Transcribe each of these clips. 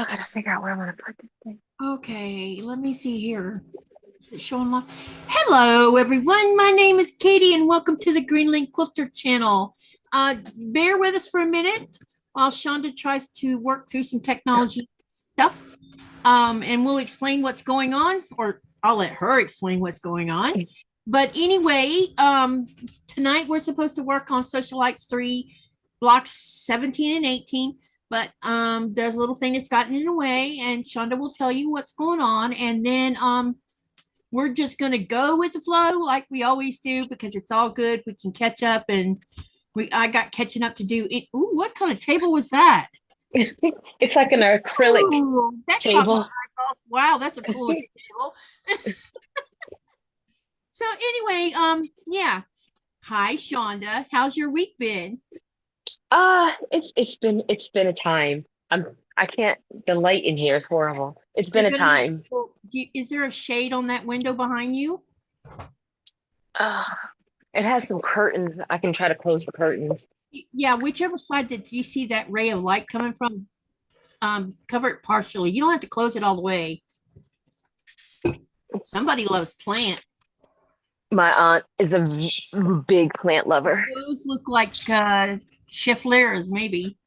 I gotta figure out where I'm gonna put this thing. Okay, let me see here. Is it showing live? Hello, everyone. My name is Katy, and welcome to the Greenland Quilter channel. Bear with us for a minute while Chaunda tries to work through some technology stuff, and we'll explain what's going on, or I'll let her explain what's going on. But anyway, tonight we're supposed to work on Sewcialites 3, blocks 17 and 18. But there's a little thing that's gotten in the way, and Chaunda will tell you what's going on. And then we're just going to go with the flow like we always do because it's all good. We can catch up, and I got catching up to do. Ooh, what kind of table was that? It's like an acrylic Ooh, that caught my table. eyeballs. Wow, that's a cool looking table. So anyway, yeah. Hi, Chaunda. How's your week been? It's been a time. I can't. The light in here is horrible. It's been You're a gonna have. time. Well, is there a shade on that window behind you? Uh, it has some curtains. I can try to close the curtains. Yeah, whichever side did you see that ray of light coming from, cover it partially. You don't have to close it all the way. Somebody loves plants. My aunt is a big plant lover. Those look like chifleras, maybe.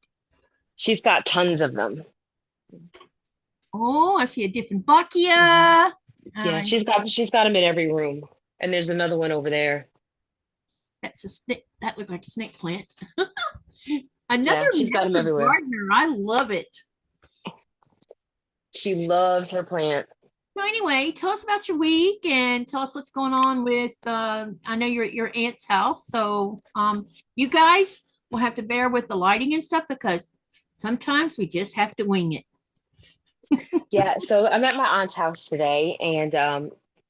She's got tons of them. Oh, I see a different Bacchia. Yeah, Uh, she's got them in every room. And there's another one over there. that's a snake. That looks like a snake plant. Another Yeah, she's got them master everywhere. gardener. I love it. She loves her plant. So anyway, tell us about your week and tell us what's going on with. I know you're at your aunt's house, so you guys will have to bear with the lighting and stuff because sometimes we just have to wing it. Yeah, so I'm at my aunt's house today, and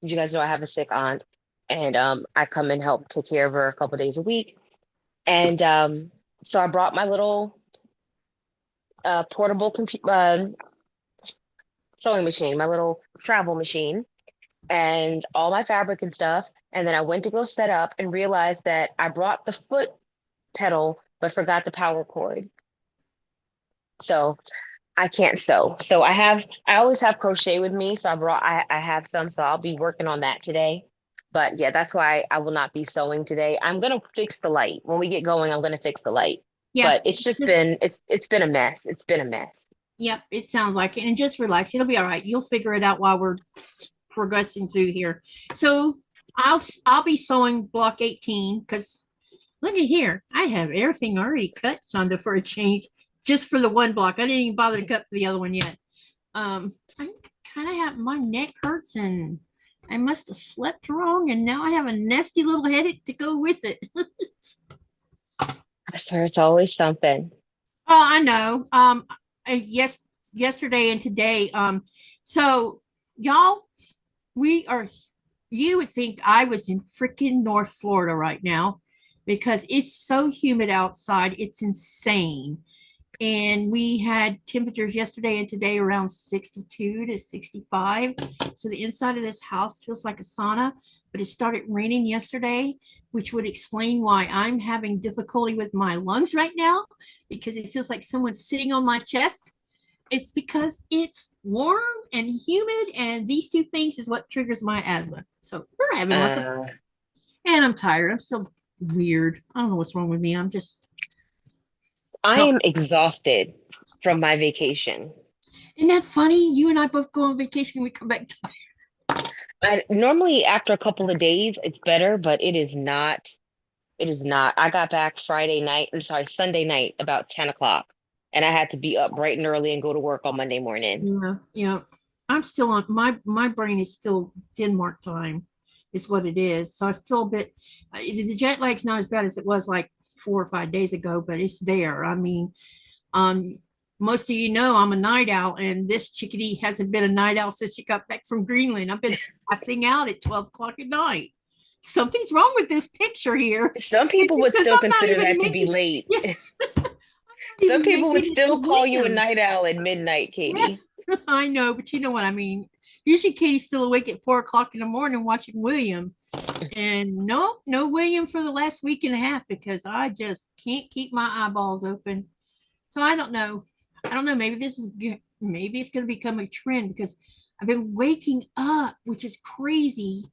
you guys know I have a sick aunt, and I come and help take care of her a couple days a week. And so I brought my little portable sewing machine, my little travel machine, and all my fabric and stuff. And then I went to go set up and realized that I brought the foot pedal, but forgot the power cord. So I can't sew. So I always have crochet with me. So I have some, so I'll be working on that today. But yeah, that's why I will not be sewing today. I'm gonna fix the light. When we get going, I'm gonna fix the light. Yeah, But it's been a mess. It's been a mess. yep, it sounds like it. And just relax. It'll be all right. You'll figure it out while we're progressing through here. So I'll be sewing block 18 because look at here. I have everything already cut, Sonda, for a change, just for the one block. I didn't even bother to cut for the other one yet. I kind of have my neck hurts and I must have slept wrong, and now I have a nasty little headache to go with it. I swear it's always something. Oh, I know. Yes, yesterday and today. So y'all, we are. You would think I was in freaking North Florida right now because it's so humid outside. It's insane. And we had temperatures yesterday and today around 62 to 65. So the inside of this house feels like a sauna, but it started raining yesterday, which would explain why I'm having difficulty with my lungs right now because it feels like someone's sitting on my chest. It's because it's warm and humid, and these two things is what triggers my asthma. So we're having lots of, Uh, and I'm tired. I'm still weird. I don't know what's wrong with me. I'm just, I so am exhausted from my vacation. isn't that funny? You and I both go on vacation and we come back tired. I normally after a couple of days it's better, but it is not. It is not. I got back Friday night, I'm sorry, Sunday night about 10 o'clock, and I had to be up bright and early and go to work on Monday morning. Yeah, yeah. I'm still on my brain is still Denmark time, is what it is. So I still a bit. The jet lag's not as bad as it was like 4 or 5 days ago, but it's there. I mean, um, most of you know I'm a night owl, and this chickadee hasn't been a night owl since she got back from Greenland. I've been passing out at 12 o'clock at night. Something's wrong with this picture here Some people would because still I'm not consider even that to be making. late. Yeah, I'm not Some even people would making it to still call you a Williams. night owl at midnight, Yeah, Katie. I know, but you know what I mean. Usually Katie's still awake at 4 o'clock in the morning watching William. And no, no William for the last week and a half because I just can't keep my eyeballs open. So I don't know. I don't know. Maybe this is maybe it's going to become a trend because I've been waking up, which is crazy,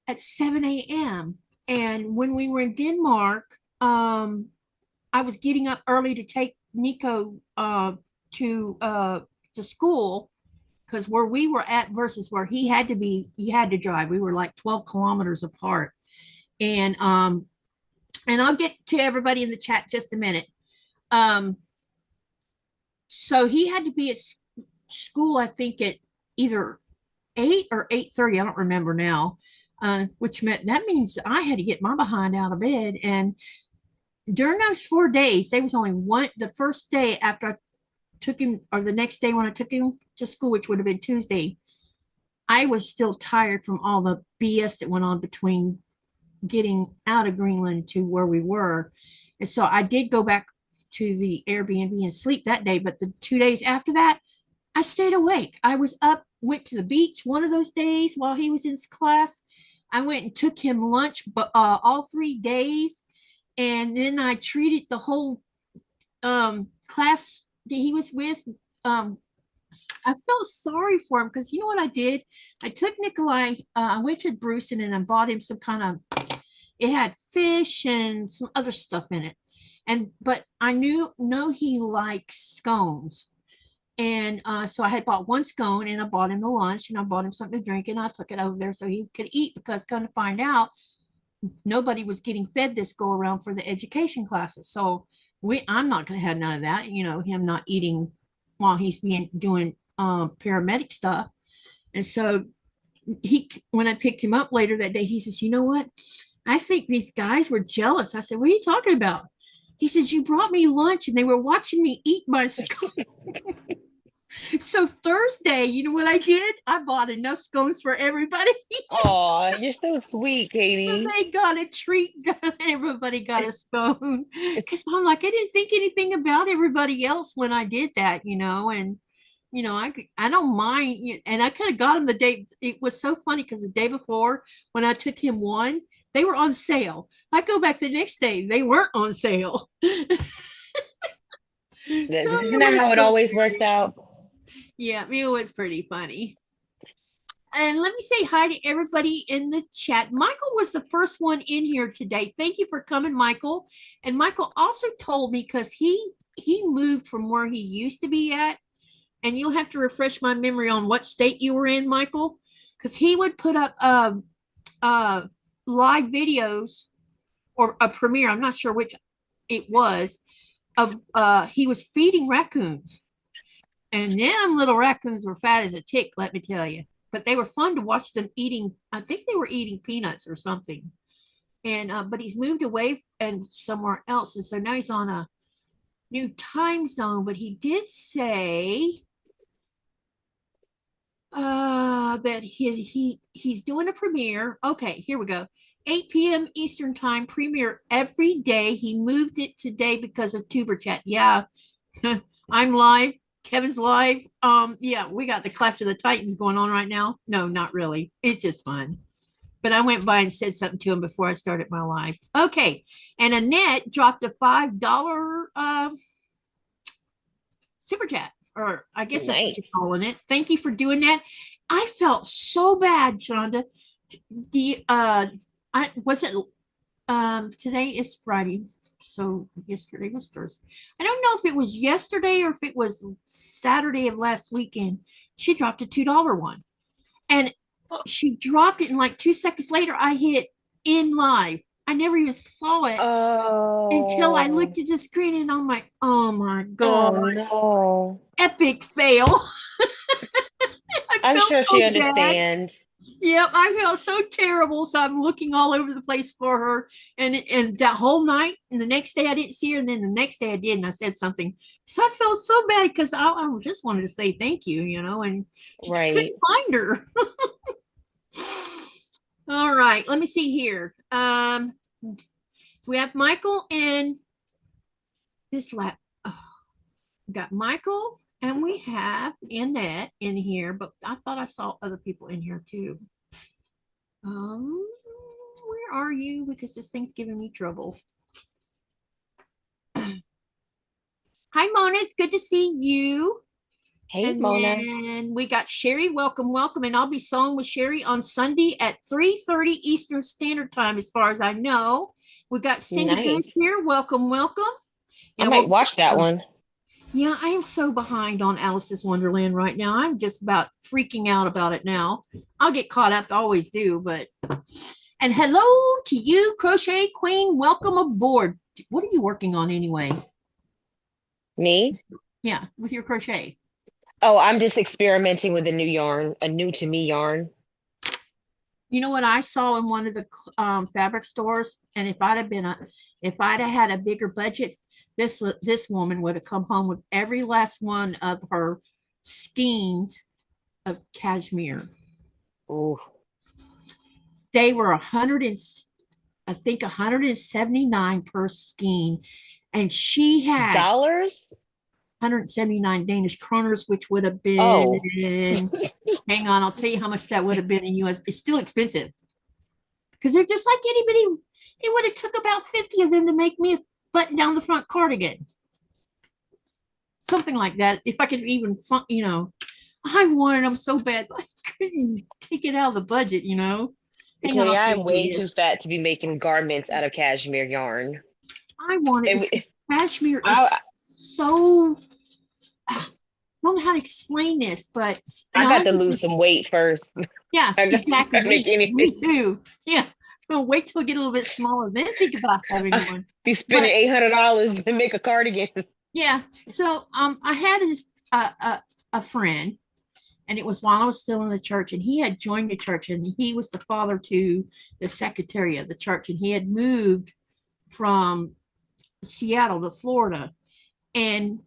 at 7 a.m. And when we were in Denmark, I was getting up early to take Nico to school because where we were at versus where he had to be, he had to drive. We were like 12 kilometers apart. And I'll get to everybody in the chat just a minute. So he had to be at school, I think, at either 8 or 8:30. I don't remember now. Which means I had to get my behind out of bed. And during those 4 days, there was only one. The first day after I took him, or the next day when I took him to school, which would have been Tuesday, I was still tired from all the BS that went on between getting out of Greenland to where we were. And so I did go back to the Airbnb and sleep that day. But the 2 days after that, I stayed awake. I was up, went to the beach one of those days while he was in class. I went and took him lunch, but all 3 days. And then I treated the whole class that he was with. I felt sorry for him because you know what I did? I took Nikolai, I went to Bruce and I bought him some kind of, it had fish and some other stuff in it. But I know he likes scones. And so I had bought one scone and I bought him a lunch and I bought him something to drink and I took it over there so he could eat because kind of find out nobody was getting fed this go around for the education classes. So I'm not going to have none of that, him not eating while he's doing paramedic stuff. And so when I picked him up later that day, he says, you know what? I think these guys were jealous. I said, what are you talking about? He says, you brought me lunch and they were watching me eat my scone. So Thursday, you know what I did? I bought enough scones for everybody. Oh, you're so sweet, So Katy. they got a treat. Everybody got a scone. Because I'm like, I didn't think anything about everybody else when I did that, and I don't mind. And I could have got him the day. It was so funny because the day before when I took him one, they were on sale. I go back the next day, they weren't on sale. So Isn't it that was how it always works hilarious. out? Yeah, it was pretty funny. And let me say hi to everybody in the chat. Michael was the first one in here today. Thank you for coming, Michael. And Michael also told me because he moved from where he used to be at, and you'll have to refresh my memory on what state you were in, Michael, because he would put up live videos or a premiere. I'm not sure which it was of he was feeding raccoons, and them little raccoons were fat as a tick, let me tell you. But they were fun to watch them eating. I think they were eating peanuts or something. And but he's moved away and somewhere else, and so now he's on a new time zone. But he did say that he's doing a premiere. Okay, here we go. 8 p.m. Eastern time premiere every day. He moved it today because of Tuber Chat. Yeah, I'm live. Kevin's live. Yeah, we got the Clash of the Titans going on right now. No, not really. It's just fun. But I went by and said something to him before I started my live. Okay, and Annette dropped a $5 super chat, or I guess that's what Nice. you're calling it. Thank you for doing that. I felt so bad, Chaunda. The I wasn't today is Friday, so yesterday was Thursday. I don't know if it was yesterday or if it was Saturday of last weekend. She dropped a $2 one, and she dropped it, and like 2 seconds later, I hit in live. I never even saw it until I Oh, looked at the screen, and I'm like, oh my oh god, no. epic fail. I I'm felt sure she so bad. understands. Yep, I felt so terrible. So I'm looking all over the place for her. And that whole night, and the next day I didn't see her, and then the next day I did, and I said something. So I felt so bad because I just wanted to say thank you, and couldn't Right. find her. All right, let me see here. So we have Michael and this lap. Oh, we got Michael and we have Annette in here, but I thought I saw other people in here too. Where are you? Because this thing's giving me trouble. Hi, Mona. It's good to see you. Hey, And Mona. then we got Sherry. Welcome, welcome. And I'll be sewing with Sherry on Sunday at 3:30 Eastern Standard Time, as far as I know. We got Cindy Goods Nice. here. Welcome, welcome. I Yeah, might well, watch that one. yeah, I am so behind on Alice's Wonderland right now. I'm just about freaking out about it now. I'll get caught up, I always do, but and hello to you, Crochet Queen. Welcome aboard. What are you working on anyway? Me? Yeah, with your crochet. Oh, I'm just experimenting with a new yarn, a new to me yarn. You know what I saw in one of the fabric stores, and if I'd have had a bigger budget, this woman would have come home with every last one of her skeins of cashmere. Ooh, They were I think 179 per skein, and she had dollars? 179 Danish kroners, which would have Oh, been, hang on, I'll tell you how much that would have been in US. It's still expensive because they're just like anybody. It would have took about 50 of them to make me a button down the front cardigan. Something like that. If I could even, I wanted them so bad, but I couldn't take it out of the budget, Hang on, Katy, I'll I tell am you what way it too is. fat to be making garments out of cashmere yarn. I want it It, because cashmere is I, so, I don't know how to explain this, but I got to lose some weight first. yeah, I got exactly. to make Me anything. too. Yeah. Well, wait till I get a little bit smaller, then think about having I one. be spending But $800 to make a cardigan. yeah, so I had a friend, and it was while I was still in the church, and he had joined the church, and he was the father to the secretary of the church, and he had moved from Seattle to Florida, and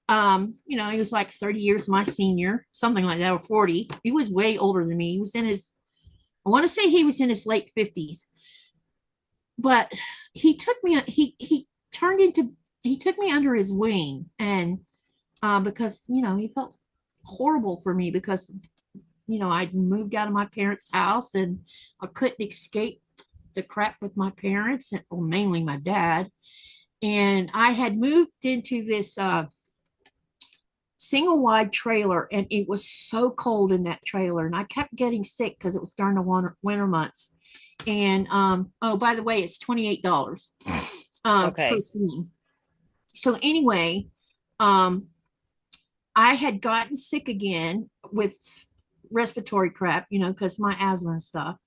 he was like 30 years my senior, something like that, or 40. He was way older than me. He was in his, I want to say he was in his late 50s, but he took me, turned into, he took me under his wing, and because, he felt horrible for me because, I'd moved out of my parents' house and I couldn't escape the crap with my parents, and well, mainly my dad. And I had moved into this single wide trailer, and it was so cold in that trailer, and I kept getting sick because it was during the winter months. And oh, by the way, it's $28 per Okay. scheme. So anyway, um I had gotten sick again with respiratory crap, because my asthma and stuff.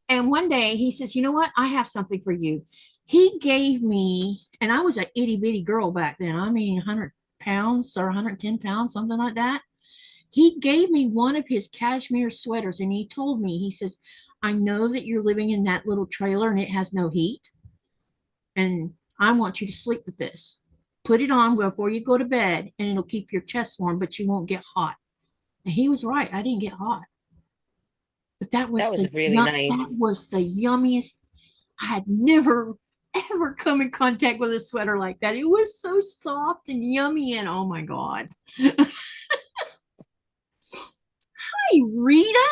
And one day he says, you know what, I have something for you. He gave me, and I was an itty bitty girl back then, I mean 100 pounds or 110 pounds, something like that. He gave me one of his cashmere sweaters, and he told me, he says, I know that you're living in that little trailer and it has no heat, and I want you to sleep with this. Put it on before you go to bed, and it'll keep your chest warm, but you won't get hot. And he was right. I didn't get hot. But That was really that nice. was the yummiest. I had never ever come in contact with a sweater like that. It was so soft and yummy, and oh my God. Hi, Rita.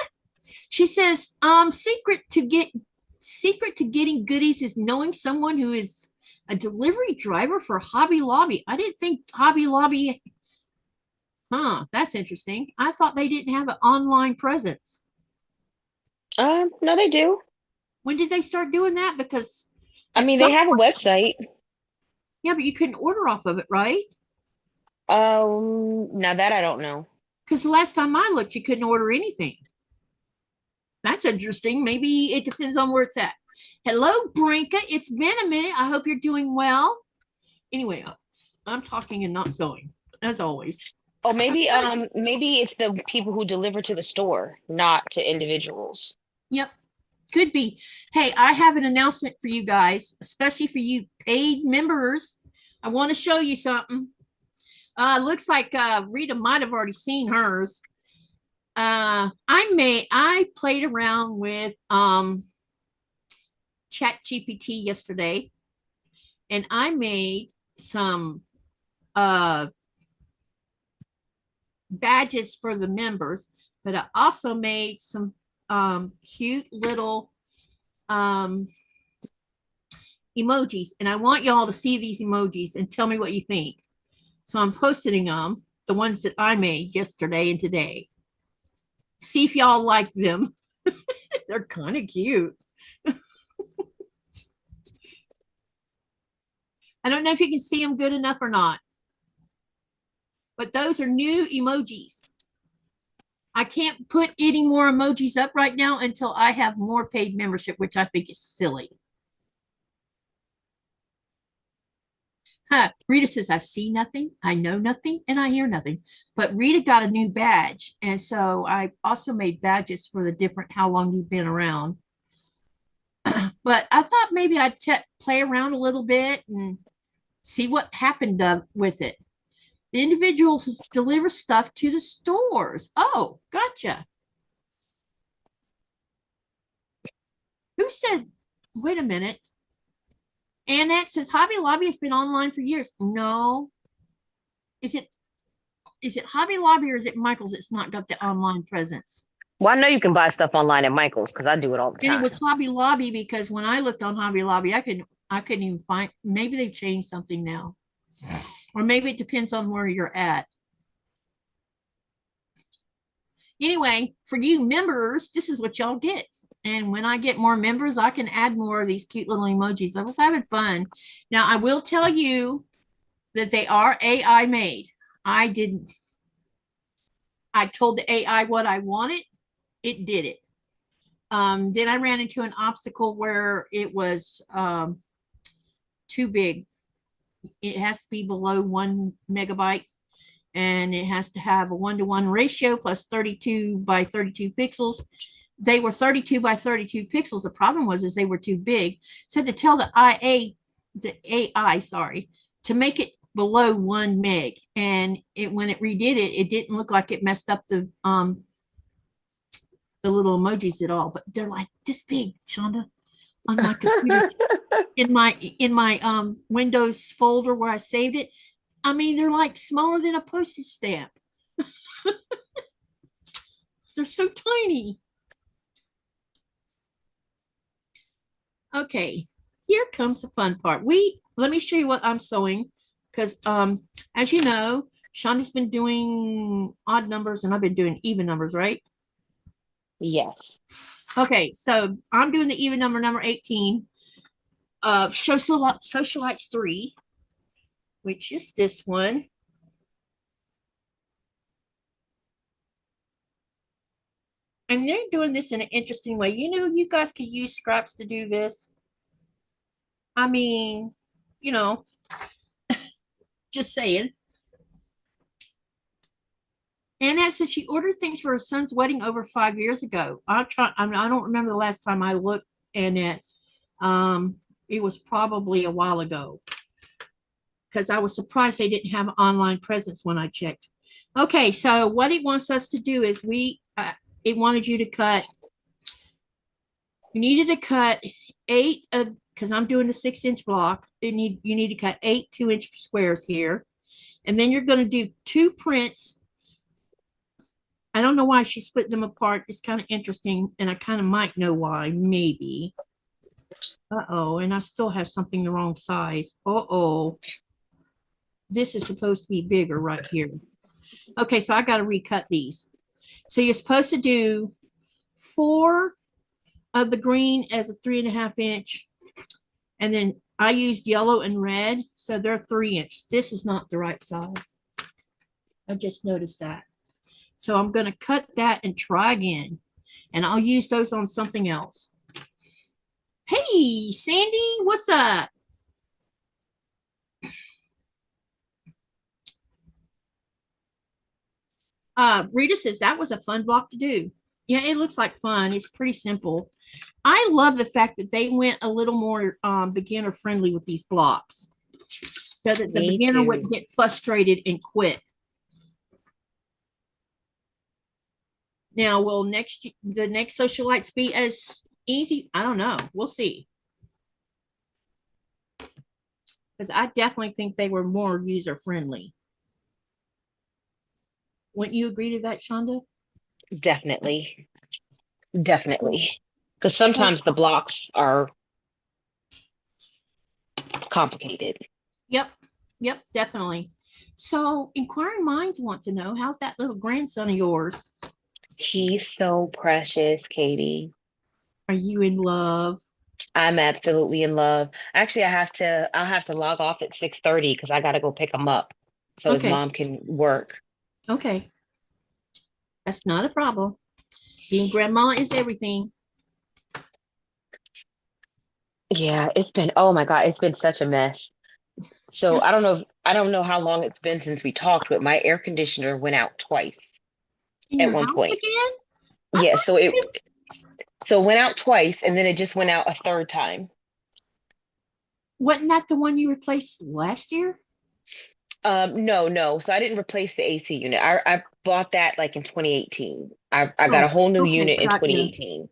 She says, secret to getting goodies is knowing someone who is a delivery driver for Hobby Lobby. I didn't think Hobby Lobby, that's interesting. I thought they didn't have an online presence. No, they do. When did they start doing that? Because I at mean, they some have a point, website. yeah, but you couldn't order off of it, right? Now that I don't know. Because the last time I looked, you couldn't order anything. That's interesting. Maybe it depends on where it's at. Hello, Brinka. It's been a minute. I hope you're doing well. Anyway, I'm talking and not sewing, as always. Oh, maybe it's the people who deliver to the store, not to individuals. Yep, could be. Hey, I have an announcement for you guys, especially for you paid members. I want to show you something. Looks like Rita might have already seen hers. I played around with Chat GPT yesterday, and I made some badges for the members, but I also made some cute little emojis, and I want y'all to see these emojis and tell me what you think. So I'm posting them. the ones that I made yesterday and today. See if y'all like them. They're kind of cute. I don't know if you can see them good enough or not, but those are new emojis. I can't put any more emojis up right now until I have more paid membership, which I think is silly. Rita says, I see nothing, I know nothing, and I hear nothing. But Rita got a new badge. And so I also made badges for the different how long you've been around. But I thought maybe I'd play around a little bit and see what happened with it. The individuals deliver stuff to the stores. Oh, gotcha. Who said, wait a minute. Annette says, Hobby Lobby has been online for years. No. Is it Hobby Lobby or is it Michael's that's not got the online presence? Well, I know you can buy stuff online at Michael's because I do it all the time. And it was Hobby Lobby because when I looked on Hobby Lobby, I couldn't even find, maybe they've changed something now. Or maybe it depends on where you're at. Anyway, for you members, this is what y'all get. And when I get more members, I can add more of these cute little emojis. I was having fun. Now, I will tell you that they are AI made. I told the AI what I wanted. It did it. Then I ran into an obstacle where it was too big. It has to be below 1 megabyte. And it has to have a 1-to-1 ratio plus 32 by 32 pixels. They were 32 by 32 pixels. The problem was they were too big. So to tell the AI, to make it below 1 meg. And when it redid it, it didn't look like it messed up the little emojis at all. But they're like this big, Chaunda, on my computer. in my Windows folder where I saved it. I mean, they're like smaller than a postage stamp. They're so tiny. Okay, here comes the fun part. Let me show you what I'm sewing because as you know, Chaunda's been doing odd numbers and I've been doing even numbers, right? Yes. Okay, so I'm doing the even number 18 of Sewcialites 3, which is this one. And they're doing this in an interesting way. You know, you guys could use scraps to do this. I mean, you know, just saying. Annette says she ordered things for her son's wedding over 5 years ago. I don't remember the last time I looked, Annette. It was probably a while ago because I was surprised they didn't have an online presence when I checked. Okay, so what it wants us to do is it wanted you to cut. You needed to cut 8 of, because I'm doing the 6-inch block. You need to cut 8 2-inch squares here, and then you're going to do 2 prints. I don't know why she split them apart. It's kind of interesting, and I kind of might know why, maybe. Uh-oh, and I still have something the wrong size. Uh-oh. This is supposed to be bigger right here. Okay, so I got to recut these. So you're supposed to do 4 of the green as a 3.5 inch. And then I used yellow and red, so they're 3 inch. This is not the right size. I just noticed that. So I'm going to cut that and try again. And I'll use those on something else. Hey, Sandy, what's up? Rita says that was a fun block to do. Yeah, it looks like fun. It's pretty simple. I love the fact that they went a little more beginner friendly with these blocks so that the beginner wouldn't get frustrated and quit. Now, will the next Sewcialites be as easy? I don't know. We'll see. Because I definitely think they were more user friendly. Wouldn't you agree to that, Chaunda? Definitely. Definitely. Because sometimes the blocks are complicated. Yep, definitely. So inquiring minds want to know, how's that little grandson of yours? He's so precious, Katie. Are you in love? I'm absolutely in love. Actually, I'll have to log off at 6:30 because I gotta go pick him up so his Okay, mom can work. okay. That's not a problem. Being grandma is everything. Yeah, oh my God, it's been such a mess. So I don't know how long it's been since we talked, but my air conditioner went out twice In at your one house point. again? I Yeah, thought you just, so it went out twice and then it just went out a third time. wasn't that the one you replaced last year? No, no. So I didn't replace the AC unit. I bought that like in 2018. I got a Oh, whole new okay, unit in got you. 2018.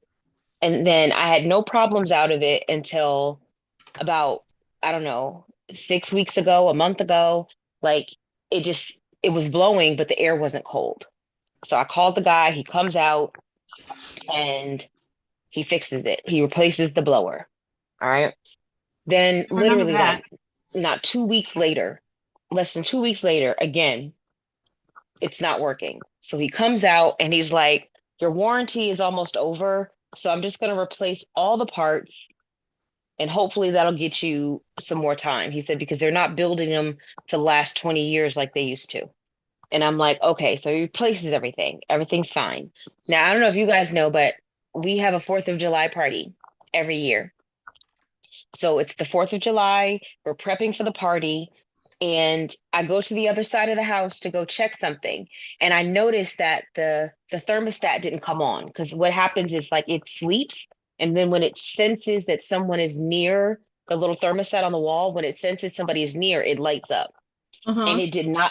And then I had no problems out of it until about, I don't know, 6 weeks ago, a month ago. Like it just it was blowing, but the air wasn't cold. So I called the guy, he comes out and he fixes it. He replaces the blower. All right. Then I remember literally that. like not 2 weeks later, less than 2 weeks later, again, it's not working. So he comes out and he's like, your warranty is almost over. So I'm just going to replace all the parts and hopefully that'll get you some more time. He said, because they're not building them to last 20 years like they used to. And I'm like, okay, so he replaces everything. Everything's fine. Now, I don't know if you guys know, but we have a 4th of July party every year. So it's the 4th of July. We're prepping for the party. And I go to the other side of the house to go check something. And I noticed that the thermostat didn't come on because what happens is like it sleeps. And then when it senses that someone is near the little thermostat on the wall, when it senses somebody is near, it lights up. And Uh-huh.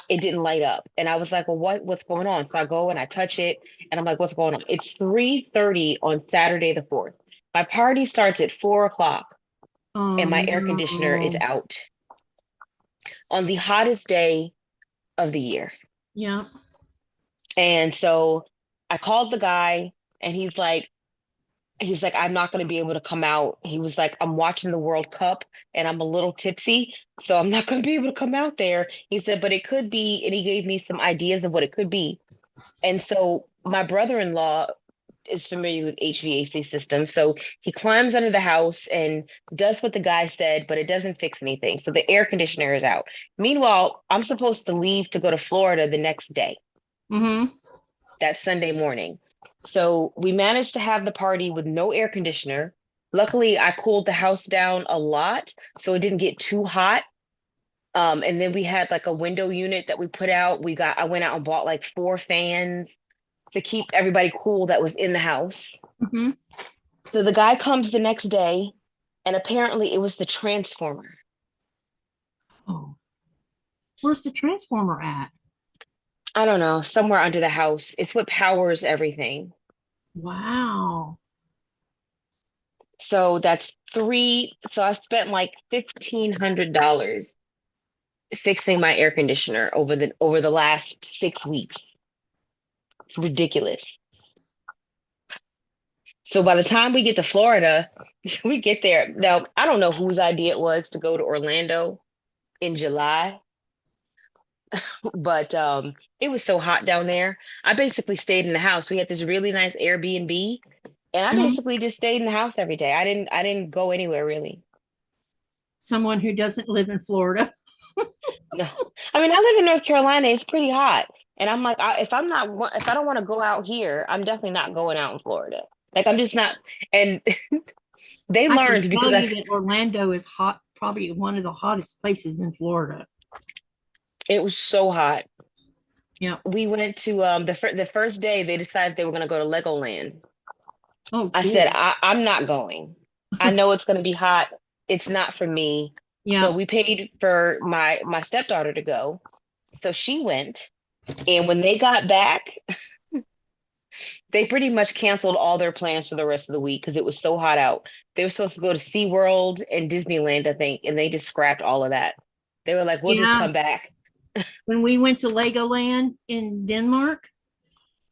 it didn't light up. And I was like, well, what's going on? So I go and I touch it and I'm like, what's going on? It's 3:30 on Saturday the 4th. My party starts at 4 o'clock and Oh my air conditioner is no. out on the hottest day of the year. Yeah. And so I called the guy and he's like, I'm not going to be able to come out. He was like, I'm watching the World Cup and I'm a little tipsy, so I'm not going to be able to come out there. He said, but it could be, and he gave me some ideas of what it could be. And so my brother-in-law is familiar with HVAC systems. So he climbs under the house and does what the guy said, but it doesn't fix anything. So the air conditioner is out. Meanwhile, I'm supposed to leave to go to Florida the next day, Mm-hmm. that Sunday morning. So we managed to have the party with no air conditioner. Luckily, I cooled the house down a lot so it didn't get too hot. And then we had like a window unit that we put out. I went out and bought like 4 fans to keep everybody cool that was in the house. Mm-hmm. So the guy comes the next day, and apparently it was the transformer. Oh, where's the transformer at? I don't know, somewhere under the house. It's what powers everything. Wow. So so I spent like $1,500 fixing my air conditioner over the last 6 weeks. It's ridiculous. So by the time we get to Florida, we get there. Now, I don't know whose idea it was to go to Orlando in July, but it was so hot down there. I basically stayed in the house. We had this really nice Airbnb, and I Mhm. basically just stayed in the house every day. I didn't go anywhere really. Someone who doesn't live in Florida. No. I mean, I live in North Carolina. It's pretty hot. And I'm like, if I don't want to go out here, I'm definitely not going out in Florida. Like I'm just not. And they I can learned because tell you that Orlando is hot, probably one of the hottest places in Florida. it was so hot. Yeah. We went to the first day they decided they were going to go to Legoland. Oh, I said, cool. I'm not going. I know it's going to be hot. It's not for me. So Yeah. we paid for my stepdaughter to go. So she went. And when they got back, they pretty much canceled all their plans for the rest of the week because it was so hot out. They were supposed to go to SeaWorld and Disneyland, I think, and they just scrapped all of that. They were like, we'll just Yeah. come back. When we went to Legoland in Denmark,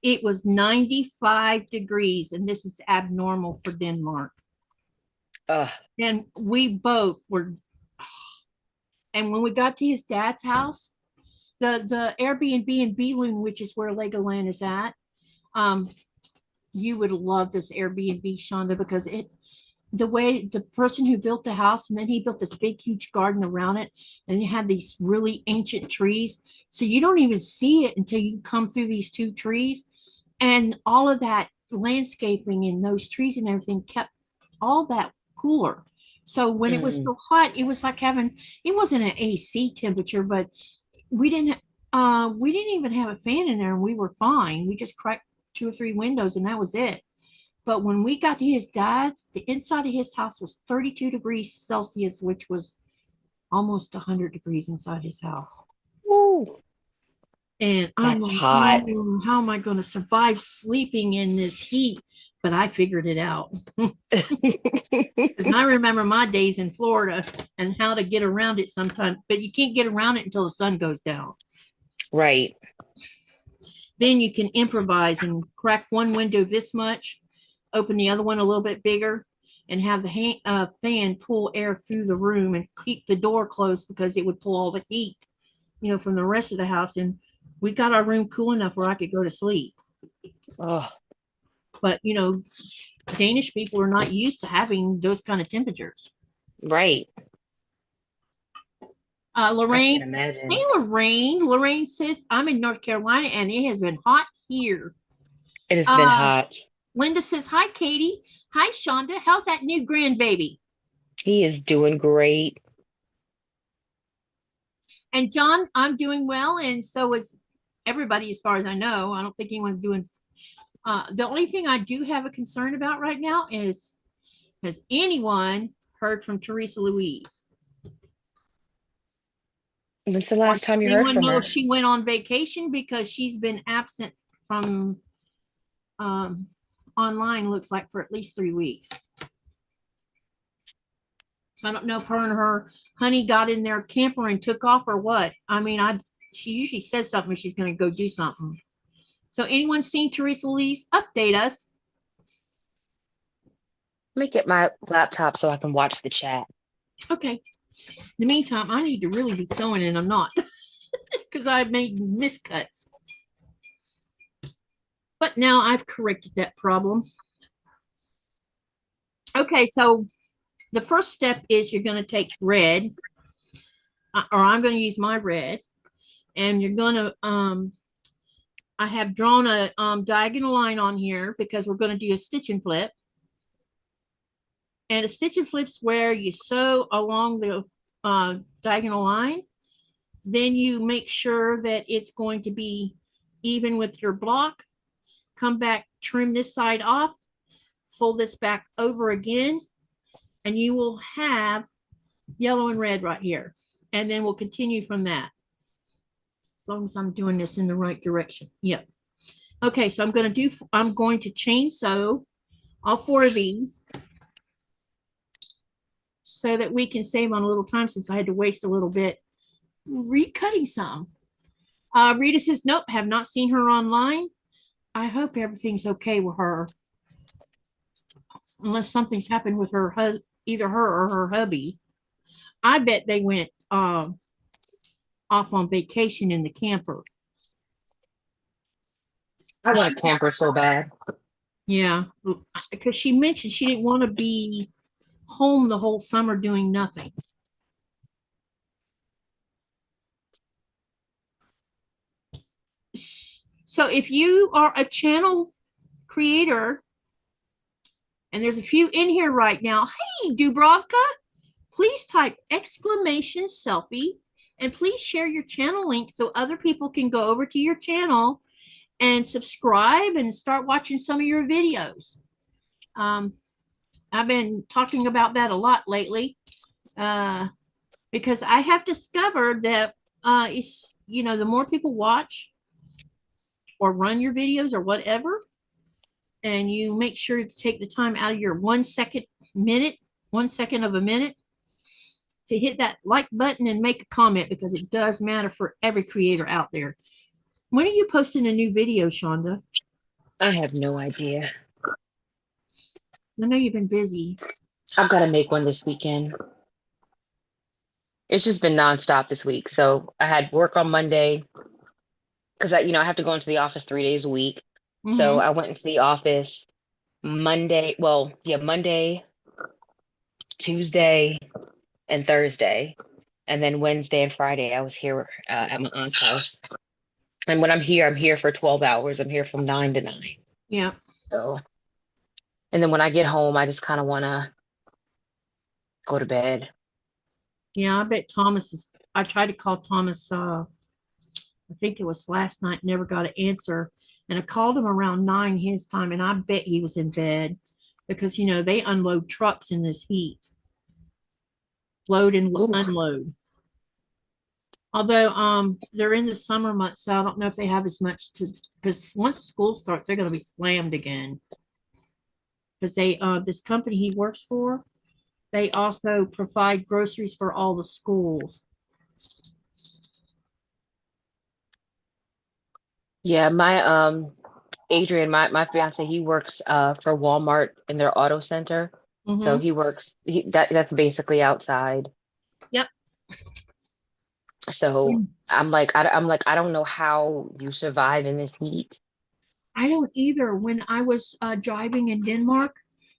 it was 95 degrees, and this is abnormal for Denmark. Ugh. And we both were, and when we got to his dad's house, the Airbnb in Beelune, which is where Legoland is at. You would love this Airbnb, Chaunda, because the way the person who built the house, and then he built this big huge garden around it, and it had these really ancient trees, so you don't even see it until you come through these two trees, and all of that landscaping and those trees and everything kept all that cooler. So when it was so hot, it was like having, it wasn't an AC temperature, but we didn't we didn't even have a fan in there, and we were fine. We just cracked two or three windows, and that was it. But when we got to his dad's, the inside of his house was 32 degrees Celsius, which was almost 100 degrees inside his house. Ooh, And I'm that's like, hot. "Oh, how am I going to survive sleeping in this heat?" But I figured it out. Because I remember my days in Florida and how to get around it sometimes, but you can't get around it until the sun goes down. Right. Then you can improvise and crack one window this much, open the other one a little bit bigger, and have the fan pull air through the room and keep the door closed because it would pull all the heat, from the rest of the house. And we got our room cool enough where I could go to sleep. Oh, But, Danish people are not used to having those kind of temperatures. right. I can Lorraine, imagine. hey, Lorraine. Lorraine says, I'm in North Carolina and it has been hot here. It has been hot. Linda says, hi, Katy. Hi, Chaunda. How's that new grandbaby? He is doing great. And John, I'm doing well. And so is everybody, as far as I know. I don't think anyone's doing. The only thing I do have a concern about right now is, has anyone heard from Teresa Louise? When's the last time you heard Anyone from know her? if she went on vacation, because she's been absent from online, looks like, for at least 3 weeks. So I don't know if her and her honey got in their camper and took off or what. I mean, she usually says something, she's going to go do something. So anyone seen Teresa Louise? Update us. Let me get my laptop so I can watch the chat. Okay. In the meantime, I need to really be sewing, and I'm not, because I've made miscuts. But now I've corrected that problem. Okay, so the first step is you're going to take red, or I'm going to use my red, and you're going to, I have drawn a diagonal line on here because we're going to do a stitch and flip. And a stitch and flip's where you sew along the diagonal line. Then you make sure that it's going to be even with your block. Come back, trim this side off, fold this back over again, and you will have yellow and red right here. And then we'll continue from that. As long as I'm doing this in the right direction. Yep. Okay, so I'm going to chain sew all 4 of these so that we can save on a little time, since I had to waste a little bit recutting some. Rita says, nope, have not seen her online. I hope everything's okay with her, unless something's happened with her husband, either her or her hubby. I bet they went off on vacation in the camper. I want a camper so bad. Yeah, because she mentioned she didn't want to be home the whole summer doing nothing. So if you are a channel creator, and there's a few in here right now, hey, Dubrovka, please type exclamation selfie, and please share your channel link so other people can go over to your channel and subscribe and start watching some of your videos. I've been talking about that a lot lately, because I have discovered that it's, the more people watch or run your videos or whatever, and you make sure to take the time out of your 1 second of a minute to hit that like button and make a comment, because it does matter for every creator out there. When are you posting a new video, Chaunda? I have no idea. I know you've been busy. I've got to make one this weekend. It's just been nonstop this week. So I had work on Monday because I have to go into the office 3 days a week. So Mm-hmm. I went into the office Monday, well, yeah, Monday, Tuesday, and Thursday. And then Wednesday and Friday, I was here at my aunt's house. And when I'm here for 12 hours. I'm here from 9 to 9. Yeah. So, and then when I get home, I just kind of want to go to bed. Yeah, I bet Thomas is. I tried to call Thomas. I think it was last night. Never got an answer, and I called him around 9 his time, and I bet he was in bed because they unload trucks in this heat, load and Ooh. unload. Although they're in the summer months, so I don't know if they have as much to because once school starts, they're going to be slammed again. Because this company he works for, they also provide groceries for all the schools. Yeah, my Adrian, my fiance, he works for Walmart in their auto center. So Mm-hmm. that's basically outside. Yep. So I'm like I don't know how you survive in this heat. I don't either. When I was driving in Denmark,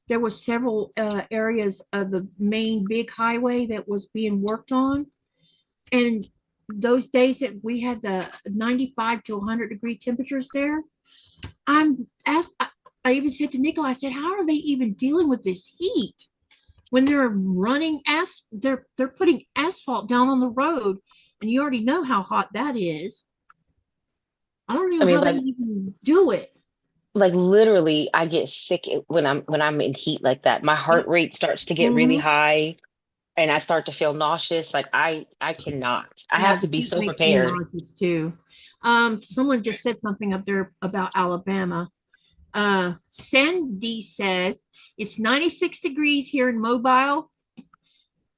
there was several areas of the main big highway that was being worked on, and those days that we had the 95 to 100-degree temperatures there, I'm asked. I even said to Nicola, I said, "How are they even dealing with this heat when they're running they're putting asphalt down on the road, and you already know how hot that is. I don't I know mean, how they even do it." like literally, I get sick when I'm in heat like that. My heart Yep. rate starts to get really Mm-hmm. high, and I start to feel nauseous. Like I cannot. I Yeah, have to the be heat so makes me prepared. nauseous too. Someone just said something up there about Alabama. Sandy says it's 96 degrees here in Mobile,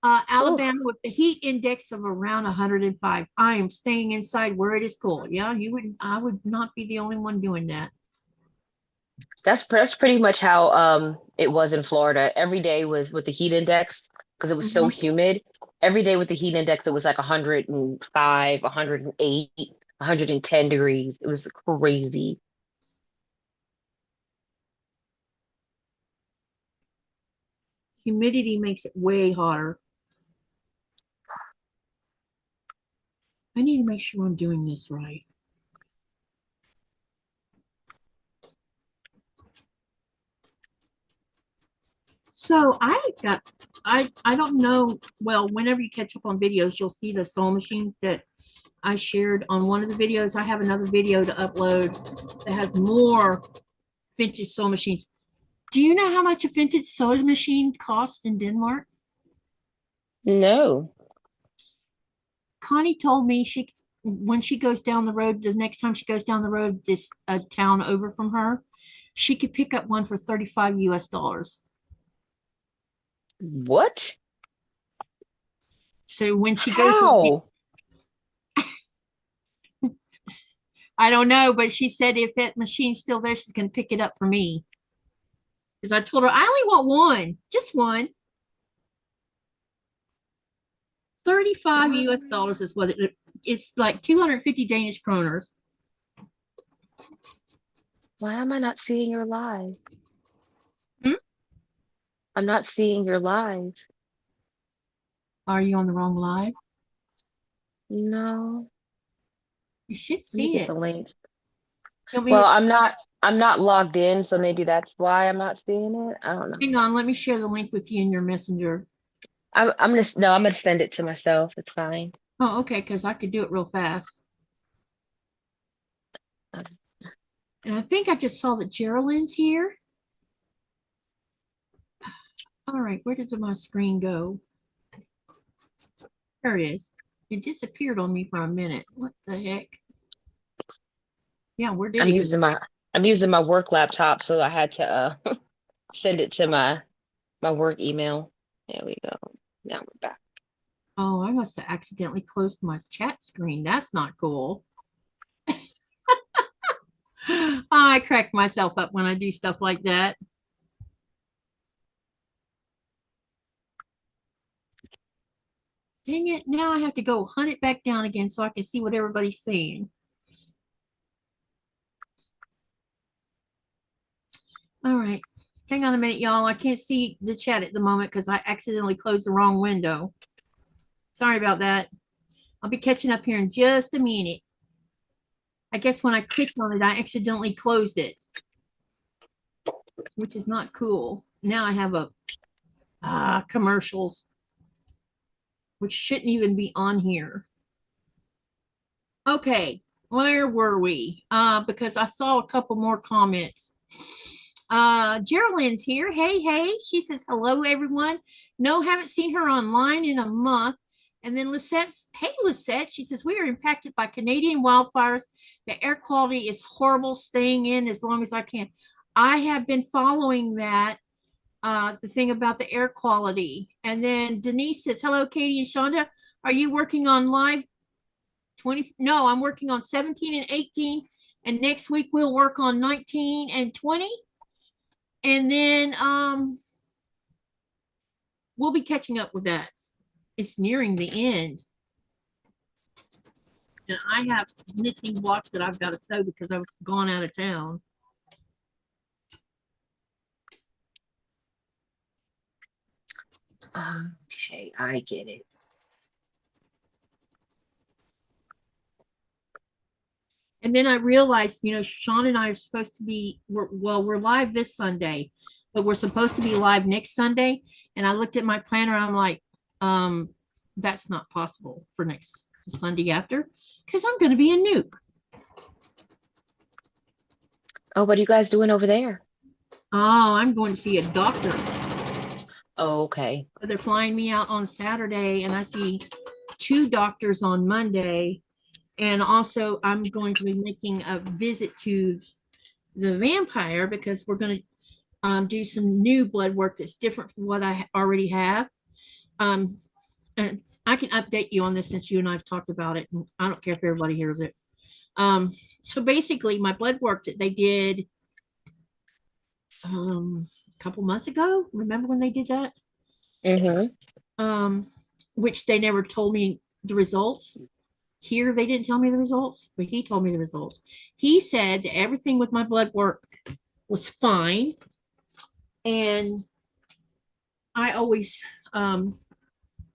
Ooh, Alabama, with the heat index of around 105. I am staying inside where it is cool. Yeah, you would. I would not be the only one doing that. that's pretty much how it was in Florida. Every day was with the heat index because it was so Mhm. humid. Every day with the heat index, it was like 105, 108, 110 degrees. It was crazy. Humidity makes it way hotter. I need to make sure I'm doing this right. So I don't know. Well, whenever you catch up on videos, you'll see the sewing machines that I shared on one of the videos. I have another video to upload that has more vintage sewing machines. Do you know how much a vintage sewing machine costs in Denmark? No. Connie told me she when she goes down the road, the next time she goes down the road, this a town over from her, she could pick up one for 35 US dollars. What? So when she goes, How? I don't know, but she said if that machine's still there, she's going to pick it up for me. Because I told her I only want one, just one. 35 US dollars is what it's like 250 Danish kroners. Why am I not seeing your live? Hmm? I'm not seeing your live. Are you on the wrong live? No. You should Let me see get it. the link. You want me Well, to I'm not logged in, so maybe that's why I'm not seeing it. I don't know. hang on? Let me share the link with you in your messenger. I'm gonna send it to myself. It's fine. Oh, okay, because I could do it real fast. And I think I just saw that Geraldine's here. All right, where did my screen go? There it is. It disappeared on me for a minute. What the heck? Yeah, where did I'm it go? using my I'm using my work laptop, so I had to send it to my work email. There we go. Now we're back. Oh, I must have accidentally closed my chat screen. That's not cool. I crack myself up when I do stuff like that. Dang it. Now I have to go hunt it back down again so I can see what everybody's saying. All right. Hang on a minute, y'all. I can't see the chat at the moment because I accidentally closed the wrong window. Sorry about that. I'll be catching up here in just a minute. I guess when I clicked on it, I accidentally closed it, which is not cool. Now I have a commercials, which shouldn't even be on here. Okay, where were we? Because I saw a couple more comments. Geraldine's here. Hey, hey. She says, hello, everyone. No, haven't seen her online in a month. And then Lisette's, hey, Lisette. She says, we are impacted by Canadian wildfires. The air quality is horrible, staying in as long as I can. I have been following that, the thing about the air quality. And then Denise says, hello, Katy and Chaunda. Are you working on live 20? No, I'm working on 17 and 18. And next week we'll work on 19 and 20. And then we'll be catching up with that. It's nearing the end. And I have missing blocks that I've got to sew because I was gone out of town. Okay, I get it. And then I realized, you know, Sean and I are supposed to be, we're live this Sunday, but we're supposed to be live next Sunday. And I looked at my planner, I'm like, that's not possible for next Sunday after, because I'm going to be in Nuke. Oh, what are you guys doing over there? Oh, I'm going to see a doctor. Oh, okay. They're flying me out on Saturday, and I see 2 doctors on Monday. And also, I'm going to be making a visit to the vampire because we're going to do some new blood work that's different from what I already have. And I can update you on this since you and I have talked about it. And I don't care if everybody hears it. So basically, my blood work that they did a couple months ago. Remember when they did that? Mm-hmm. Which they never told me the results. Here, they didn't tell me the results, but he told me the results. He said that everything with my blood work was fine. And I always, I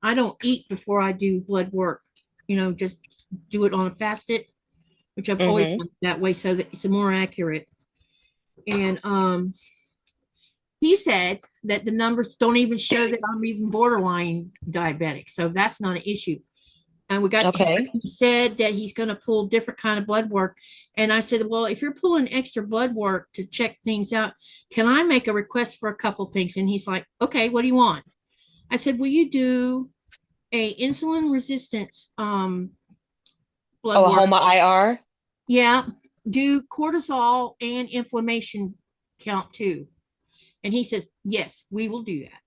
don't eat before I do blood work, you know, just do it on a fasted, which I've always done that way so that it's more accurate. And he said that the numbers don't even show that I'm even borderline diabetic. So that's not an issue. And we got, Okay. he said that he's going to pull different kind of blood work. And I said, well, if you're pulling extra blood work to check things out, can I make a request for a couple things? And he's like, okay, what do you want? I said, will you do a insulin resistance blood Oh, a work? HOMA IR? Yeah, do cortisol and inflammation count too? And he says, yes, we will do that.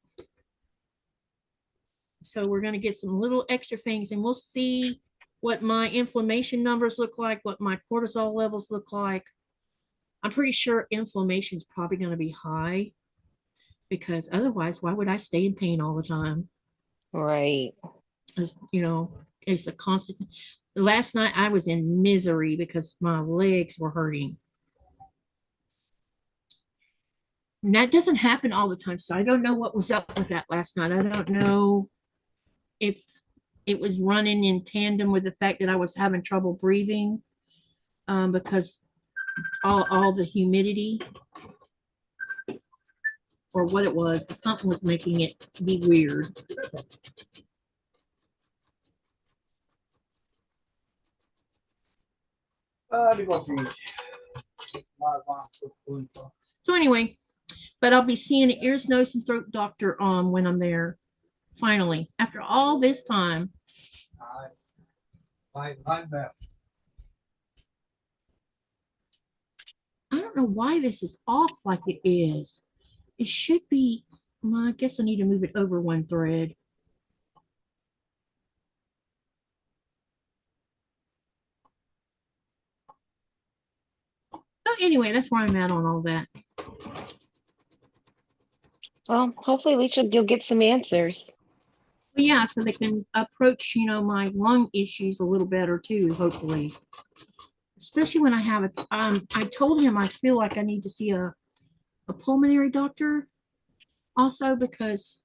So we're going to get some little extra things and we'll see what my inflammation numbers look like, what my cortisol levels look like. I'm pretty sure inflammation is probably going to be high because otherwise, why would I stay in pain all the time? Right. You know, it's a constant. Last night I was in misery because my legs were hurting. And that doesn't happen all the time. So I don't know what was up with that last night. I don't know if it was running in tandem with the fact that I was having trouble breathing because all the humidity or what it was, something was making it be weird. So anyway, but I'll be seeing an ears, nose, and throat doctor when I'm there. Finally, after all this time. I don't know why this is off like it is. It should be, well, I guess I need to move it over one thread. So anyway, that's where I'm at on all that. Well, hopefully, at least you'll get some answers. Well, yeah, so they can approach, my lung issues a little better too, hopefully. Especially when I have it. I told him I feel like I need to see a pulmonary doctor also because,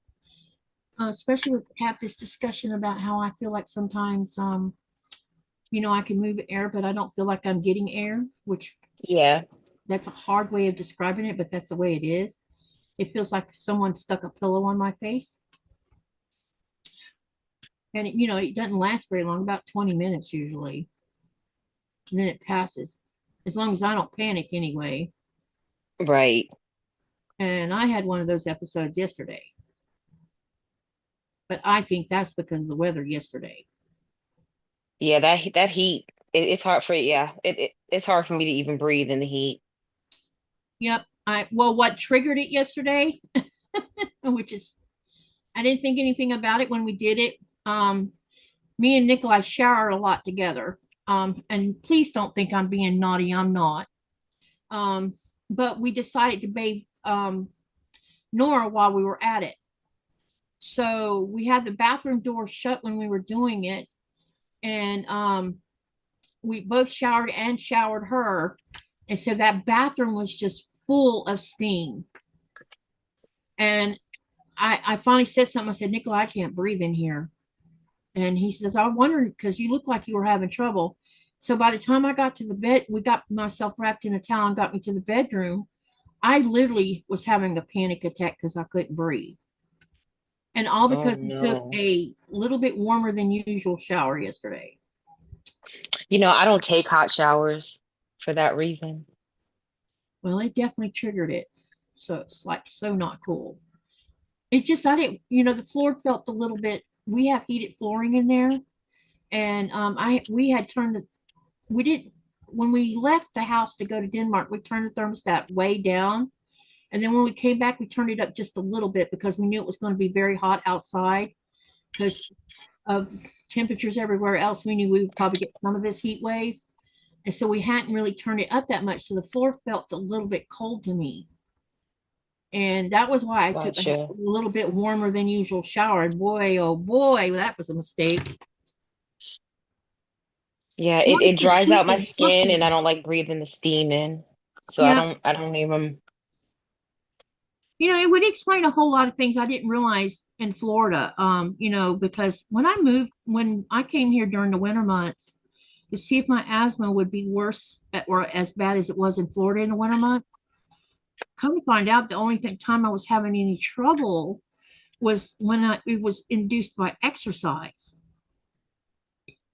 especially with have this discussion about how I feel like sometimes, I can move air, but I don't feel like I'm getting air, which Yeah. that's a hard way of describing it, but that's the way it is. It feels like someone stuck a pillow on my face. And it doesn't last very long, about 20 minutes usually. And then it passes. As long as I don't panic anyway. Right. And I had one of those episodes yesterday. But I think that's because of the weather yesterday. Yeah, that heat, it's hard for it's hard for me to even breathe in the heat. Yep. What triggered it yesterday, which is I didn't think anything about it when we did it. Me and Nikolai showered a lot together. And please don't think I'm being naughty. I'm not. But we decided to bathe Nora while we were at it. So we had the bathroom door shut when we were doing it. And we both showered and showered her. And so that bathroom was just full of steam. And I finally said something. I said, Nicola, I can't breathe in here. And he says, I'm wondering because you look like you were having trouble. So by the time I got to the bed, we got myself wrapped in a towel and got me to the bedroom. I literally was having a panic attack because I couldn't breathe. And all Oh because we took no. a little bit warmer than usual shower yesterday. I don't take hot showers for that reason. Well, it definitely triggered it. So it's like so not cool. It just, I didn't, the floor felt a little bit, we have heated flooring in there. And we had turned we didn't, when we left the house to go to Denmark, we turned the thermostat way down. And then when we came back, we turned it up just a little bit because we knew it was going to be very hot outside because of temperatures everywhere else. We knew we would probably get some of this heat wave. And so we hadn't really turned it up that much. So the floor felt a little bit cold to me. And that was why I took a Gotcha. little bit warmer than usual shower. And boy, oh boy, that was a mistake. Yeah, Why it is the dries sheet out my skin and reflecting? I don't like breathing the steam in. So Yeah, I don't even. it would explain a whole lot of things I didn't realize in Florida. Because when I came here during the winter months to see if my asthma would be worse or as bad as it was in Florida in the winter months, come to find out the only time I was having any trouble was when it was induced by exercise.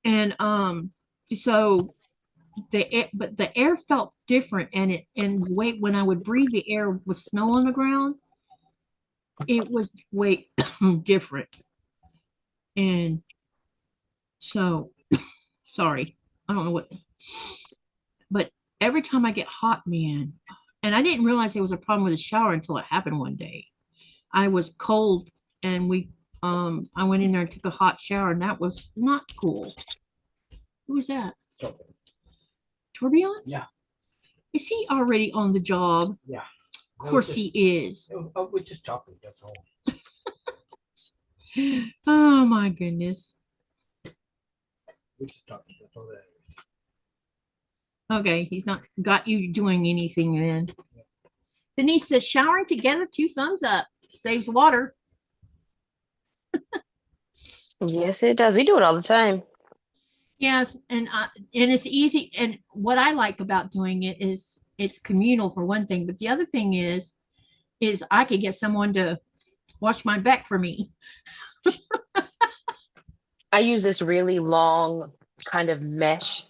And so but the air felt different, and wait, when I would breathe the air with snow on the ground, it was way different. And so, sorry, I don't know what, but every time I get hot, man, and I didn't realize there was a problem with the shower until it happened one day. I was cold, and I went in there and took a hot shower, and that was not cool. Who was that? Tourbillon? Yeah. Is he already on the job? Yeah. Of course he is. We're just talking, that's all. Oh my goodness. We're just talking, that's all that is. Okay, he's not got you doing anything then. Denise says showering together, 2 thumbs up. Saves water. Yes, it does. We do it all the time. Yes, and it's easy. And what I like about doing it is it's communal for one thing, but the other thing is I could get someone to wash my back for me. I use this really long kind of mesh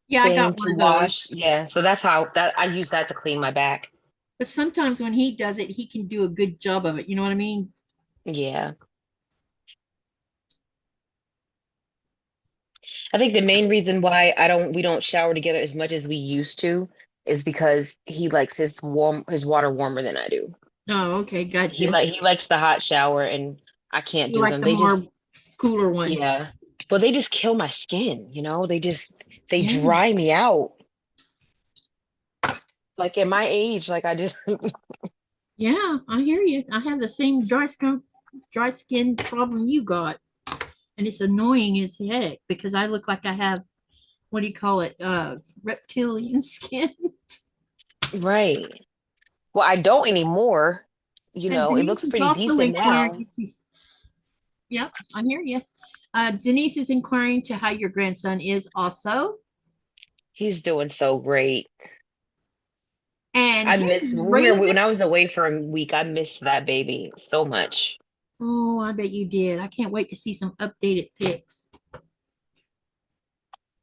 Yeah, I thing got one to of those. wash. Yeah, so that's how that I use that to clean my back. But sometimes when he does it, he can do a good job of it. You know what I mean? Yeah. I think the main reason why we don't shower together as much as we used to is because he likes his water warmer than I do. Oh, okay, gotcha. He likes the hot shower and I can't You do like them. the They more just cooler one. yeah. But they just kill my skin, they Yeah. dry me out. Like at my age, like I just Yeah, I hear you. I have the same dry skin dry skin problem you got. And it's annoying as heck because I look like I have, what do you call it? Reptilian skin. Right. Well, I don't anymore. You And know, it Denise looks is pretty also decent inquiring now. to, yep, I hear you. Denise is inquiring to how your grandson is also. He's doing so great. And I hey, miss Raven. when I was away for a week, I missed that baby so much. Oh, I bet you did. I can't wait to see some updated pics.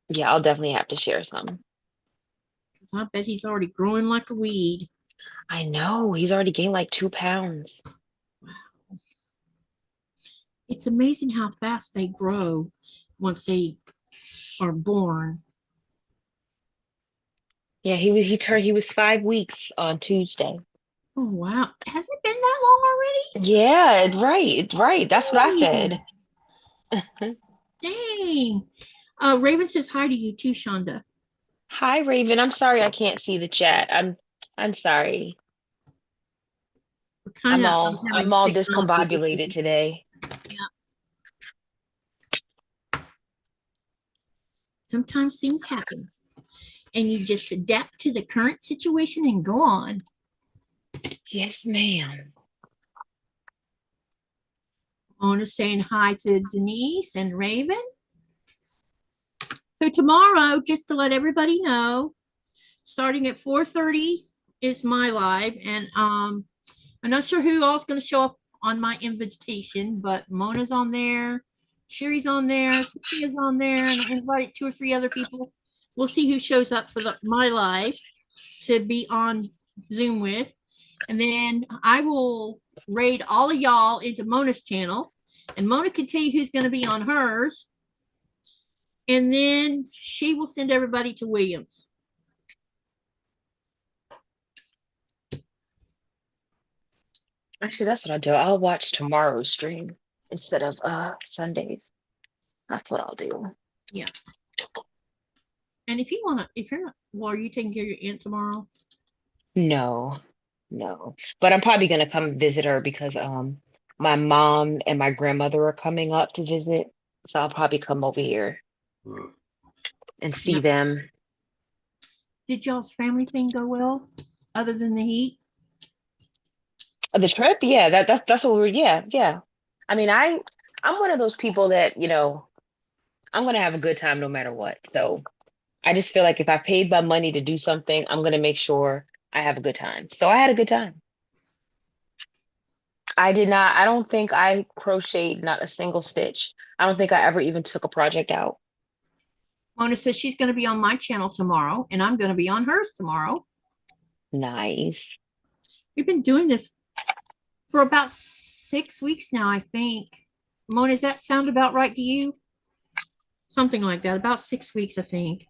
Yeah, I'll definitely have to share some. Because I bet he's already growing like a weed. I know he's already gained like 2 pounds. It's amazing how fast they grow once they are born. Yeah, he was 5 weeks on Tuesday. Oh, wow. Has it been that long already? Yeah, right. That's what I Dang. said. Dang. Raven says hi to you too, Shonda. Hi, Raven. I'm sorry I can't see the chat. I'm sorry. We're kind of having I'm all technology discombobulated issues. today. Yeah. Sometimes things happen and you just adapt to the current situation and go on. Yes, ma'am. Mona's saying hi to Denise and Raven. So tomorrow, just to let everybody know, starting at 4:30 is my live, and I'm not sure who all's going to show up on my invitation, but Mona's on there, Sherry's on there, Sophia's on there, and I invited 2 or 3 other people. We'll see who shows up for my live to be on Zoom with, and then I will raid all of y'all into Mona's channel, and Mona can tell you who's going to be on hers, and then she will send everybody to Williams. Actually, that's what I'll do. I'll watch tomorrow's stream instead of Sundays. That's what I'll do. Yeah. And if you want to, if you're not, well, are you taking care of your aunt tomorrow? No, no. But I'm probably gonna come visit her because my mom and my grandmother are coming up to visit. So I'll probably come over here and see Yeah. them. Did y'all's family thing go well, other than the heat? The trip, yeah, that's what we're yeah. I mean, I'm one of those people that, I'm gonna have a good time no matter what. So I just feel like if I paid my money to do something, I'm gonna make sure I have a good time. So I had a good time. I don't think I crocheted not a single stitch. I don't think I ever even took a project out. Mona says she's going to be on my channel tomorrow, and I'm going to be on hers tomorrow. Nice. We've been doing this for about 6 weeks now, I think. Mona, does that sound about right to you? Something like that, about 6 weeks, I think.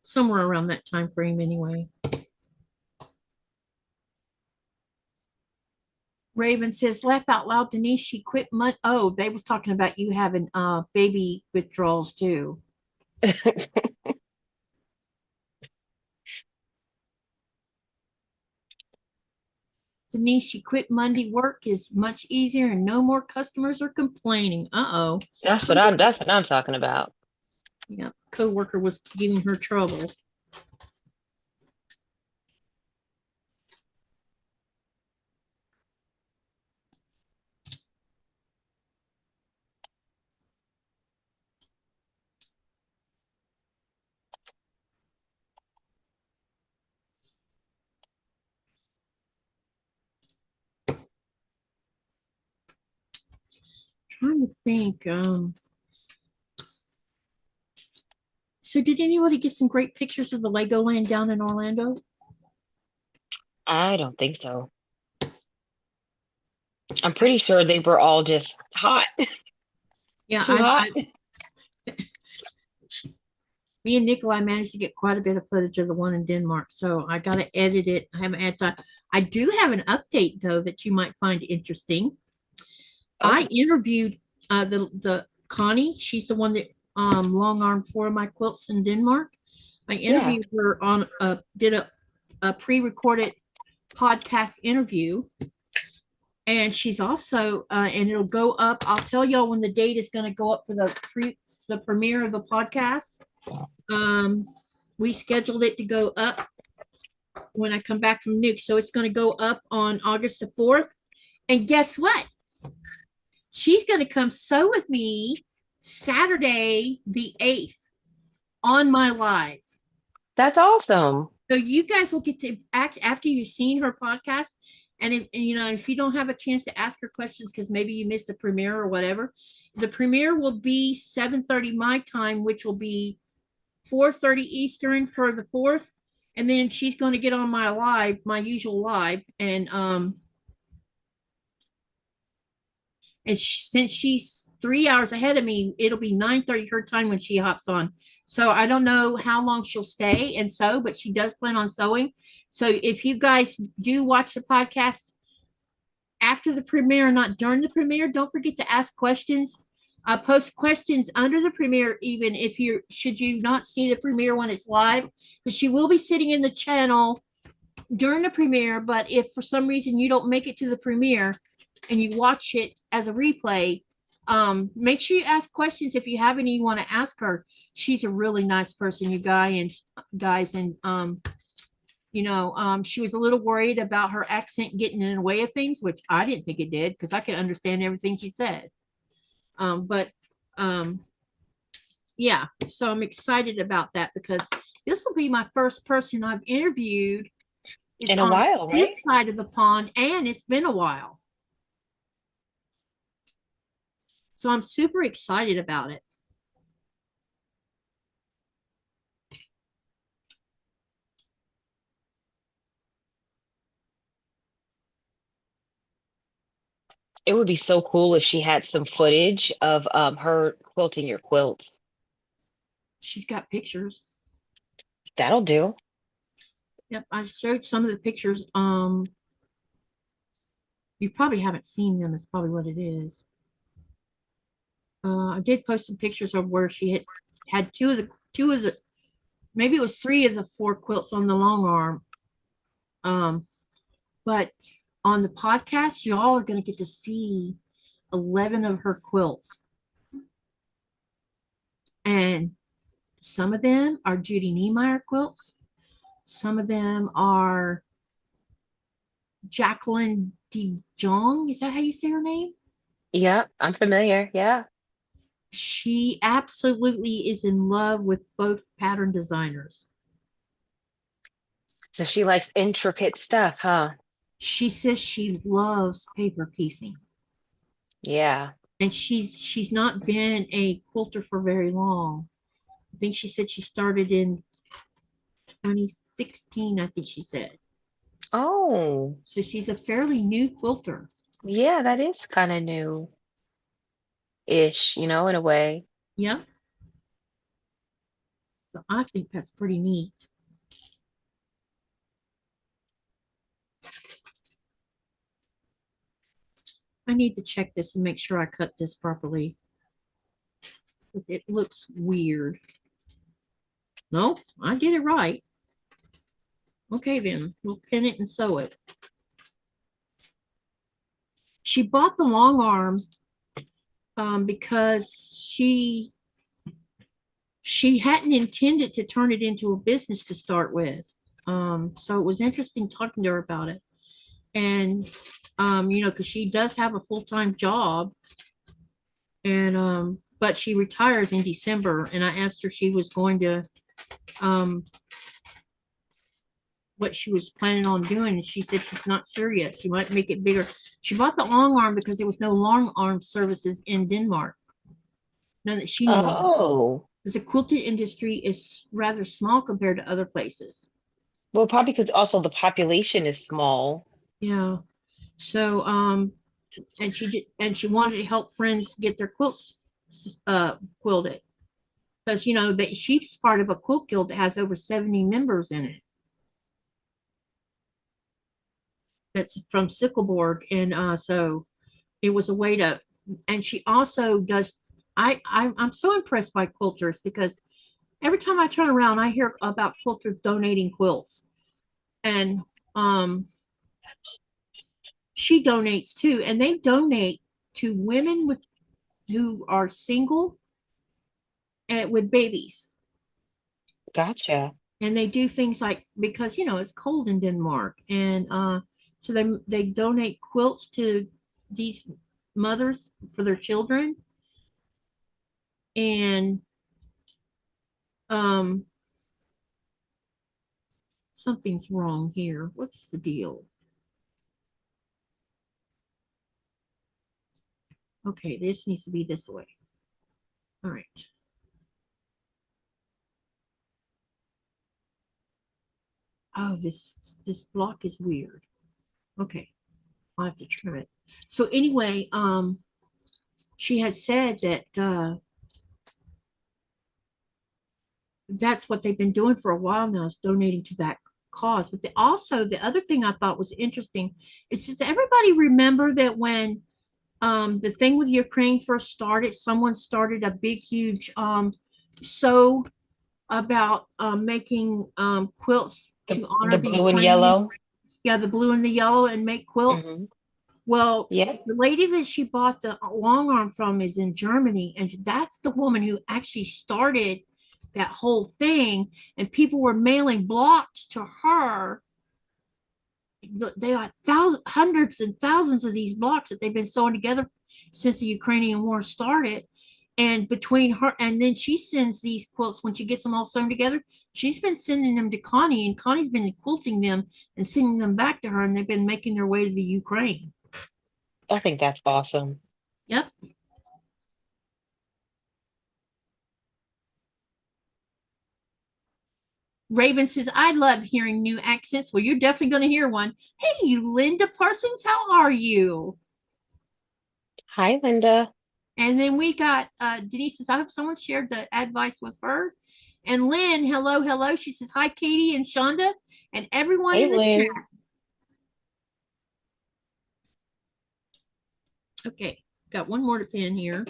Somewhere around that time frame, anyway. Raven says, laugh out loud, Denise. She quit. Oh, they was talking about you having baby withdrawals too. Denise, she quit Monday. Work is much easier and no more customers are complaining. Uh-oh. That's what I'm talking about. Yeah, co-worker was giving her trouble. Trying to think. So did anybody get some great pictures of the Legoland down in Orlando? I don't think so. I'm pretty sure they were all just hot. Yeah, Too hot. Me and Nikolai managed to get quite a bit of footage of the one in Denmark, so I got to edit it. I haven't had time. I do have an update though that you might find interesting. Oh. I interviewed the Connie. She's the one that long armed 4 of my quilts in Denmark. I Yeah. interviewed her on did a pre-recorded podcast interview, and she's also and it'll go up. I'll tell y'all when the date is going to go up for the premiere of the podcast. We scheduled it to go up when I come back from Nuke, so it's going to go up on August the 4th. And guess what? She's going to come sew with me Saturday the 8th on my live. That's awesome. So you guys will get to act after you've seen her podcast. And if you don't have a chance to ask her questions because maybe you missed the premiere or whatever, the premiere will be 7:30 my time, which will be 4:30 Eastern for the 4th. And then she's going to get on my usual live, and since she's 3 hours ahead of me, it'll be 9:30 her time when she hops on. So I don't know how long she'll stay and sew, but she does plan on sewing. So if you guys do watch the podcast after the premiere, not during the premiere, don't forget to ask questions. Post questions under the premiere, even if should you not see the premiere when it's live, because she will be sitting in the channel during the premiere. But if for some reason you don't make it to the premiere and you watch it as a replay, make sure you ask questions if you have any you want to ask her. She's a really nice person, you guys, and she was a little worried about her accent getting in the way of things, which I didn't think it did because I could understand everything she said. Yeah, so I'm excited about that because this will be my first person I've interviewed in a while, right? This side of the pond, and it's been a while. So I'm super excited about it. It would be so cool if she had some footage of her quilting your quilts. She's got pictures. That'll do. Yep, I showed some of the pictures. You probably haven't seen them. Is probably what it is. I did post some pictures of where she had two of the maybe it was 3 of the 4 quilts on the long arm. But on the podcast, y'all are going to get to see 11 of her quilts. And some of them are Judy Niemeyer quilts. Some of them are Jacqueline DeJong. Is that how you say her name? Yeah, I'm familiar. Yeah. She absolutely is in love with both pattern designers. So she likes intricate stuff, huh? She says she loves paper piecing. Yeah. And she's not been a quilter for very long. I think she said she started in 2016, I think she said. Oh. So she's a fairly new quilter. Yeah, that is kind of new-ish, in a way. Yeah. So I think that's pretty neat. I need to check this and make sure I cut this properly. Because it looks weird. Nope, I did it right. Okay, then we'll pin it and sew it. She bought the long arm because she hadn't intended to turn it into a business to start with. So it was interesting talking to her about it. And, because she does have a full-time job. And, but she retires in December. And I asked her if she was going to, what she was planning on doing. And she said she's not sure yet. She might make it bigger. She bought the long arm because there was no long arm services in Denmark. None that she knew of. Oh. Because the quilting industry is rather small compared to other places. Well, probably because also the population is small. Yeah. So, and she wanted to help friends get their quilts quilted. Because, that she's part of a quilt guild that has over 70 members in it. That's from Sickleborg. And so it was a way and she also does, I'm so impressed by quilters because Every time I turn around, I hear about quilters donating quilts. And she donates too. And they donate to women who are single and with babies. Gotcha. And they do things like, because it's cold in Denmark, and so they donate quilts to these mothers for their children. And something's wrong here. What's the deal? Okay, this needs to be this way. All right. Oh, this block is weird. Okay, I'll have to trim it. So anyway, she had said that that's what they've been doing for a while now, is donating to that cause. But also the other thing I thought was interesting is, does everybody remember that when the thing with Ukraine first started, someone started a big, huge sew about making quilts to honor The the blue and Ukrainian. yellow. Yeah, the blue and the yellow, and make quilts. Mhm. Well, Yeah. the lady that she bought the long arm from is in Germany, and that's the woman who actually started that whole thing. And people were mailing blocks to her. They got hundreds and thousands of these blocks that they've been sewing together since the Ukrainian war started. And between her, and then she sends these quilts when she gets them all sewn together. She's been sending them to Connie, and Connie's been quilting them and sending them back to her, and they've been making their way to the Ukraine. I think that's awesome. Yep. Raven says, I love hearing new accents. Well, you're definitely going to hear one. Hey, Linda Parsons, how are you? Hi, Linda. And then we got Denise says, I hope someone shared the advice with her. And Lynn, hello, hello. She says, hi, Katy and Chaunda and everyone Hey, in the Lynn. chat. Okay, got one more to pin here.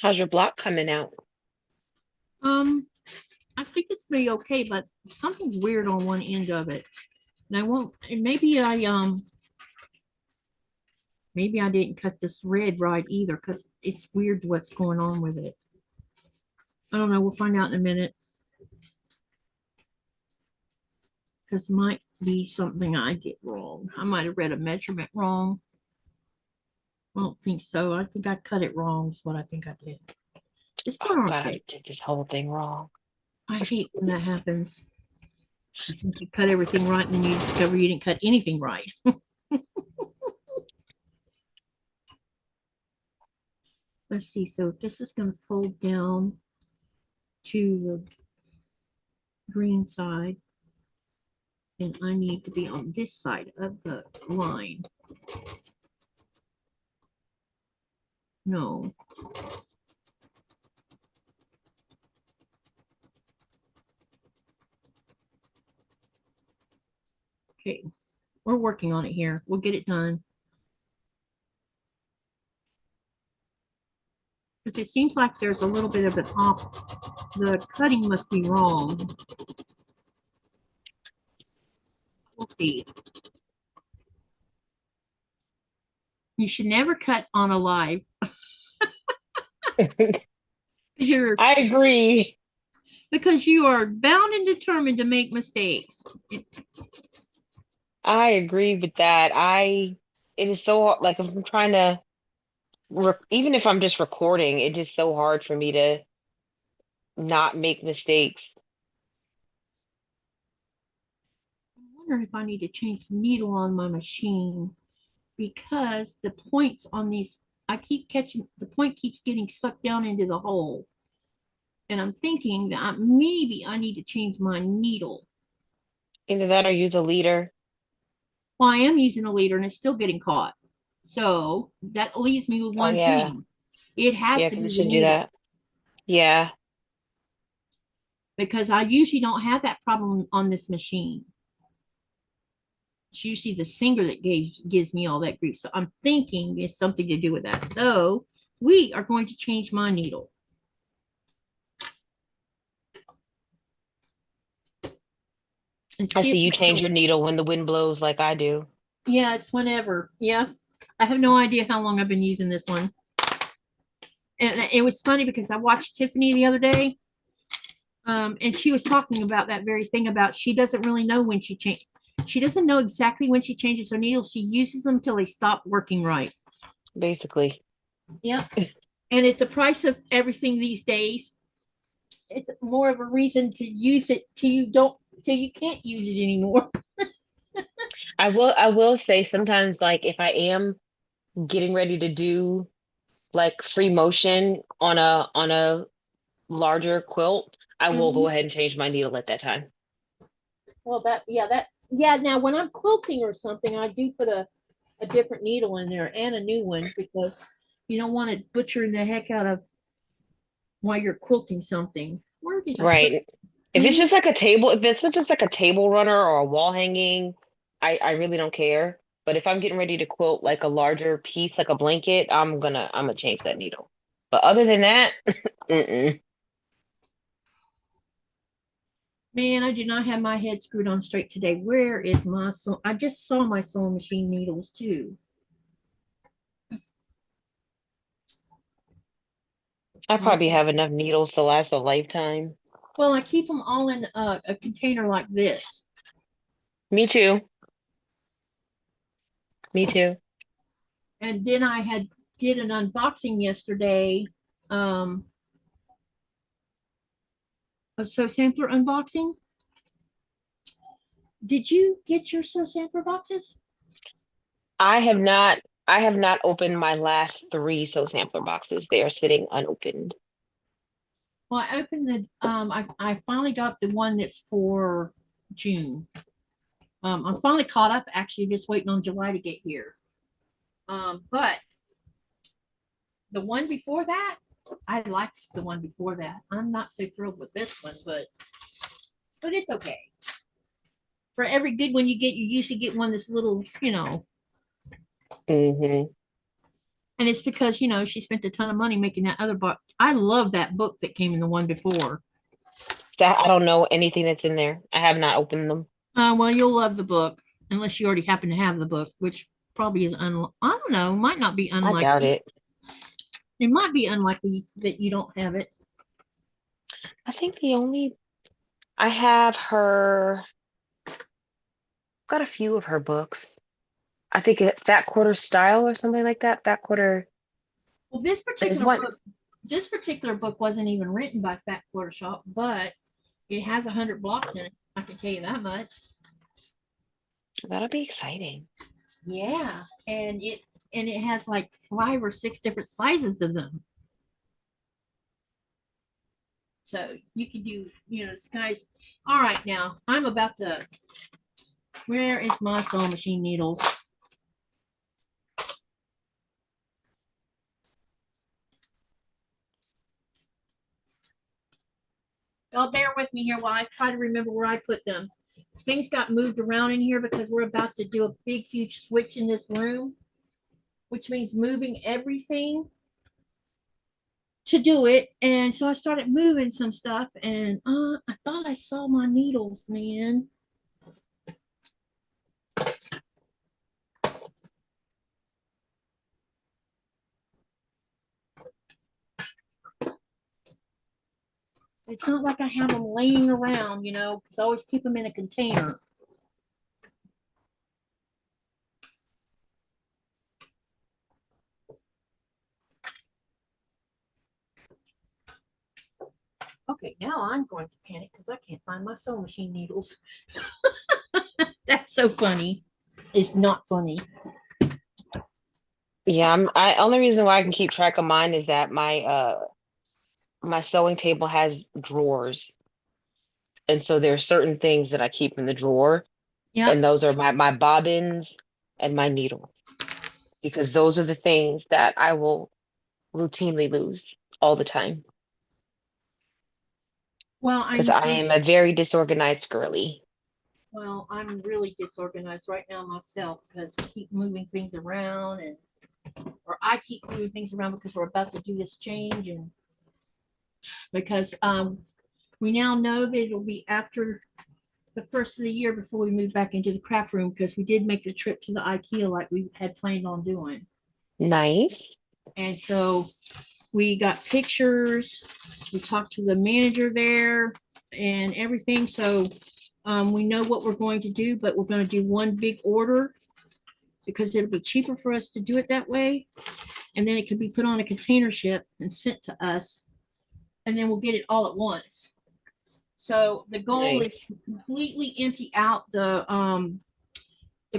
How's your block coming out? I think it's gonna be okay, but something's weird on one end of it. And I won't, and maybe I didn't cut this red right either, because it's weird what's going on with it. I don't know, we'll find out in a minute. Because might be something I did wrong. I might have read a measurement wrong. I don't think so. I think I cut it wrong is what I think I did. It's Oh, going God, okay. I did this whole thing wrong. I hate when that happens. You think you cut everything right and then you discover you didn't cut anything right. Let's see. So this is going to fold down to the green side. And I need to be on this side of the line. No. Okay, we're working on it here. We'll get it done. Because it seems like there's a little bit of an off. The cutting must be wrong. We'll see. You should never cut on a live. I agree. Because you are bound and determined to make mistakes. I agree with that. It is so hard, like if I'm trying to, even if I'm just recording, it's just so hard for me to not make mistakes. I wonder if I need to change the needle on my machine, because the points on these, I keep catching, the point keeps getting sucked down into the hole. And I'm thinking that maybe I need to change my needle. Either that or use a leader. Well, I am using a leader and it's still getting caught. So that leaves me with Oh one yeah. thing. It has Yeah, to because be it the should do needle that. Yeah. because I usually don't have that problem on this machine. It's usually the singer that gives me all that grief. So I'm thinking it's something to do with that. So we are going to change my needle. And I see see if you it change still your needle when the wind blows like I do. Yeah, it's whenever. Yeah. I have no idea how long I've been using this one. And it was funny because I watched Tiffany the other day. And she was talking about that very thing about she doesn't really know when she changed. She doesn't know exactly when she changes her needles. She uses them till they stop working right. Basically. Yeah. And at the price of everything these days, it's more of a reason to use it till you can't use it anymore. I will say sometimes like if I am getting ready to do like free motion on a larger quilt, I will go Mhm. ahead and change my needle at that time. Well, yeah. Now, when I'm quilting or something, I do put a different needle in there and a new one because you don't want it butchering the heck out of while you're quilting something. Where did I put? Right. If it's Dang. just like a table, if it's just like a table runner or a wall hanging, I really don't care. But if I'm getting ready to quilt like a larger piece, like a blanket, I'm gonna change that needle. But other than that, mm-mm. Man, I do not have my head screwed on straight today. Where is my sew? I just saw my sewing machine needles too. I Oh, probably have enough needles to last a lifetime. well, I keep them all in a container like this. Me too. Me too. And then I had did an unboxing yesterday. Um, a sew sampler unboxing. Did you get your sew sampler boxes? I have not I have not opened my last three Sew Sampler boxes. They are sitting unopened. Well, I opened I finally got the one that's for June. I'm finally caught up, actually, just waiting on July to get here. But the one before that, I liked the one before that. I'm not so thrilled with this one, but it's okay. For every good one you get, you usually get one that's little, Hmm. and it's because she spent a ton of money making that other book. I love that book that came in the one before. That I don't know anything that's in there. I have not opened them. Well, you'll love the book unless you already happen to have the book, which probably is I don't know, might not be I doubt unlikely. it. It might be unlikely that you don't have it. I think the only I have her got a few of her books. I think Fat Quarter Style or something like that. Fat Quarter. Well, There's one. this particular book wasn't even written by Fat Quarter Shop, but it has 100 blocks in it. I can tell you that much. That'll be exciting. Yeah, and it has like 5 or 6 different sizes of them. So you can do, this guy's all right. Now I'm about to. Where is my sewing machine needles? Y'all bear with me here while I try to remember where I put them. Things got moved around in here because we're about to do a big, huge switch in this room, which means moving everything to do it. And so I started moving some stuff, and I thought I saw my needles, man. It's not like I have them laying around, because I always keep them in a container. Okay, now I'm going to panic because I can't find my sewing machine needles. That's so funny. It's not funny. Yeah, I only reason why I can keep track of mine is that my sewing table has drawers. And so there are certain things that I keep in the drawer. Yep. And those are my bobbins and my needles, because those are the things that I will routinely lose all the time. Well, Because I am a very disorganized girly. I'm really disorganized right now myself because I keep moving things around or I keep moving things around because we're about to do this change and because we now know that it'll be after the first of the year before we move back into the craft room because we did make the trip to the IKEA like we had planned on doing. Nice. And so we got pictures, we talked to the manager there and everything. So we know what we're going to do, but we're going to do one big order because it'll be cheaper for us to do it that way. And then it can be put on a container ship and sent to us. And then we'll get it all at once. So the goal is Nice. to completely empty out the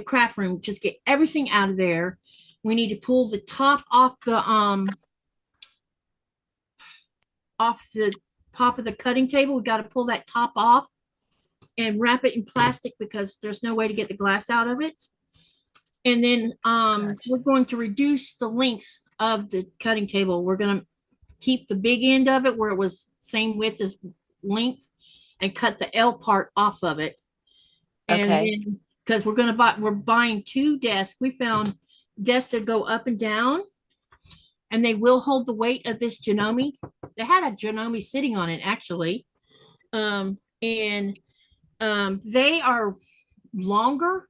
craft room, just get everything out of there. We need to pull the top off the top of the cutting table. We got to pull that top off and wrap it in plastic because there's no way to get the glass out of it. And then we're going to reduce the length of the cutting table. We're going to keep the big end of it where it was same width as length and cut the L part off of it. And Okay. then because we're buying 2 desks. We found desks that go up and down and they will hold the weight of this Janome. They had a Janome sitting on it actually. And they are longer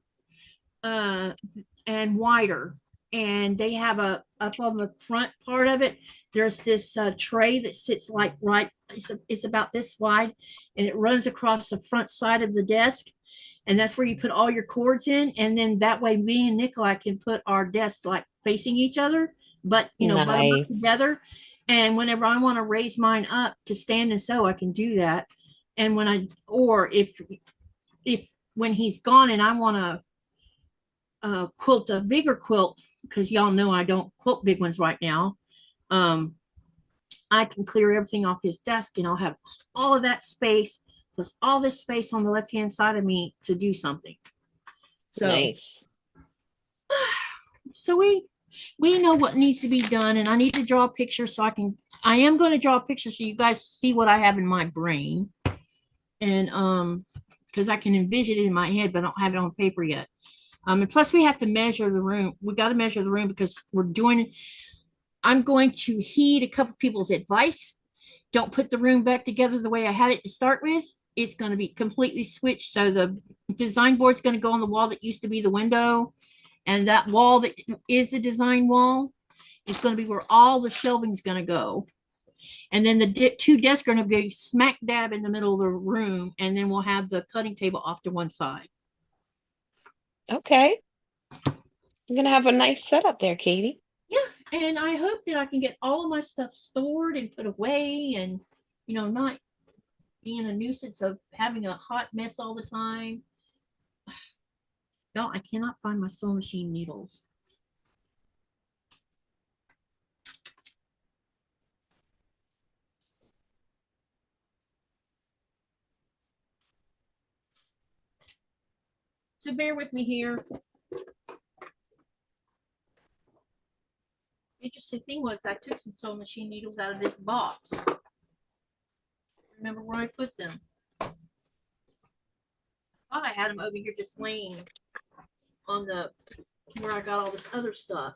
and wider. And they have up on the front part of it, there's this tray that sits like it's about this wide and it runs across the front side of the desk. And that's where you put all your cords in. And then that way me and Nikolai can put our desks like facing each other, but butt them up Nice. together. And whenever I want to raise mine up to stand and sew, I can do that. And if when he's gone and I want to quilt a bigger quilt, because y'all know I don't quilt big ones right now, I can clear everything off his desk and I'll have all of that space plus all this space on the left hand side of me to do something. Nice. So we know what needs to be done, and I need to draw a picture so I am going to draw a picture so you guys see what I have in my brain. And because I can envision it in my head, but I don't have it on paper yet. And plus we have to measure the room. We got to measure the room because I'm going to heed a couple people's advice. Don't put the room back together the way I had it to start with. It's going to be completely switched. So the design board's going to go on the wall that used to be the window. And that wall that is the design wall is going to be where all the shelving is going to go. And then the 2 desks are going to be smack dab in the middle of the room. And then we'll have the cutting table off to one side. Okay. You're gonna have a nice setup there, Katy. Yeah, and I hope that I can get all of my stuff stored and put away and, not being a nuisance of having a hot mess all the time. No, I cannot find my sewing machine needles. So bear with me here. Interesting thing was I took some sewing machine needles out of this box. Remember where I put them? I thought I had them over here just laying on where I got all this other stuff.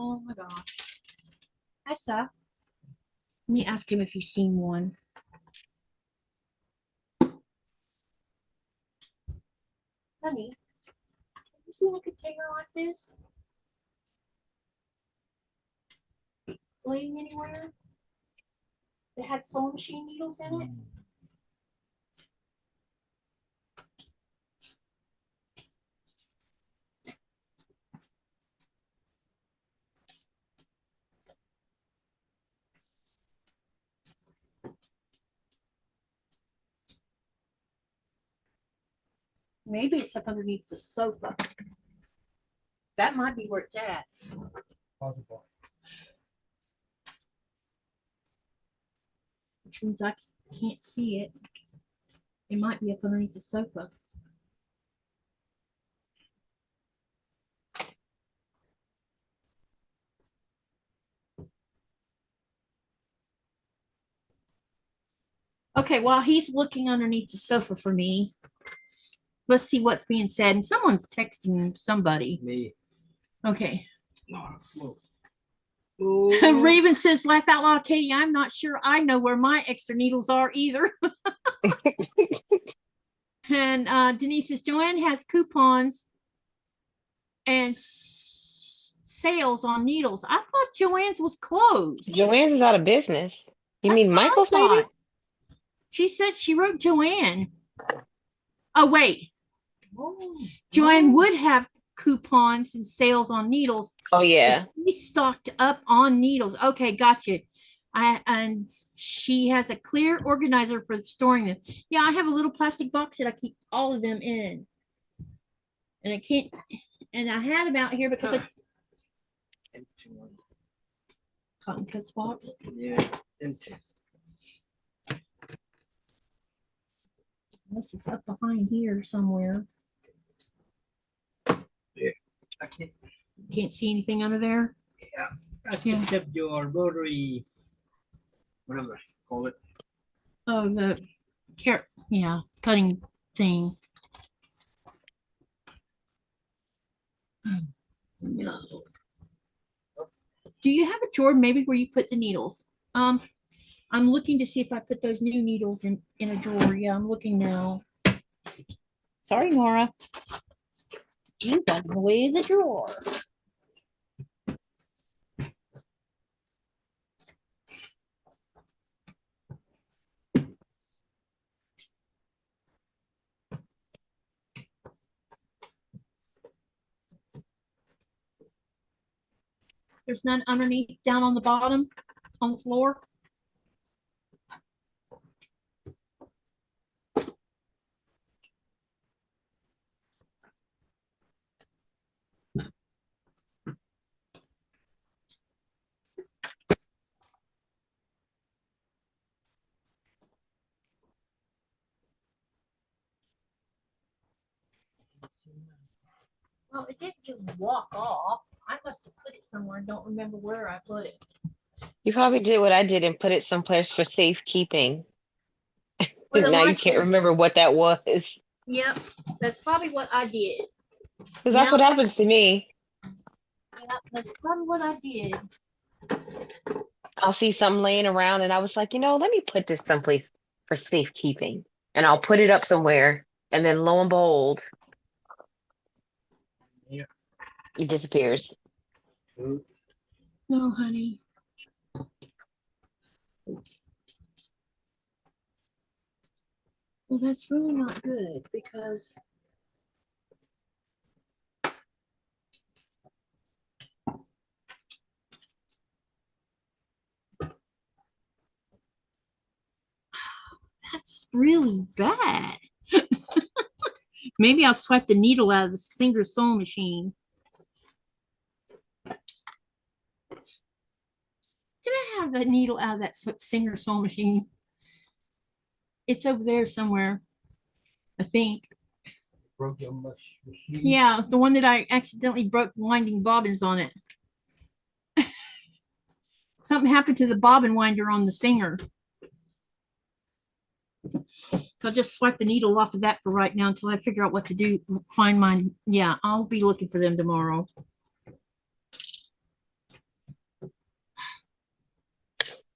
Oh my gosh. Hi, Seth. Let me ask him if he's seen one. Honey, have you seen a container like this? Laying anywhere? That had sewing machine needles in it? Maybe it's up underneath the sofa. That might be where it's at. Possible. Which means I can't see it. It might be up underneath the sofa. Okay, while he's looking underneath the sofa for me, let's see what's being said. And someone's texting somebody. Me. Okay. Whoa. Raven says, laugh out loud, Katie. I'm not sure I know where my extra needles are either. And Denise says, Joanne has coupons and sales on needles. I thought Joanne's was closed. Joanne's is out of business. You That's mean what I Michael's lady? thought. She said she wrote Joanne. Oh, wait. Joanne would have coupons and sales on needles. Oh yeah. She's stocked up on needles. Okay, gotcha. And she has a clear organizer for storing them. Yeah, I have a little plastic box that I keep all of them in. And I can't, and I had them out here because I Empty one. cotton cuts box. Yeah, empty. This is up behind here somewhere. I Can't see anything under there. picked up your rotary, whatever you call it. Oh, the carrot, yeah, cutting thing. No. Do you have a drawer maybe where you put the needles? I'm looking to see if I put those new needles in a drawer. Yeah, I'm looking now. Sorry, Nora. You got in the way of the drawer. There's none underneath, down on the bottom, on the floor. Well, it didn't just walk off. I must have put it somewhere and don't remember where I put it. You probably did what I did and put it someplace for safekeeping. Well, Now you like can't it. remember what that was. Because Yep, that's probably what I did. that's what happens to me. Yep, that's probably what I did. I'll see something laying around and I was like, let me put this someplace for safekeeping. And I'll put it up somewhere. And then lo and behold, Yeah. it disappears. No, honey. Well, that's really not good because that's really bad. Maybe I'll swipe the needle out of the Singer sewing machine. Did I have that needle out of that Singer sewing machine? It's over there somewhere, I think. Broke your machine. Yeah, the one that I accidentally broke winding bobbins on it. Something happened to the bobbin winder on the Singer. So I'll just swipe the needle off of that for right now until I figure out what to do. Find mine. Yeah, I'll be looking for them tomorrow.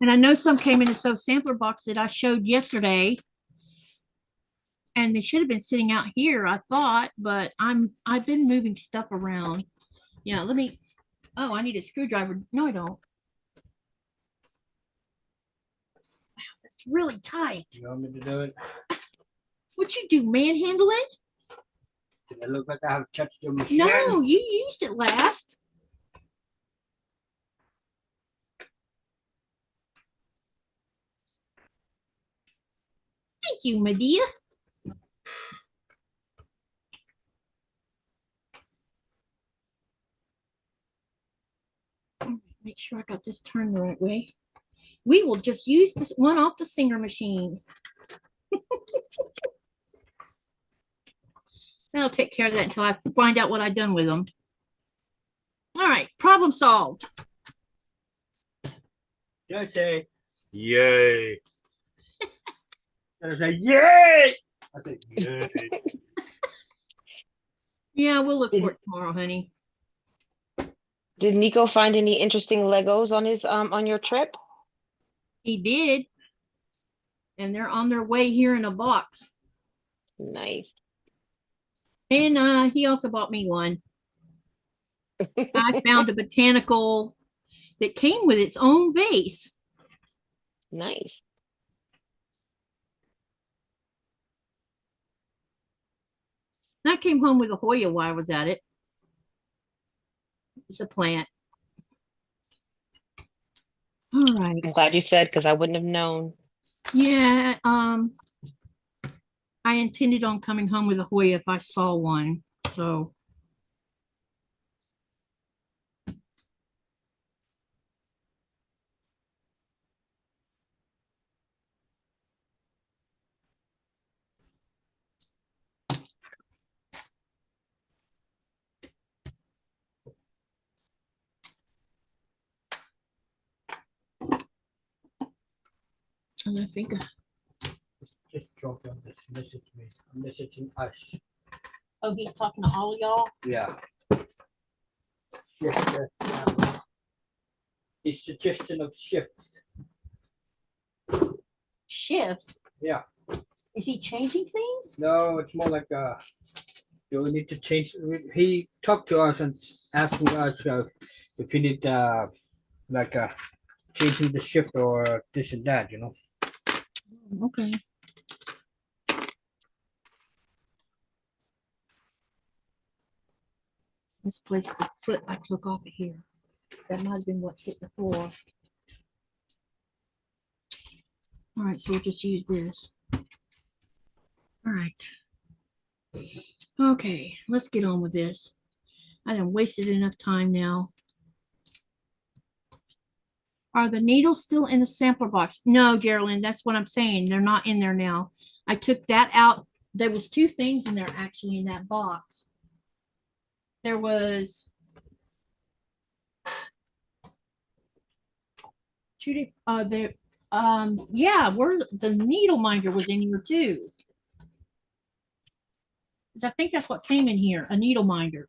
And I know some came in a sew sampler box that I showed yesterday. And they should have been sitting out here, I thought, but I've been moving stuff around. Yeah, let me, oh, I need a screwdriver. No, I don't. Wow, that's really tight. You want me to do it? What you do, manhandle it? Did I look like I have touched your machine? No, you used it last. Thank you, Medea. Make sure I got this turned the right way. We will just use this one off the singer machine. That'll take care of that until I find out what I've done with them. All right, problem solved. Don't say yay. I say yay. I say yay. Yeah, we'll look for it tomorrow, honey. Did Nico find any interesting Legos on his on your trip? He did. And they're on their way here in a box. Nice. And he also bought me one. I found a botanical that came with its own vase. Nice. And I came home with a Hoya while I was at it. It's a plant. All right. I'm glad you said, because I wouldn't have known. Yeah, I intended on coming home with a Hoya if I saw one. So and I think Just drop down this message me. I'm messaging us. oh, he's talking to all of y'all. Yeah. Shift. His suggestion of shifts. Shifts. Yeah. Is he changing things? No, it's more like do we need to change? He talked to us and asking us if we need like changing the shift or this and that, you know. Okay. Misplaced the foot I took off of here. That might have been what hit the floor. All right, so we'll just use this. All right. Okay, let's get on with this. I done wasted enough time now. Are the needles still in the sampler box? No, Geraldine, that's what I'm saying. They're not in there now. I took that out. There was two things in there actually in that box. There was two, yeah, where the needle minder was in here too. 'Cause I think that's what came in here, a needle minder.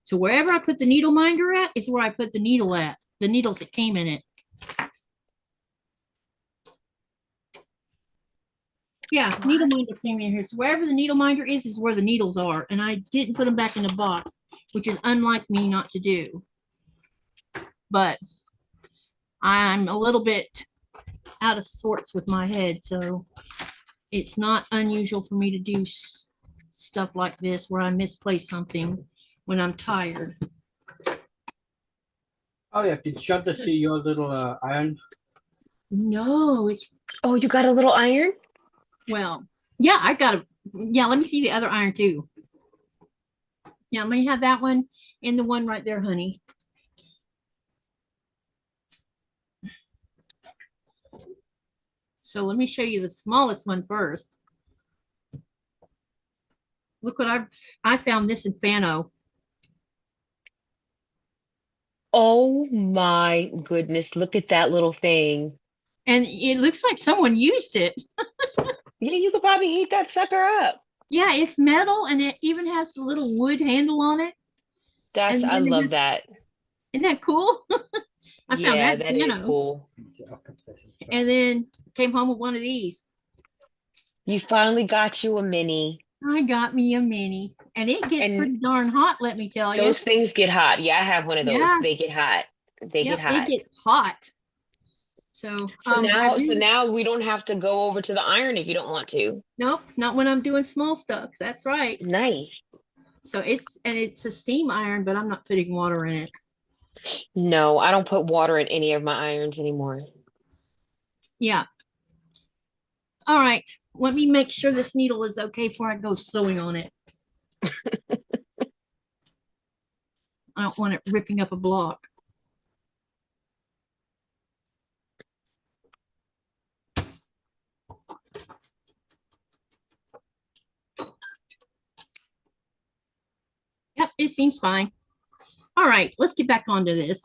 So wherever I put the needle minder at is where I put the needle at, the needles that came in it. Yeah, needle minder came in here. So wherever the needle minder is where the needles are. And I didn't put them back in the box, which is unlike me not to do. But I'm a little bit out of sorts with my head. So it's not unusual for me to do stuff like this where I misplace something when I'm tired. Oh yeah, did Chaunda see your little iron? No, it's, Oh, you got a little iron? well, yeah, I got a, yeah, let me see the other iron too. Yeah, let me have that one and the one right there, honey. So let me show you the smallest one first. Look what I found this in Fano. Oh my goodness, look at that little thing. And it looks like someone used it. Yeah, you could probably heat that sucker up. Yeah, it's metal and it even has the little wood handle on it. That's, And I then it love has- that. Isn't that cool? I found Yeah, that that is Fano. cool. And then came home with one of these. You finally got you a mini. I got me a mini. And it gets And pretty darn hot, let me tell you. those things get hot. Yeah, I have one of those. Yeah. They get hot. They Yep, get hot. it gets hot. So, So now, I really, now we don't have to go over to the iron if you don't want to. nope, not when I'm doing small stuff. That's right. Nice. So it's a steam iron, but I'm not putting water in it. No, I don't put water in any of my irons anymore. Yeah. All right. Let me make sure this needle is okay before I go sewing on it. I don't want it ripping up a block. seems fine. All right, let's get back onto this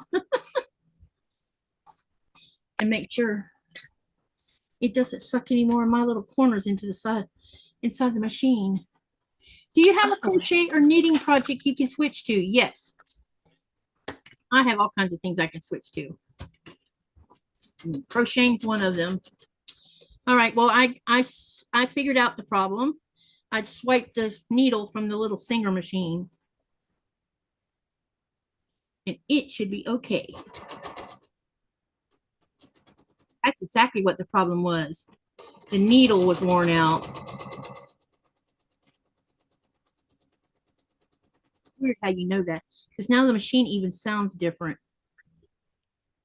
and make sure it doesn't suck any more of my little corners into the side inside the machine. Do you have a crochet or knitting project you can switch to? Yes. I have all kinds of things I can switch to. Crocheting's one of them. All right, well, I figured out the problem. I swiped the needle from the little Singer machine. And it should be okay. That's exactly what the problem was. The needle was worn out. Weird how you know that, because now the machine even sounds different.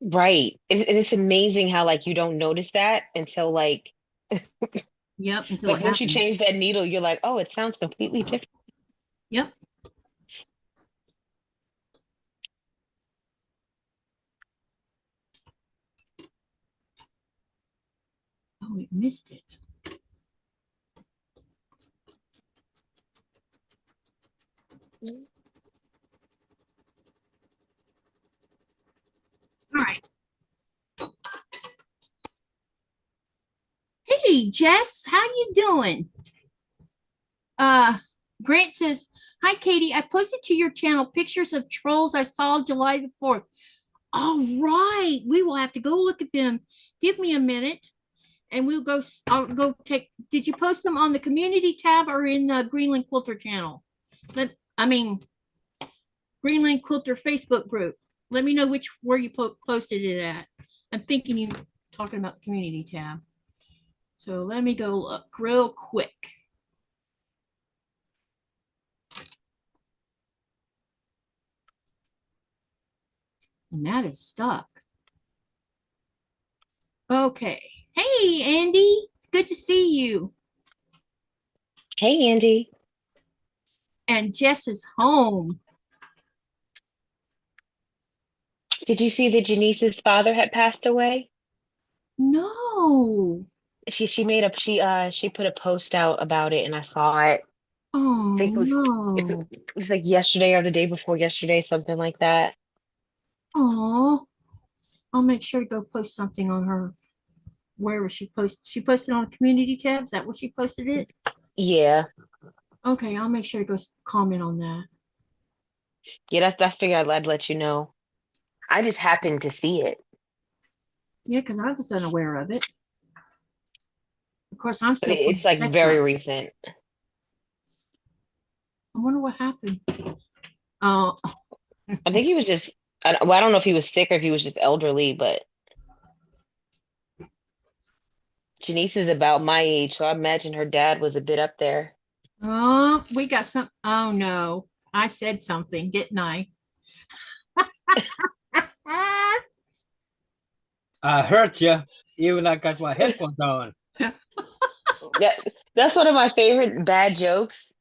Right. It's amazing how like you don't notice that until like Yep, until like it once you happens. change that needle, you're like, oh, it sounds completely different. Yep. Oh, it missed it. All right. Hey, Jess, how you doing? Grant says, hi, Katie. I posted to your channel pictures of trolls I saw July the 4th. All right. We will have to go look at them. Give me a minute and we'll go. I'll go take. Did you post them on the community tab or in the Greenland Quilter channel? Greenland Quilter Facebook group. Let me know where you posted it at. I'm thinking you talking about the community tab. So let me go look real quick. And that is stuck. Okay. Hey, Andy. It's good to see you. Hey, Andy. And Jess is home. Did you see that Janice's father had passed away? No. She put a post out about it and I saw it. Oh, I think no. it was like yesterday or the day before yesterday, something like that. Oh, I'll make sure to go post something on her. Where was she posted? She posted on a community tab. Is that where she posted it? Yeah. Okay, I'll make sure to go comment on that. Yeah, that's figured I'd let you know. I just happened to see it. Yeah, because I was unaware of it. Of course, I'm But still putting it's like check very mark. recent. I wonder what happened. Oh, I think he was just I don't know if he was sick or if he was just elderly, but Janice is about my age, so I imagine her dad was a bit up there. oh, we got some. Oh no, I said something, didn't I? I heard you. Even I got my headphones on. That's one of my favorite bad jokes.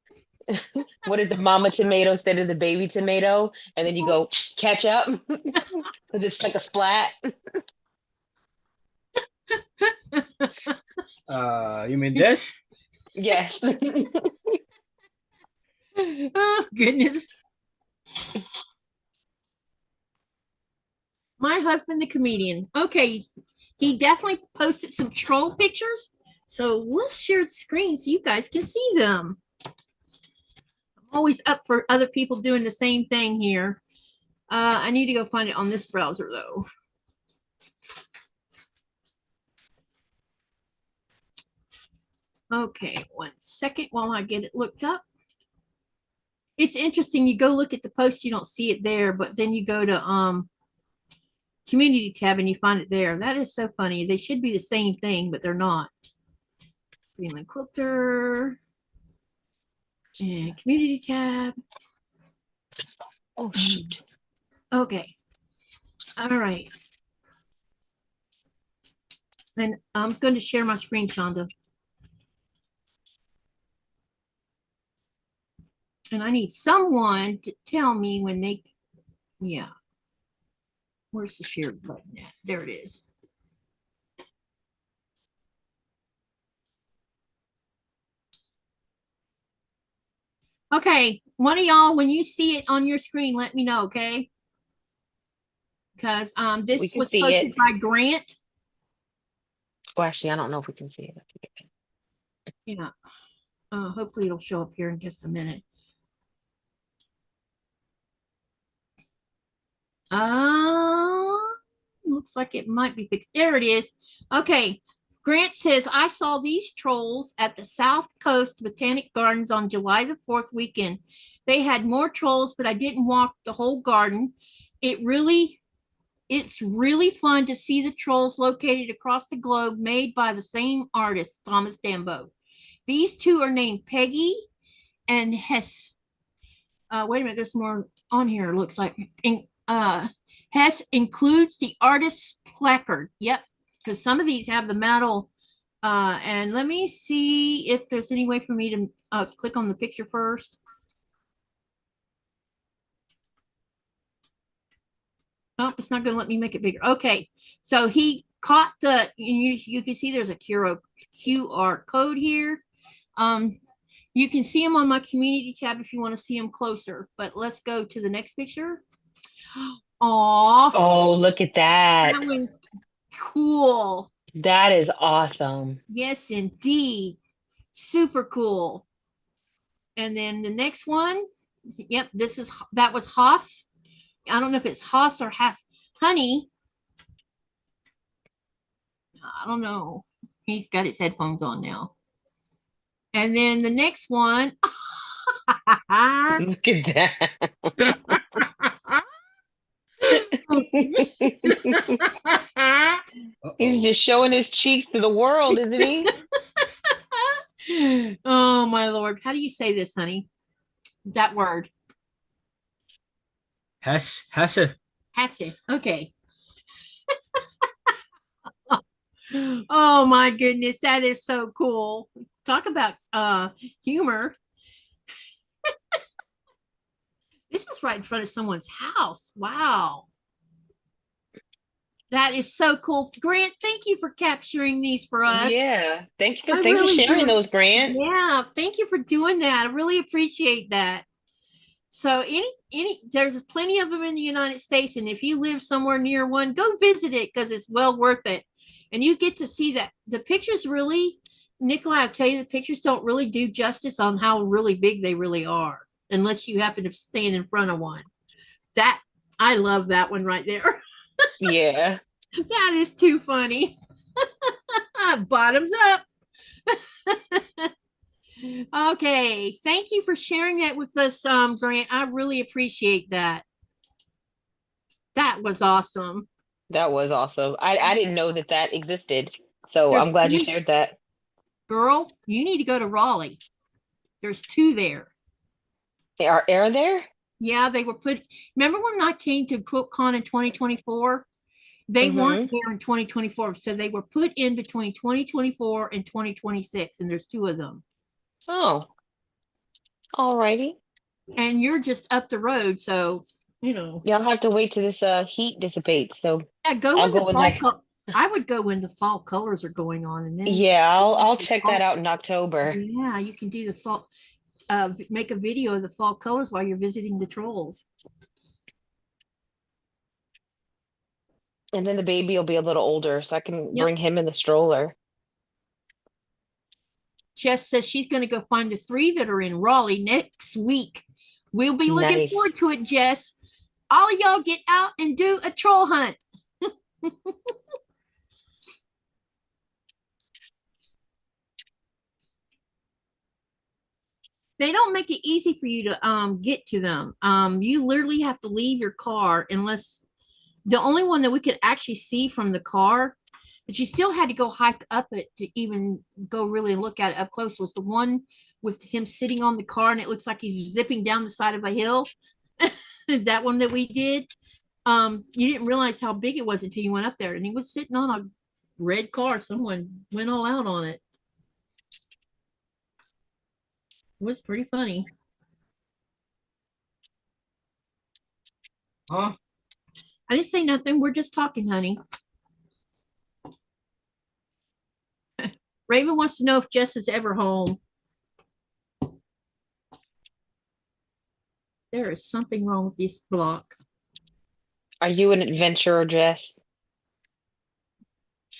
What did the mama tomato say to the baby tomato? And then you go catch up because it's like a splat. You mean this? Yes. Oh goodness. My husband, the comedian. Okay, he definitely posted some troll pictures. So let's share the screen so you guys can see them. I'm always up for other people doing the same thing here. I need to go find it on this browser though. Okay, 1 second while I get it looked up. It's interesting. You go look at the post, you don't see it there, but then you go to community tab and you find it there. That is so funny. They should be the same thing, but they're not. Greenland Quilter and community tab. Oh shoot. Okay. All right. And I'm going to share my screen, Chaunda. And I need someone to tell me when they, yeah. Where's the share button at? There it is. Okay, one of y'all, when you see it on your screen, let me know, okay? Because We this can was see posted it. by Grant. Well, actually, I don't know if we can see it. Yeah. Hopefully it'll show up here in just a minute. Looks like it might be fixed. There it is. Okay. Grant says, I saw these trolls at the South Coast Botanic Gardens on July the 4th weekend. They had more trolls, but I didn't walk the whole garden. It's really fun to see the trolls located across the globe made by the same artist, Thomas Dambo. These two are named Peggy and Hess. Wait a minute, there's more on here, looks like. Hess includes the artist's placard. Yep, because some of these have the metal. And let me see if there's any way for me to click on the picture first. Oh, it's not going to let me make it bigger. Okay, so he caught you can see there's a QR code here. You can see them on my community tab if you want to see them closer, but let's go to the next picture. Aw, Oh, look at that. that was cool. That is awesome. Yes, indeed. Super cool. And then the next one, yep, that was Haas. I don't know if it's Haas or Haas. Honey, I don't know. He's got his headphones on now. And then the next one, Look at that. He's just showing his cheeks to the world, isn't he? Oh my Lord. How do you say this, honey? That word. Hesse. Hasse. Okay. Oh my goodness, that is so cool. Talk about humor. This is right in front of someone's house. Wow. That is so cool. Grant, thank you for capturing these for us. Yeah. Thanks I for really sharing do. those, Grant. Yeah, thank you for doing that. I really appreciate that. So there's plenty of them in the United States, and if you live somewhere near one, go visit it because it's well worth it. And you get to see that the pictures really, Nikolai, I'll tell you, the pictures don't really do justice on how really big they really are, unless you happen to stand in front of one. That I love that one right there. Yeah. That is too funny. Bottoms up. Okay, thank you for sharing that with us, Grant. I really appreciate that. That was awesome. That was awesome. I didn't know that existed. So There's I'm glad you two, shared that. girl, you need to go to Raleigh. There's two there. Are there? Yeah, they were remember when I came to QuiltCon in 2024? They weren't Mm-hmm. there in 2024. So they were put in between 2024 and 2026, and there's two of them. Oh, alrighty. And you're just up the road, so Yeah, I'll have to wait till this heat dissipates. So yeah, go I'll when the go in fall like I would go when the fall colors are going on, and then yeah, I'll check that out in October. yeah, you can do the fall, make a video of the fall colors while you're visiting the trolls. And then the baby will be a little older, so I can Yep. bring him in the stroller. Jess says she's going to go find the three that are in Raleigh next week. We'll be looking Nice. forward to it, Jess. All of y'all get out and do a troll hunt. They don't make it easy for you to get to them. You literally have to leave your car unless the only one that we could actually see from the car, but you still had to go hike up it to even go really look at it up close, was the one with him sitting on the car and it looks like he's zipping down the side of a hill. That one that we did. You didn't realize how big it was until you went up there, and he was sitting on a red car. Someone went all out on it. It was pretty funny. Huh? I didn't say nothing. We're just talking, honey. Raven wants to know if Jess is ever home. There is something wrong with this block. Are you an adventurer, Jess?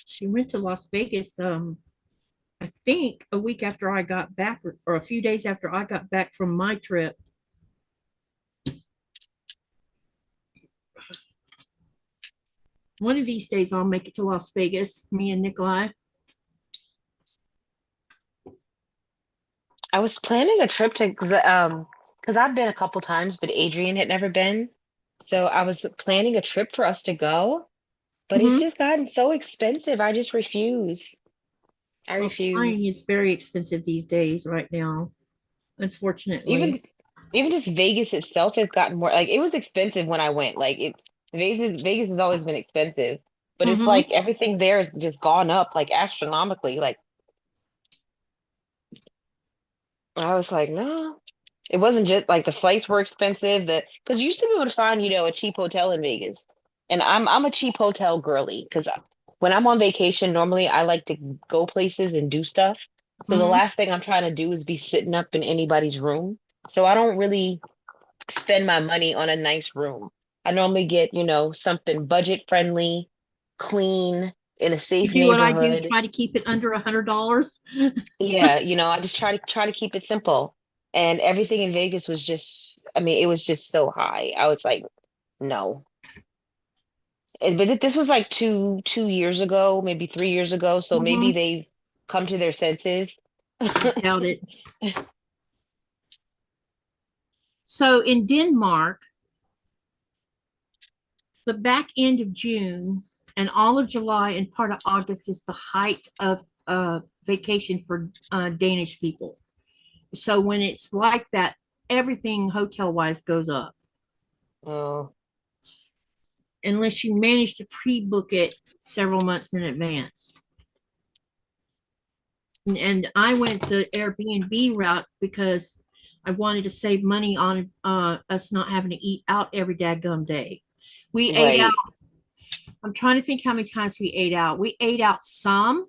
She went to Las Vegas, I think a week after I got back, or a few days after I got back from my trip. One of these days I'll make it to Las Vegas, me and Nikolai. I was planning a trip to, because I've been a couple times, but Adrian had never been. So I was planning a trip for us to go, but it's Mhm. just gotten so expensive. I just refuse. I Well, flying refuse. is very expensive these days right now, unfortunately. Even even just Vegas itself has gotten more like it was expensive when I went. Like it's Vegas has always been expensive, but it's Mhm. like everything there has just gone up like astronomically. Like I was like, no. It wasn't just like the flights were expensive, the because you used to be able to find, a cheap hotel in Vegas. And I'm a cheap hotel girly because when I'm on vacation, normally I like to go places and do stuff. So the Mhm. last thing I'm trying to do is be sitting up in anybody's room. So I don't really spend my money on a nice room. I normally get, something budget friendly, clean, in a You safe do what I do, neighborhood. try to keep it under $100. Yeah, I just try to keep it simple. And everything in Vegas was just, I mean, it was just so high. I was like, no. But this was like two years ago, maybe 3 years ago. So maybe Mhm. they've come to their senses. I doubt it. So in Denmark, the back end of June and all of July and part of August is the height of vacation for Danish people. So when it's like that, everything hotel wise goes up Oh, unless you manage to pre-book it several months in advance. And I went the Airbnb route because I wanted to save money on us not having to eat out every daggum day. We ate out. right. I'm trying to think how many times we ate out. We ate out some.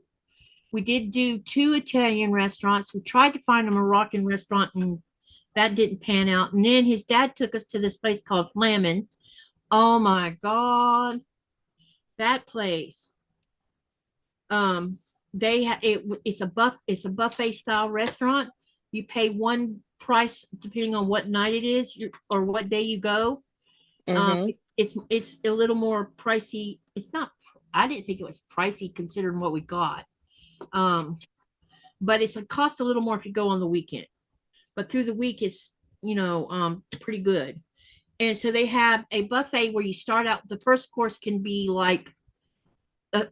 We did do two Italian restaurants. We tried to find a Moroccan restaurant and that didn't pan out. And then his dad took us to this place called Flamin. Oh my God, that place. Um, it's a buffet style restaurant. You pay one price depending on what night it is or what day you go. Mm-hmm. It's a little more pricey. It's not. I didn't think it was pricey considering what we got. Um, but it's a cost a little more if you go on the weekend. But through the week, it's pretty good. And so they have a buffet where you start out. The first course can be like uh,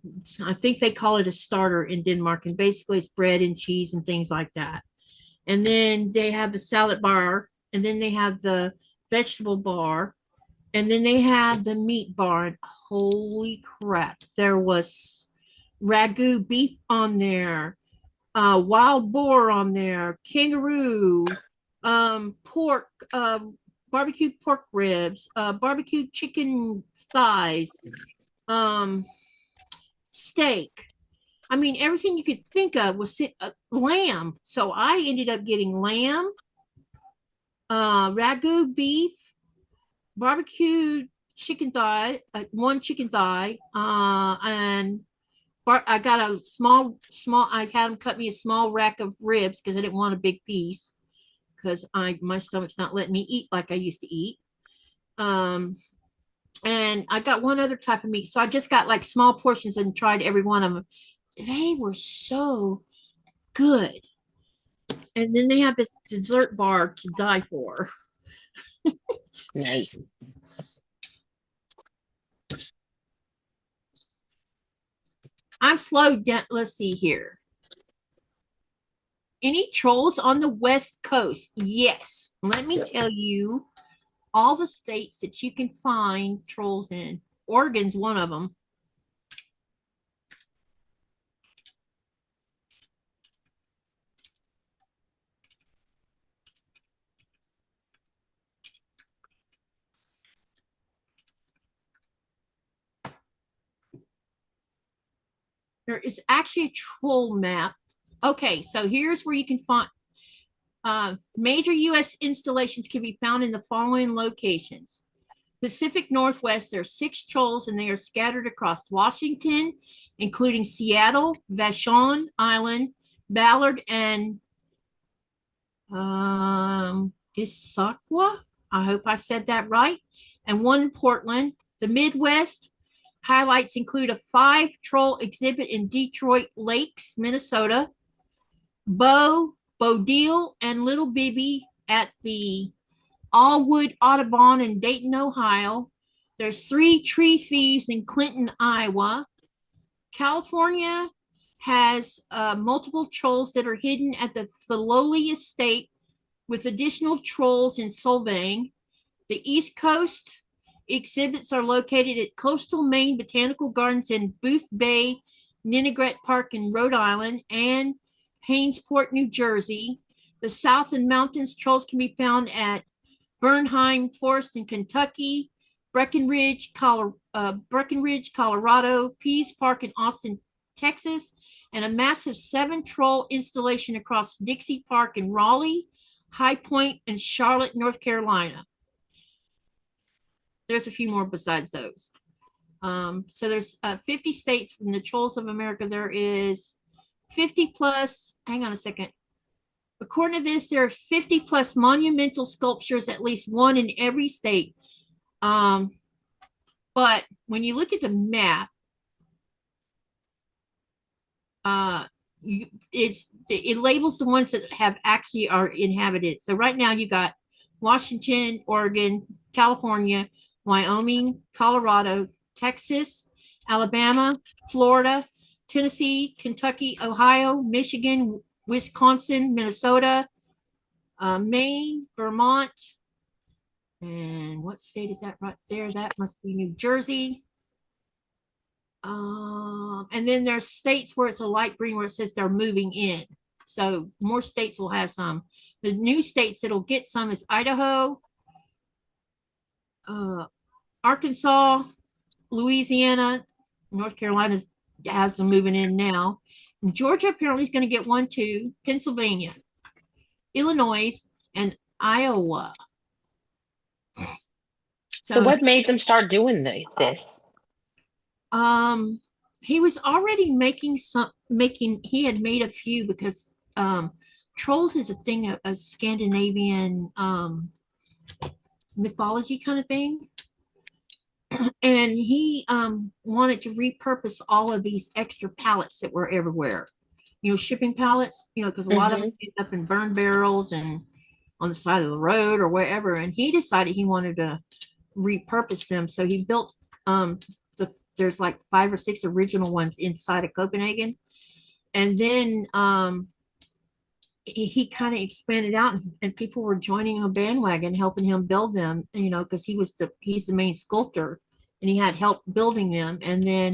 I think they call it a starter in Denmark, and basically it's bread and cheese and things like that. And then they have the salad bar, and then they have the vegetable bar, and then they have the meat bar. And holy crap, there was ragu beef on there, wild boar on there, kangaroo, pork, barbecued pork ribs, barbecued chicken thighs, um, steak. I mean, everything you could think of was lamb. So I ended up getting lamb, ragu beef, barbecue chicken thigh, one chicken thigh, and I got a small. I had them cut me a small rack of ribs because I didn't want a big piece because my stomach's not letting me eat like I used to eat. Um, and I got one other type of meat, so I just got like small portions and tried every one of them. They were so good. And then they have this dessert bar to die for. Nice. I'm slow down. Let's see here. Any trolls on the West Coast? Yes. Let me tell you all the states that you can find trolls in. Oregon's one of them. There is actually a troll map. Okay, so here's where you can find Major U.S. installations can be found in the following locations. Pacific Northwest, there are 6 trolls and they are scattered across Washington, including Seattle, Vashon Island, Ballard, and Issaquah. I hope I said that right. And 1 in Portland. The Midwest highlights include a 5 troll exhibit in Detroit Lakes, Minnesota, Bodile, and Little Bibby at the Allwood Audubon in Dayton, Ohio. There's 3 tree thieves in Clinton, Iowa. California has multiple trolls that are hidden at the Filoli Estate, with additional trolls in Solvang. The East Coast exhibits are located at Coastal Maine Botanical Gardens in Booth Bay, Ninigret Park in Rhode Island, and Hainesport, New Jersey. The South and Mountains trolls can be found at Bernheim Forest in Kentucky, Breckenridge, Colorado, Pease Park in Austin, Texas, and a massive 7 troll installation across Dixie Park in Raleigh, High Point, and Charlotte, North Carolina. There's a few more besides those. So there's 50 states from the Trolls of America. There is 50 plus, hang on a second. According to this, there are 50 plus monumental sculptures, at least 1 in every state. But when you look at the map, it labels the ones that have actually are inhabited. So right now you got Washington, Oregon, California, Wyoming, Colorado, Texas, Alabama, Florida, Tennessee, Kentucky, Ohio, Michigan, Wisconsin, Minnesota, Maine, Vermont, and what state is that right there? That must be New Jersey. And then there's states where it's a light green where it says they're moving in. So more states will have some. The new states that'll get some is Idaho, Arkansas, Louisiana, North Carolina has them moving in now. And Georgia apparently is going to get 1 too. Pennsylvania, Illinois, and Iowa. So what made them start doing this? He was already he had made a few because trolls is a thing of Scandinavian mythology kind of thing. And he wanted to repurpose all of these extra pallets that were everywhere. You know, shipping pallets, you know, because a lot of them end up in burn barrels and on the side of the road or wherever. And he decided he wanted to repurpose them. So he built there's like 5 or 6 original ones inside of Copenhagen. And then he kind of expanded out and people were joining a bandwagon, helping him build them, you know, because he's the main sculptor and he had help building them. And then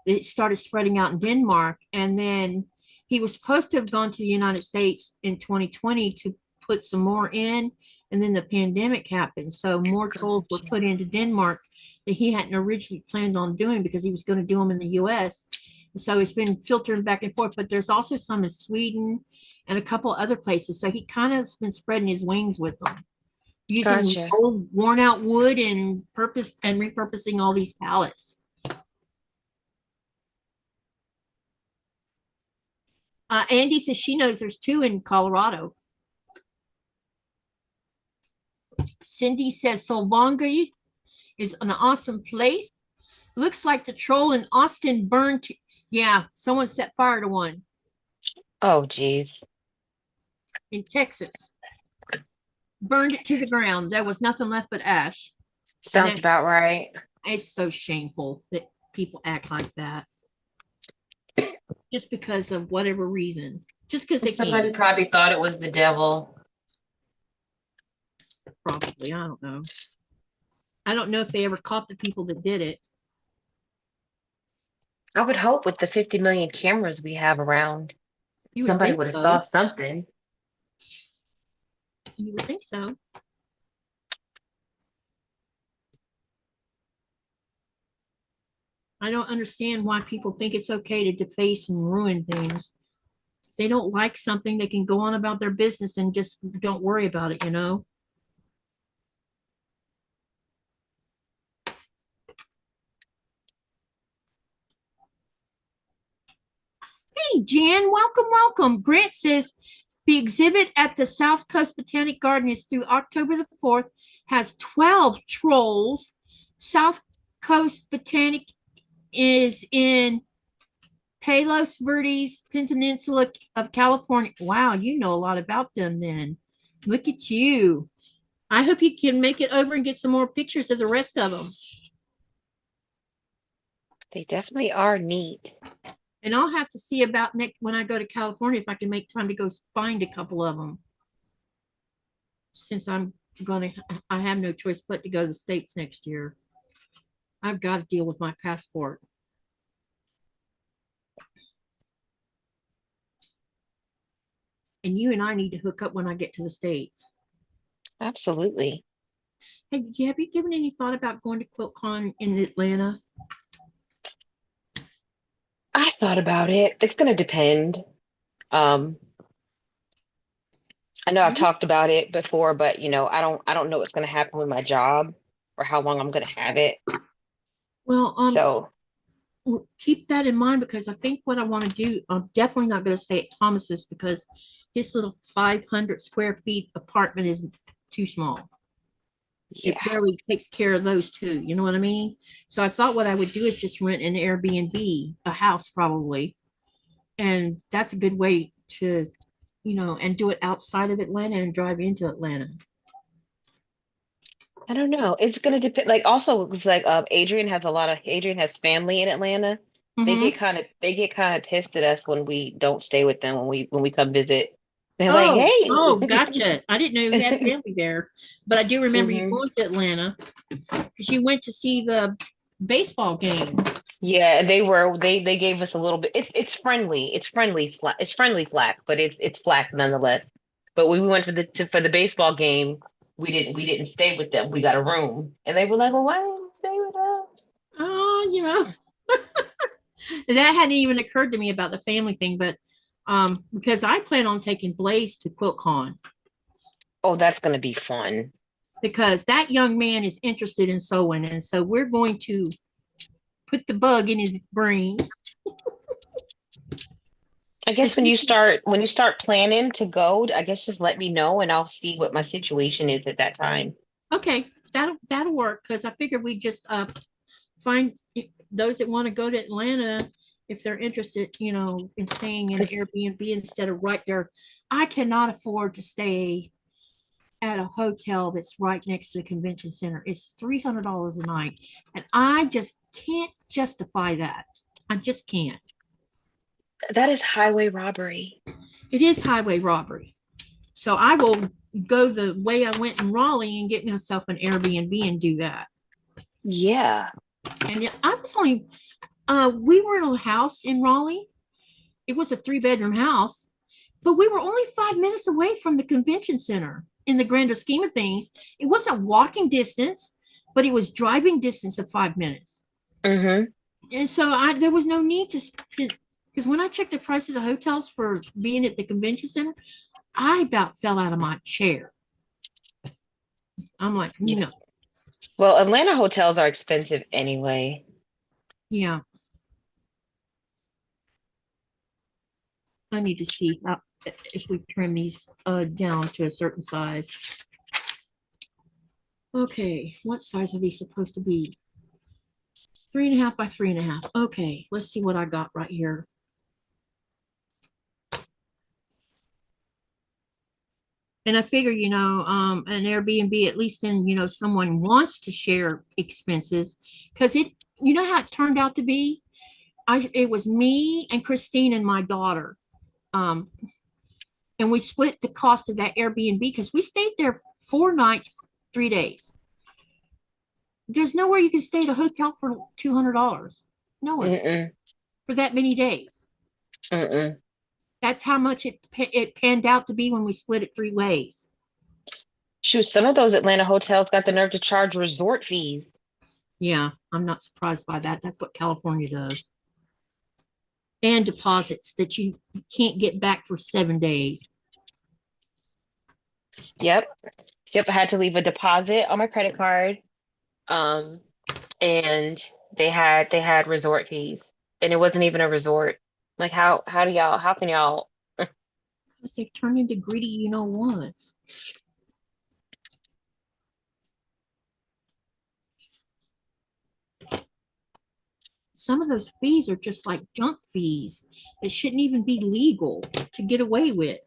it started spreading out in Denmark. And then he was supposed to have gone to the United States in 2020 to put some more in. And then the pandemic happened. So more trolls were put into Denmark that he hadn't originally planned on doing because he was going to do them in the US. So it's been filtering back and forth, but there's also some in Sweden and a couple other places. So he kind of has been spreading his wings with them, using old worn out wood and repurposing all these pallets. Andy says she knows there's 2 in Colorado. Cindy says Solvanga is an awesome place. Looks like the troll in Austin burned. Yeah, someone set fire to one. Oh, geez. In Texas. Burned it to the ground. There was nothing left but ash. Sounds about right. It's so shameful that people act like that. Just because of whatever reason. Just because somebody probably thought it was the devil. Probably, I don't know. I don't know if they ever caught the people that did it. I would hope with the 50 million cameras we have around, somebody would have saw something. You would think so. I don't understand why people think it's okay to deface and ruin things. they don't like something, they can go on about their business and just don't worry about it, you know? Hey, Jan, welcome, welcome. Grant says the exhibit at the South Coast Botanic Garden is through October the 4th, has 12 trolls. South Coast Botanic is in Palos Verdes Peninsula of California. Wow, you know a lot about them then. Look at you. I hope you can make it over and get some more pictures of the rest of them. They definitely are neat. And I'll have to see about next when I go to California if I can make time to go find a couple of them. Since I have no choice but to go to the States next year. I've got to deal with my passport. And you and I need to hook up when I get to the States. Absolutely. Hey, have you given any thought about going to QuiltCon in Atlanta? I thought about it. It's going to depend. I know I've talked about it before, but you know, I don't know what's going to happen with my job or how long I'm going to have it. Well, So keep that in mind because I think what I want to do, I'm definitely not going to stay at Thomas's because his little 500 square feet apartment is too small. yeah, It barely takes care of those two. You know what I mean? So I thought what I would do is just rent an Airbnb, a house probably. And that's a good way to, you know, and do it outside of Atlanta and drive into Atlanta. I don't know. It's going to depend. Like also, it's like Adrian has family in Atlanta. Mhm. They get kind of pissed at us when we don't stay with them when we come visit. They're like, Oh, hey. oh, gotcha. I didn't know you had family there, but I do remember you Mhm. going to Atlanta because you went to see the baseball game. Yeah, they gave us a little bit. It's friendly. It's friendly flack, but it's flack nonetheless. But when we went for the baseball game, we didn't stay with them. We got a room, and they were like, "Well, why didn't you stay with us?" Oh, you know, that hadn't even occurred to me about the family thing, but because I plan on taking Blaze to QuiltCon Oh, that's gonna be fun. because that young man is interested in sewing, and so we're going to put the bug in his brain. I guess when you start planning to go, I guess just let me know, and I'll see what my situation is at that time. Okay, that'll work because I figured we just find those that want to go to Atlanta if they're interested, you know, in staying in Airbnb instead of right there. I cannot afford to stay at a hotel that's right next to the convention center. It's $300 a night, and I just can't justify that. I just can't. That is highway robbery. It is highway robbery. So I will go the way I went in Raleigh and get myself an Airbnb and do that. Yeah. And I was only, we were in a house in Raleigh. It was a 3-bedroom house, but we were only 5 minutes away from the convention center in the grander scheme of things. It wasn't walking distance, but it was driving distance of 5 minutes. Mm-hmm. And so there was no need to, because when I checked the price of the hotels for being at the convention center, I about fell out of my chair. I'm like, Yeah. no. Well, Atlanta hotels are expensive anyway. Yeah. I need to see if we trim these down to a certain size. Okay, what size are these supposed to be? 3.5 by 3.5. Okay, let's see what I got right here. And I figure, you know, an Airbnb, at least then, you know, someone wants to share expenses because you know how it turned out to be? It was me and Christine and my daughter. And we split the cost of that Airbnb because we stayed there 4 nights, 3 days. There's nowhere you can stay at a hotel for $200. Nowhere. Mm-mm. For that many days. Mm-mm. That's how much it panned out to be when we split it 3 ways. Shoot, some of those Atlanta hotels got the nerve to charge resort fees. Yeah, I'm not surprised by that. That's what California does. and deposits that you can't get back for 7 days. Yep. Yep. I had to leave a deposit on my credit card. And they had resort fees, and it wasn't even a resort. Like how can y'all? I say turn into greedy, you know what? Some of those fees are just like junk fees. It shouldn't even be legal to get away with.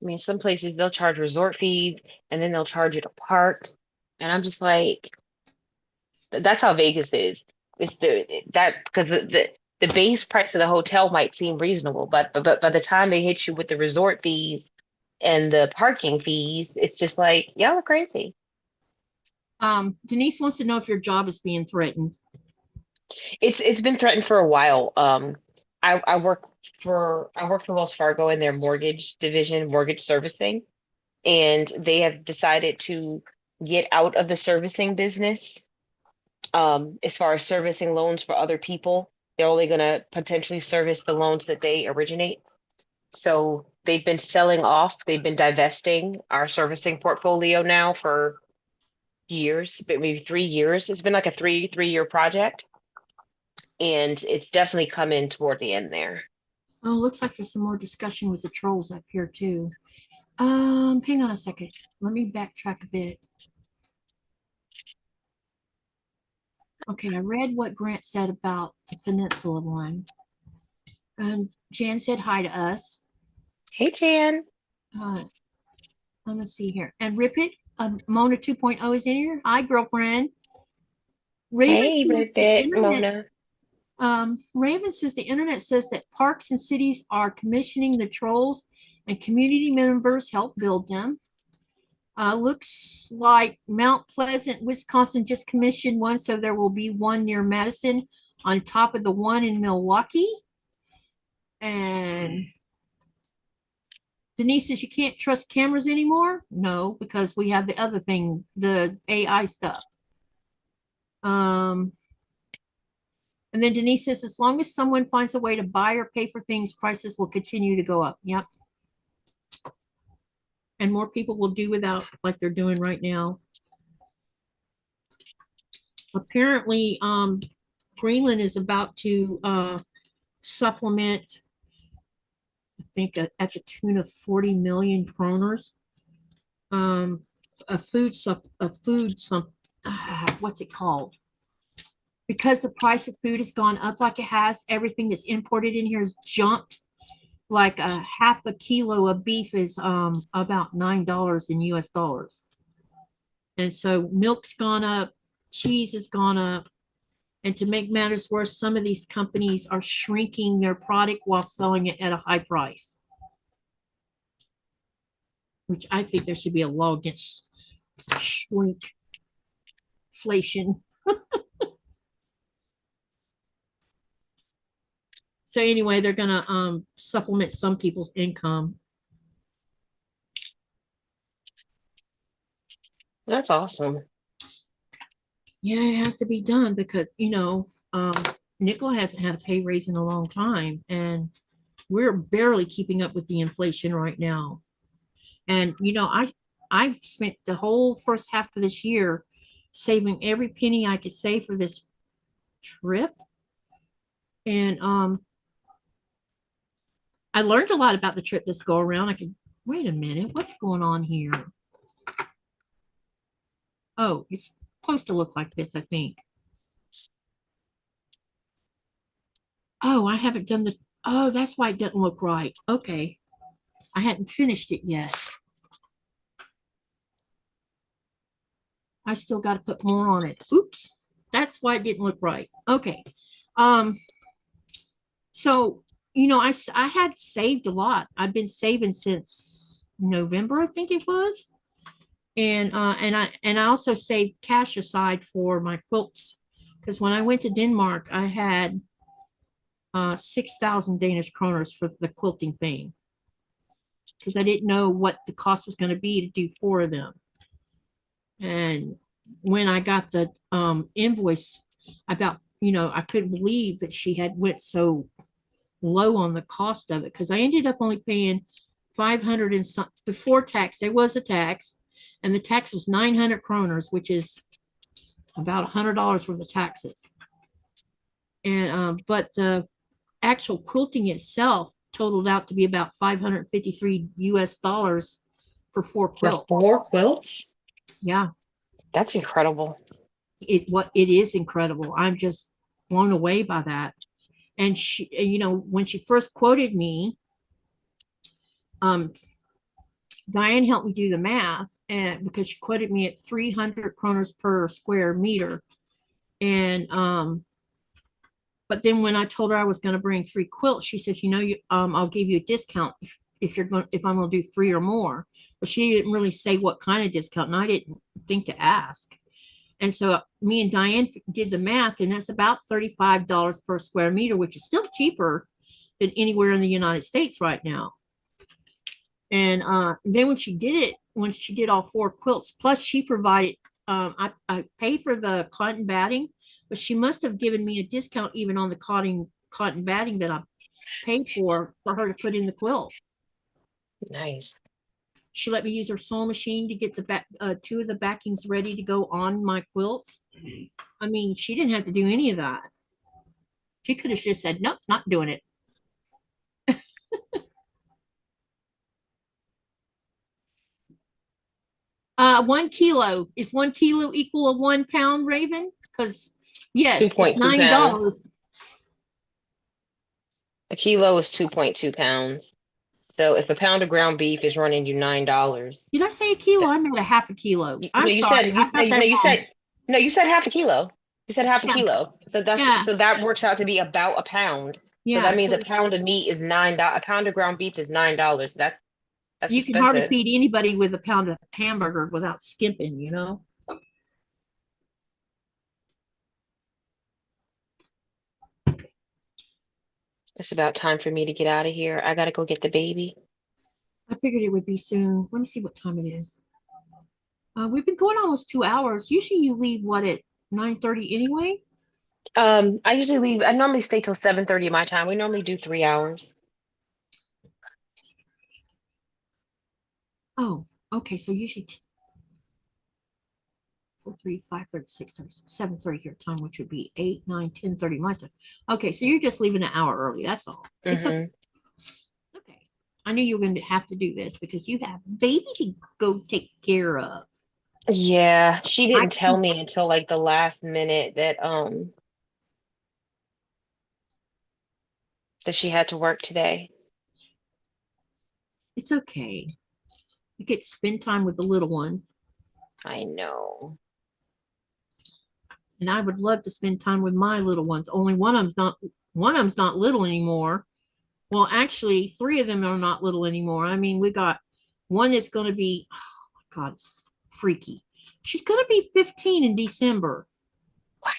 I mean, some places they'll charge resort fees and then they'll charge you to park. And I'm just like, that's how Vegas is. It's that because the base price of the hotel might seem reasonable, but by the time they hit you with the resort fees and the parking fees, it's just like, y'all are crazy. Denise wants to know if your job is being threatened. It's been threatened for a while. I work for Wells Fargo in their mortgage division, mortgage servicing, and they have decided to get out of the servicing business. As far as servicing loans for other people, they're only going to potentially service the loans that they originate. So they've been selling off, they've been divesting our servicing portfolio now for years, but maybe 3 years. It's been like a three-year project, and it's definitely coming toward the end there. Oh, looks like there's some more discussion with the trolls up here too. Hang on a second. Let me backtrack a bit. Okay, I read what Grant said about the peninsula one. Jan said hi to us. Hey, Jan. Let me see here. And Rip It, Mona 2.0 is in here. Hi, girlfriend. Raven Hey, says the Ribbit, internet. Mona. Raven says the internet says that parks and cities are commissioning the trolls and community members help build them. Looks like Mount Pleasant, Wisconsin just commissioned one, so there will be one near Madison on top of the one in Milwaukee. And Denise says you can't trust cameras anymore. No, because we have the other thing, the AI stuff. And then Denise says, as long as someone finds a way to buy or pay for things, prices will continue to go up. Yep. And more people will do without, like they're doing right now. Apparently, Greenland is about to supplement, I think, at the tune of 40 million kroners. What's it called? Because the price of food has gone up like it has, everything that's imported in here has jumped. Like a half a kilo of beef is about $9 in US dollars. And so milk's gone up, cheese has gone up. And to make matters worse, some of these companies are shrinking their product while selling it at a high price. Which I think there should be a law against shrinkflation. So anyway, they're gonna supplement some people's income. That's awesome. Yeah, it has to be done because Nickel hasn't had a pay raise in a long time, and we're barely keeping up with the inflation right now. And I spent the whole first half of this year saving every penny I could save for this trip, and I learned a lot about the trip this go around. I could wait a minute, what's going on here? Oh, it's supposed to look like this, I think. Oh, I haven't done the, oh, that's why it doesn't look right. Okay. I hadn't finished it yet. I still got to put more on it. Oops. That's why it didn't look right. Okay. So, I had saved a lot. I've been saving since November, I think it was. And I also saved cash aside for my quilts, because when I went to Denmark, I had 6,000 Danish kroners for the quilting thing, because I didn't know what the cost was going to be to do 4 of them. And when I got the invoice, I about I couldn't believe that she had went so low on the cost of it, because I ended up only paying 500 and some before tax. There was a tax, and the tax was 900 kroners, which is about $100 worth of taxes. And but the actual quilting itself totaled out to be about 553 US dollars for 4 For quilts. 4 quilts? Yeah, That's incredible. it is incredible. I'm just blown away by that. And she, when she first quoted me, Diane helped me do the math, and because she quoted me at 300 kroners per square meter. And but then when I told her I was going to bring 3 quilts, she said, I'll give you a discount if I'm going to do 3 or more. But she didn't really say what kind of discount, and I didn't think to ask. And so me and Diane did the math, and that's about $35 per square meter, which is still cheaper than anywhere in the United States right now. And then when she did all 4 quilts, plus she provided, I paid for the cotton batting, but she must have given me a discount even on the cotton batting that I paid for her to put in the quilt. Nice. She let me use her sewing machine to get the back 2 of the backings ready to go on my quilts. I mean, she didn't have to do any of that. She could have just said, nope, it's not doing it. 1 kilo. Is 1 kilo equal of 1 pound, Raven? Because yes, 2.2 $9. pounds. A kilo is 2.2 pounds. So if a pound of ground beef is running you $9. Did I say a kilo? I meant a half a kilo. I'm you sorry. you said half a kilo. You said half a Yeah. kilo. So that works out to be about a pound. Yeah, So that means a pound of meat is $9. A pound of ground beef is $9. That's you expensive. can hardly feed anybody with a pound of hamburger without skimping, It's about time for me to get out of here. I gotta go get the baby. I figured it would be soon. Let me see what time it is. We've been going almost 2 hours. Usually you leave at 9:30 anyway? I usually leave. I normally stay till 7:30 my time. We normally do 3 hours. Oh, okay. So usually 4, 3, 5, 30, 6, 30, 7:30 your time, which would be 8, 9, 10:30 my time. Okay, so you're just leaving an hour early. That's all. It's okay. Okay. I knew you were going to have to do this because you have a baby to go take care of. Yeah, she didn't tell me until like the last minute that she had to work today. It's okay. You get to spend time with the little one. I know. And I would love to spend time with my little ones. Only one of them's not little anymore. Well, actually, 3 of them are not little anymore. I mean, we got one that's going to be, oh my God, it's freaky. She's going to be 15 in December. What?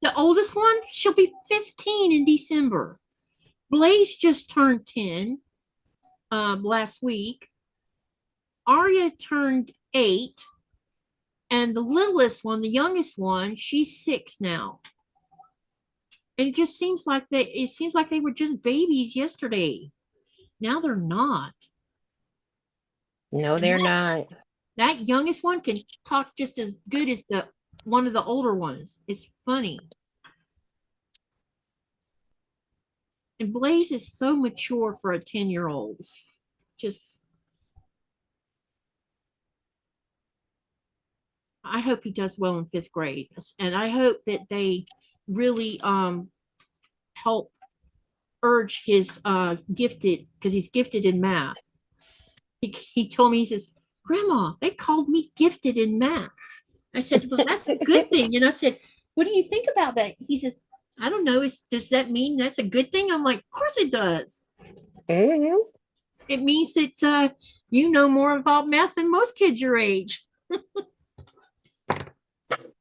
The oldest one, she'll be 15 in December. Blaze just turned 10 last week. Aria turned 8. And the littlest one, the youngest one, she's 6 now. And it just seems like they were just babies yesterday. Now they're not. No, they're not. That youngest one can talk just as good as one of the older ones. It's funny. And Blaze is so mature for a 10-year-old. Just, I hope he does well in 5th grade. And I hope that they really help urge his gifted, because he's gifted in math. He told me, he says, Grandma, they called me gifted in math. I said, well, that's a good thing. And I said, what do you think about that? He says, I don't know. Does that mean that's a good thing? I'm like, of course it does. Mm-hmm. It means that you know more about math than most kids your age.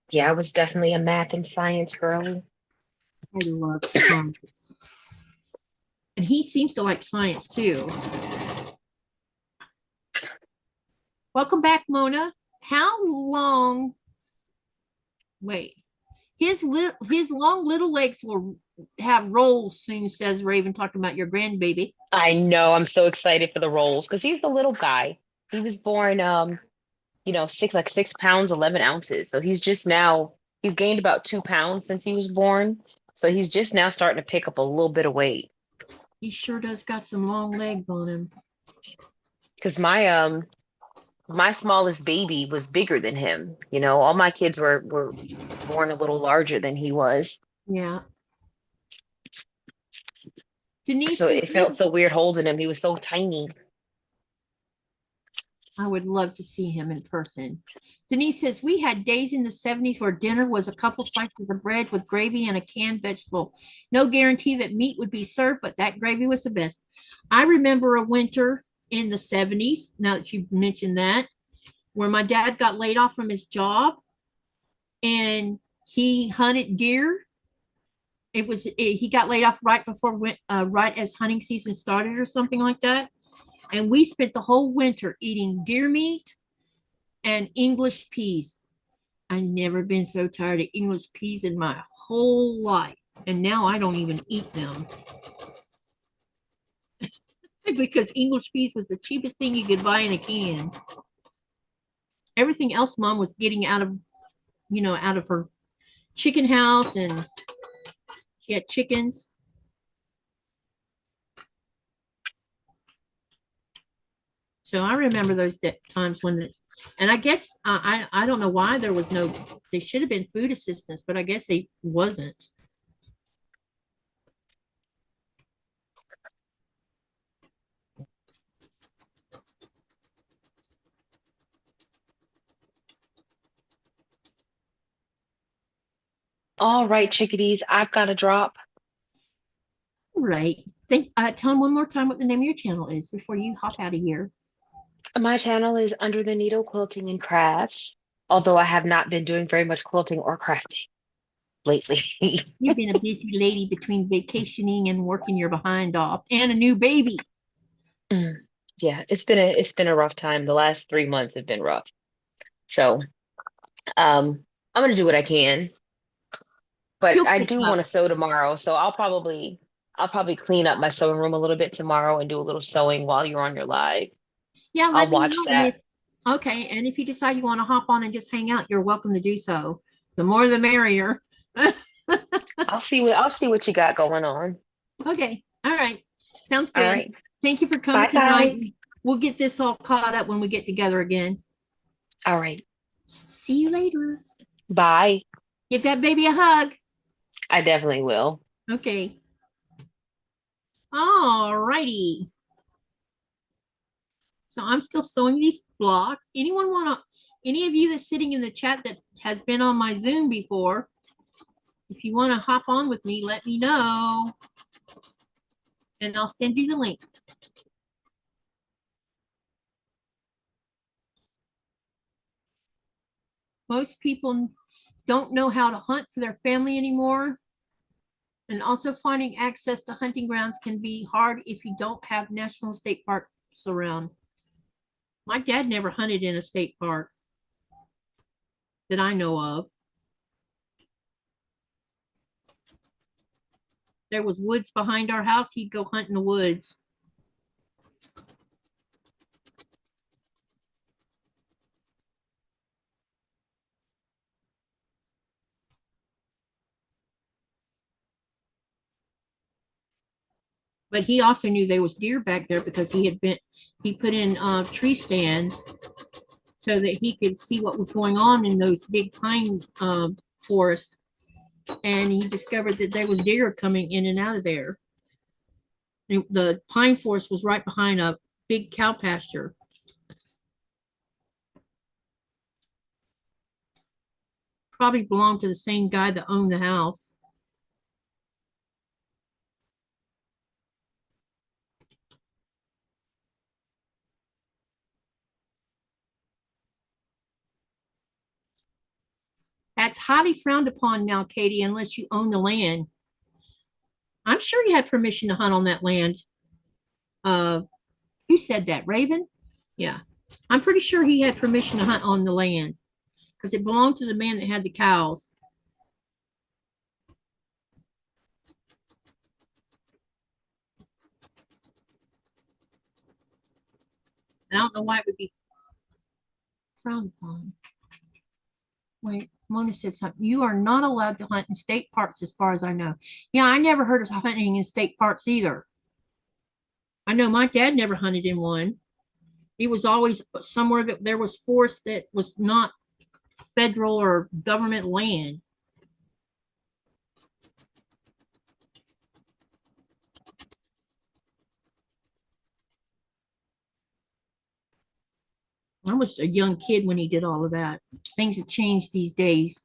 Yeah, I was definitely a math and science girly. I love science. And he seems to like science too. Welcome back, Mona. How long? Wait. His long little legs will have rolls soon, says Raven, talking about your grandbaby. I know. I'm so excited for the rolls because he's the little guy. He was born, 6 pounds, 11 ounces. So he's gained about 2 pounds since he was born. So he's just now starting to pick up a little bit of weight. He sure does got some long legs on him. Because my smallest baby was bigger than him. All my kids were born a little larger than he was. Yeah. Denise So says, it felt so weird holding him. He was so tiny. I would love to see him in person. Denise says, we had days in the 70s where dinner was a couple slices of bread with gravy and a canned vegetable. No guarantee that meat would be served, but that gravy was the best. I remember a winter in the 70s, now that you mentioned that, where my dad got laid off from his job and he hunted deer. He got laid off right as hunting season started or something like that. And we spent the whole winter eating deer meat and English peas. I've never been so tired of English peas in my whole life. And now I don't even eat them. Because English peas was the cheapest thing you could buy in a can. Everything else Mom was getting out of her chicken house, and she had chickens. So I remember those times and I guess I don't know why they should have been food assistance, but I guess they wasn't. All right, chickadees, I've got to drop. Right. Tell them one more time what the name of your channel is before you hop out of here. My channel is Under the Needle Quilting and Crafts, although I have not been doing very much quilting or crafting lately. You've been a busy lady between vacationing and working your behind off and a new baby. Yeah, it's been a rough time. The last 3 months have been rough. So, I'm gonna do what I can, but You'll I catch do up. want to sew tomorrow. So I'll probably clean up my sewing room a little bit tomorrow and do a little sewing while you're on your live. Yeah, I'll let me watch know. that. Okay, and if you decide you want to hop on and just hang out, you're welcome to do so. The more the merrier. I'll see what you got going on. Okay, all right. Sounds All good. right. Thank you for coming Bye, tonight. guys. We'll get this all caught up when we get together again. All right. See you later. Bye. Give that baby a hug. I definitely will. Okay. All righty. So I'm still sewing these blocks. Any of you that's sitting in the chat that has been on my Zoom before, if you want to hop on with me, let me know. And I'll send you the link. Most people don't know how to hunt for their family anymore. And also finding access to hunting grounds can be hard if you don't have national state parks around. My dad never hunted in a state park that I know of. There was woods behind our house. He'd go hunt in the woods. But he also knew there was deer back there because he put in tree stands so that he could see what was going on in those big pine forests. And he discovered that there was deer coming in and out of there. The pine forest was right behind a big cow pasture. Probably belonged to the same guy that owned the house. That's highly frowned upon now, Katy, unless you own the land. I'm sure you had permission to hunt on that land. Who said that? Raven? Yeah. I'm pretty sure he had permission to hunt on the land because it belonged to the man that had the cows. don't know why it would be frowned upon. Wait, Mona said something. You are not allowed to hunt in state parks as far as I know. Yeah, I never heard of hunting in state parks either. I know my dad never hunted in one. He was always somewhere that there was forest that was not federal or government land. I was a young kid when he did all of that. Things have changed these days.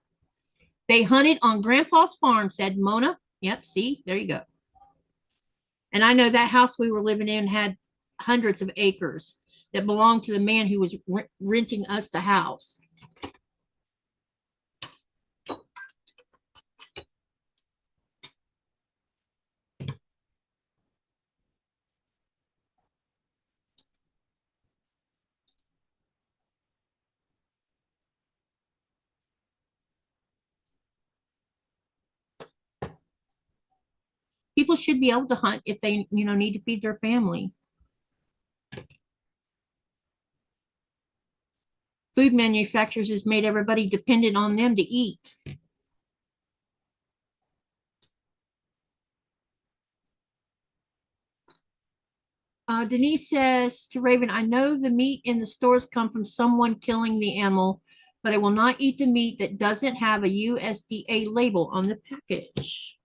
They hunted on Grandpa's farm, said Mona. Yep, see, there you go. And I know that house we were living in had hundreds of acres that belonged to the man who was renting us the house. People should be able to hunt if they, need to feed their family. Food manufacturers has made everybody dependent on them to eat. Denise says to Raven, I know the meat in the stores come from someone killing the animal, but I will not eat the meat that doesn't have a USDA label on the package.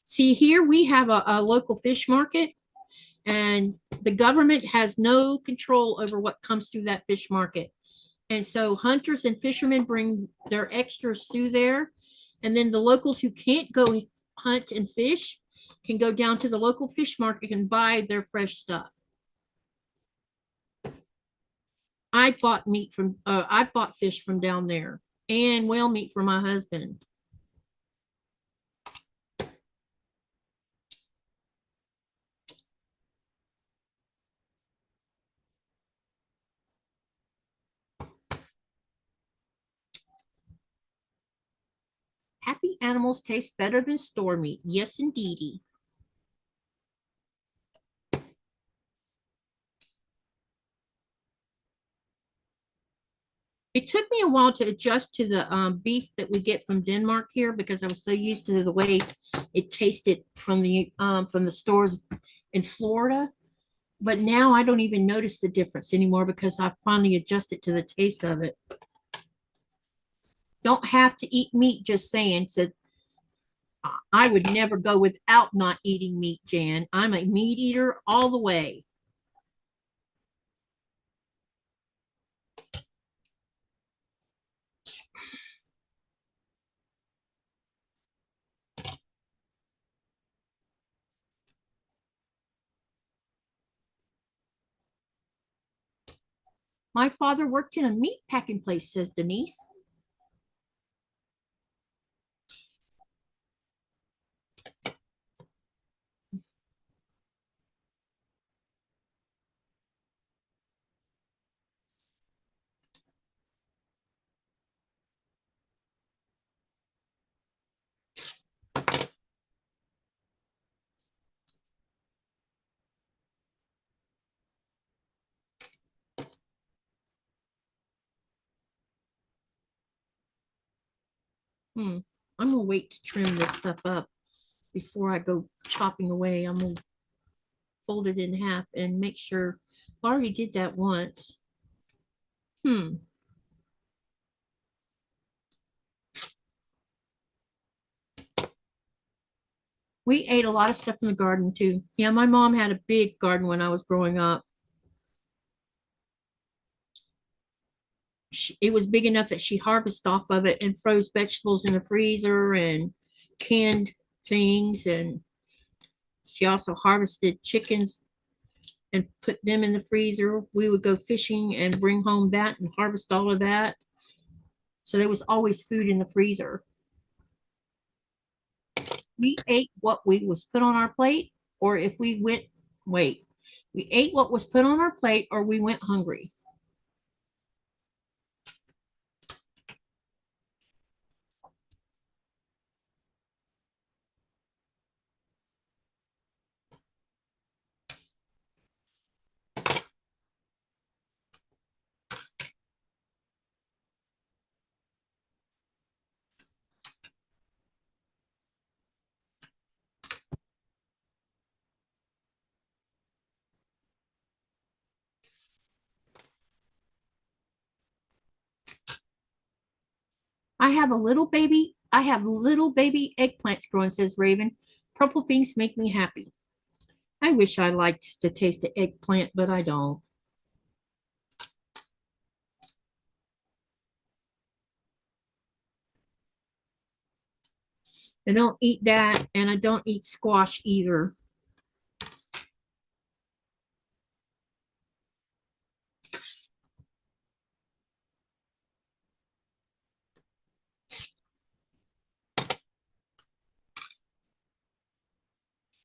See, here we have a local fish market, and the government has no control over what comes through that fish market. And so hunters and fishermen bring their extras through there. And then the locals who can't go hunt and fish can go down to the local fish market and buy their fresh stuff. I bought fish from down there and whale meat for my husband. Happy animals taste better than store meat. Yes, indeedy. It took me a while to adjust to the beef that we get from Denmark here because I was so used to the way it tasted from the stores in Florida. But now I don't even notice the difference anymore because I finally adjusted to the taste of it. Don't have to eat meat, just saying. So I would never go without not eating meat, Jan. I'm a meat eater all the way. My father worked in a meat packing place, says Denise. I'm gonna wait to trim this stuff up before I go chopping away. I'm gonna fold it in half and make sure. I already did that once. We ate a lot of stuff in the garden too. Yeah, my mom had a big garden when I was growing up. It was big enough that she harvested off of it and froze vegetables in the freezer and canned things. And she also harvested chickens and put them in the freezer. We would go fishing and bring home that and harvest all of that. So there was always food in the freezer. We ate what was put on our plate, or if we we ate what was put on our plate, or we went hungry. I have little baby eggplants growing, says Raven. Purple things make me happy. I wish I liked to taste the eggplant, but I don't. I don't eat that, and I don't eat squash either.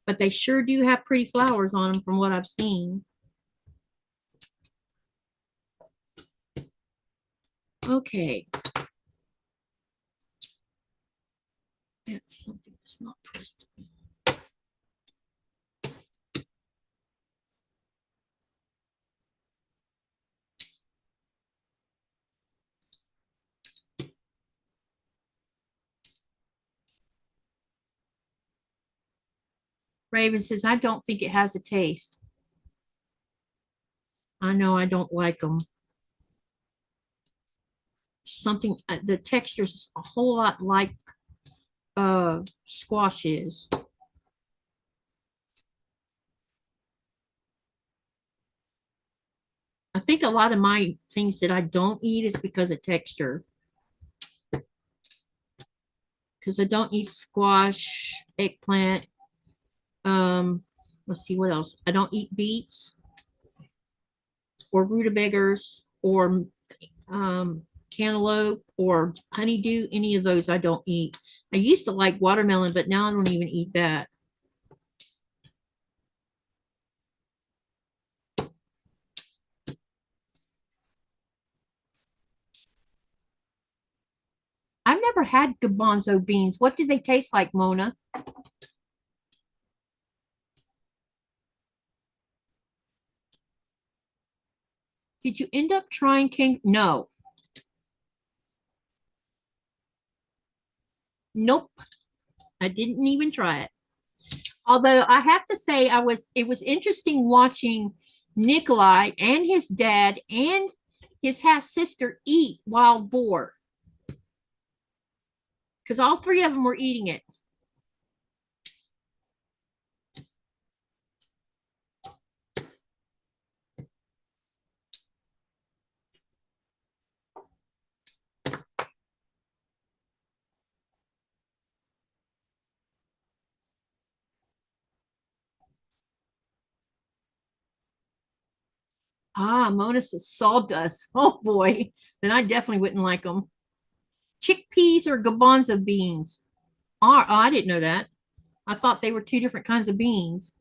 But they sure do have pretty flowers on them from what I've seen. Okay. That's something that's not pressed. Raven says, I don't think it has a taste. I know I don't like them. Something, the texture is a whole lot like squash is. I think a lot of my things that I don't eat is because of texture. Because I don't eat squash, eggplant. Let's see what else. I don't eat beets or rutabagas or cantaloupe or honeydew. Any of those I don't eat. I used to like watermelon, but now I don't even eat that. I've never had garbanzo beans. What do they taste like, Mona? Did you end up trying king? No. Nope. I didn't even try it. Although I have to say it was interesting watching Nikolai and his dad and his half sister eat wild boar. Because all three of them were eating it. Ah, Mona says sawdust. Oh boy, then I definitely wouldn't like them. Chickpeas or garbanzo beans? Oh, I didn't know that. I thought they were two different kinds of beans.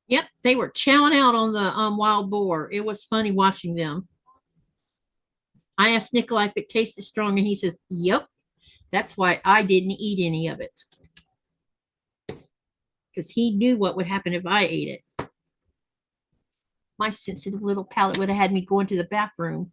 Yep, they were chowing out on the wild boar. It was funny watching them. I asked Nikolai if it tasted strong, and he says, yep. That's why I didn't eat any of it. Because he knew what would happen if I ate it. My sensitive little palate would have had me going to the bathroom.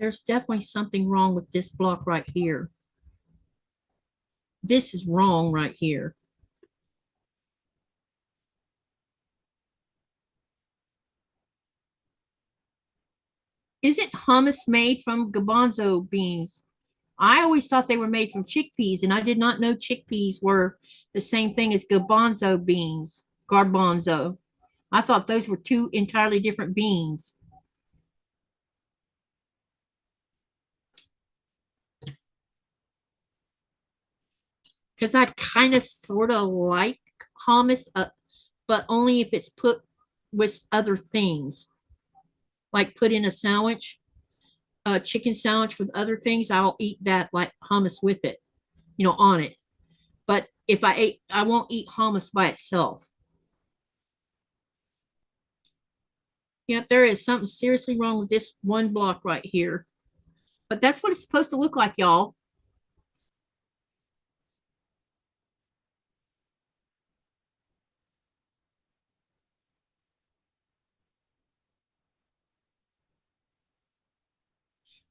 There's definitely something wrong with this block right here. This is wrong right here. Isn't hummus made from garbanzo beans? I always thought they were made from chickpeas, and I did not know chickpeas were the same thing as garbanzo beans. Garbanzo. I thought those were two entirely different beans. Because I kind of sort of like hummus, but only if it's put with other things, like put in a sandwich. a chicken sandwich with other things, I'll eat that like hummus with it, you know, on it. But if I won't eat hummus by itself. Yep, there is something seriously wrong with this one block right here. But that's what it's supposed to look like, y'all.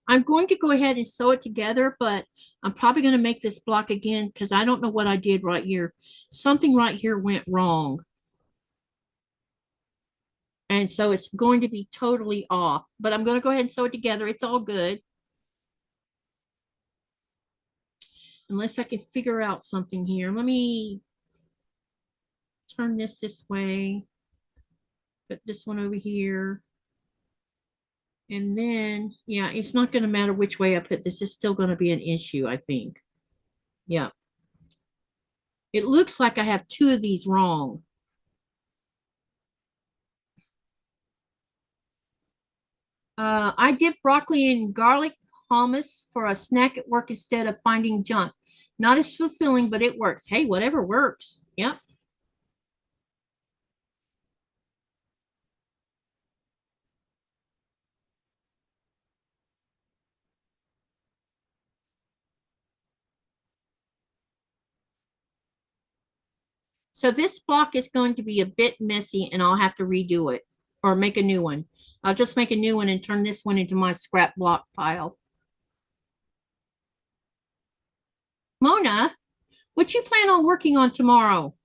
I'm going to go ahead and sew it together, but I'm probably going to make this block again because I don't know what I did right here. Something right here went wrong. And so it's going to be totally off, but I'm going to go ahead and sew it together. It's all good. Unless I can figure out something here. Let me turn this way. Put this one over here. And then, yeah, it's not going to matter which way I put this. It's still going to be an issue, I think. Yeah. It looks like I have two of these wrong. I dip broccoli and garlic hummus for a snack at work instead of finding junk. Not as fulfilling, but it works. Hey, whatever works. Yep. So this block is going to be a bit messy and I'll have to redo it or make a new one. I'll just make a new one and turn this one into my scrap block pile. Mona, what you plan on working on tomorrow?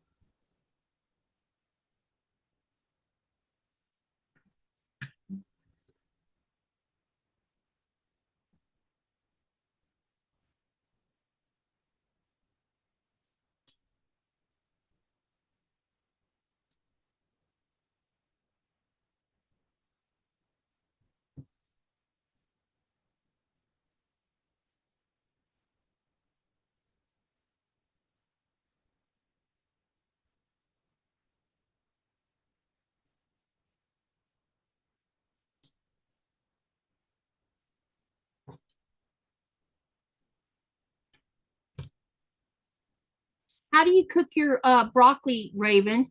How do you cook your broccoli, Raven?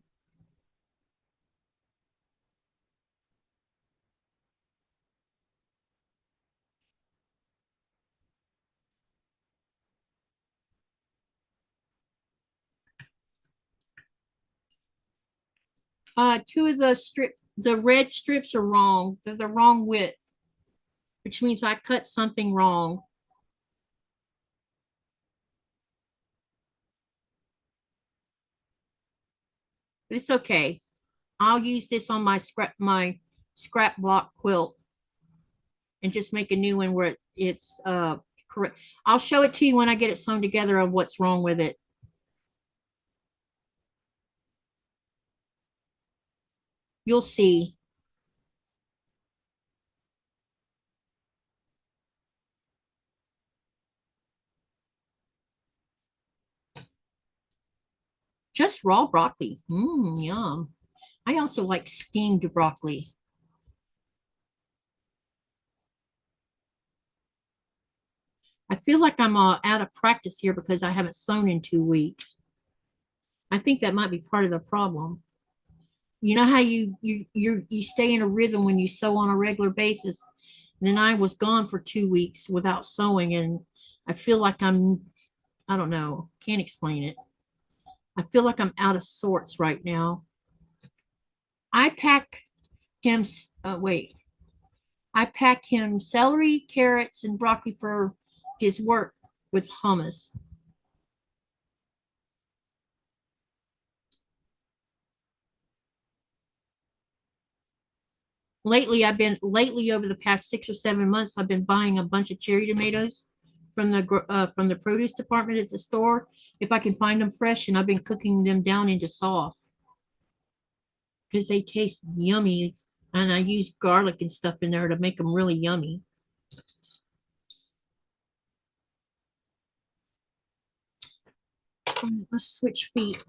Two of the red strips are wrong. They're the wrong width, which means I cut something wrong. But it's okay. I'll use this on my scrap block quilt and just make a new one where it's correct. I'll show it to you when I get it sewn together of what's wrong with it. You'll see. Just raw broccoli. Yum. I also like steamed broccoli. I feel like I'm out of practice here because I haven't sewn in 2 weeks. I think that might be part of the problem. You know how you stay in a rhythm when you sew on a regular basis. And then I was gone for 2 weeks without sewing, and I feel like I don't know, can't explain it. I feel like I'm out of sorts right now. I pack him, I pack him celery, carrots, and broccoli for his work with hummus. Lately over the past 6 or 7 months, I've been buying a bunch of cherry tomatoes from the produce department at the store if I can find them fresh, and I've been cooking them down into sauce because they taste yummy, and I use garlic and stuff in there to make them really yummy. Let's switch feet.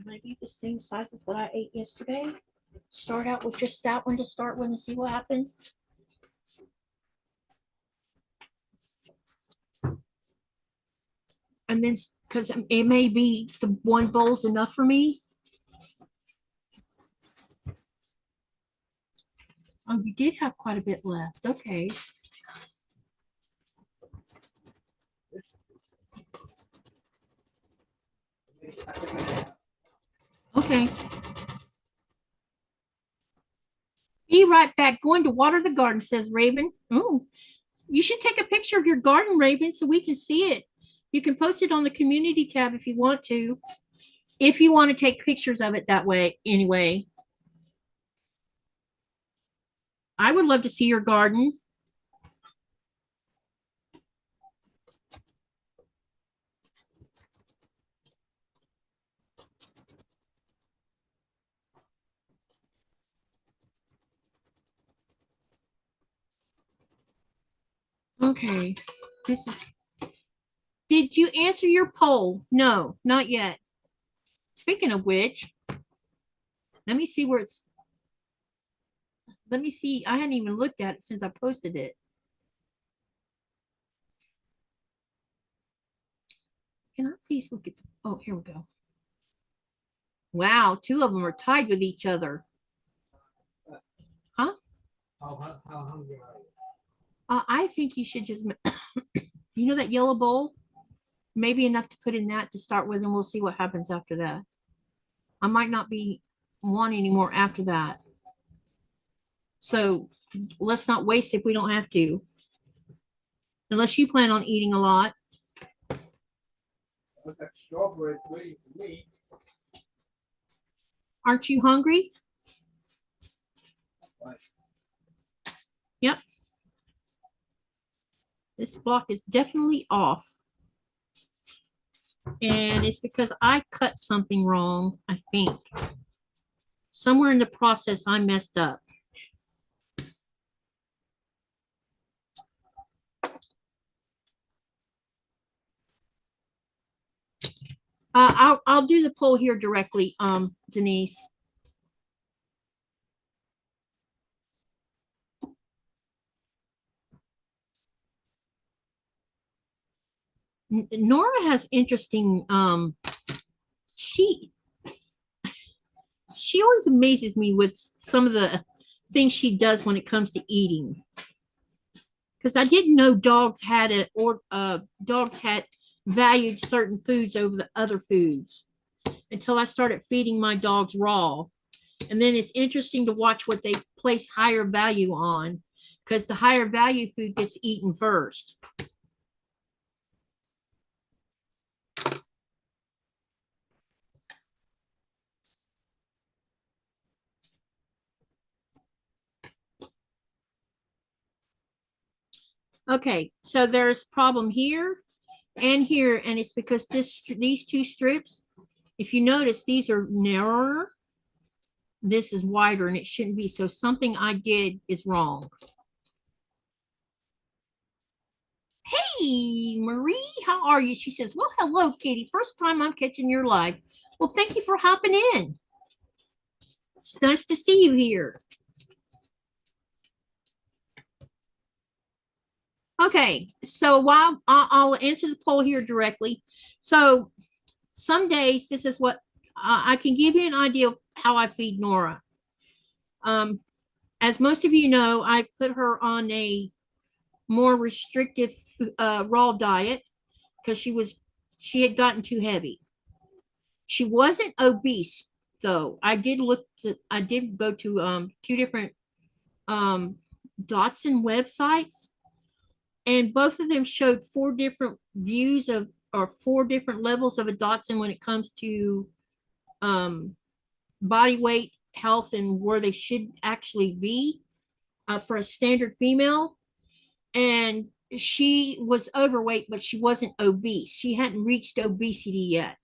maybe the same size as what I ate yesterday. Start out with just that one to start with and see what happens. And then, because it may be the one bowl's enough for me. Oh, you did have quite a bit left. Okay. Okay. Be right back. Going to water the garden, says Raven. Oh, you should take a picture of your garden, Raven, so we can see it. You can post it on the community tab if you want to. If you want to take pictures of it that way, anyway. I would love to see your garden. Okay. This is. Did you answer your poll? No, not yet. Speaking of which, let me see where it's. Let me see. I hadn't even looked at it since I posted it. Can I please look at the, oh, here we go. Wow, two of them are tied with each other. Huh? How hungry are you? I think you should just, you know that yellow bowl? Maybe enough to put in that to start with, and we'll see what happens after that. I might not be wanting any more after that. So let's not waste if we don't have to. Unless you plan on eating a lot. That strawberry is waiting for me. Aren't you hungry? Right. Yep. This block is definitely off. And it's because I cut something wrong, I think. Somewhere in the process, I messed up. I'll do the poll here directly, Denise. Nora has interesting, she always amazes me with some of the things she does when it comes to eating. Because I didn't know dogs had valued certain foods over the other foods until I started feeding my dogs raw. And then it's interesting to watch what they place higher value on, because the higher value food gets eaten first. Okay, so there's a problem here and here, and it's because these two strips, if you notice, these are narrower. This is wider, and it shouldn't be. So something I did is wrong. Hey, Marie, how are you? She says, well, hello, Katie. First time I'm catching your live. Well, thank you for hopping in. It's nice to see you here. Okay, so while I'll answer the poll here directly. So some days, this is what I can give you an idea of how I feed Nora. As most of you know, I put her on a more restrictive raw diet because she had gotten too heavy. She wasn't obese though. I did go to 2 different Dotson websites, and both of them showed 4 different views of, or 4 different levels of a Dotson when it comes to body weight, health, and where they should actually be for a standard female. And she was overweight, but she wasn't obese. She hadn't reached obesity yet.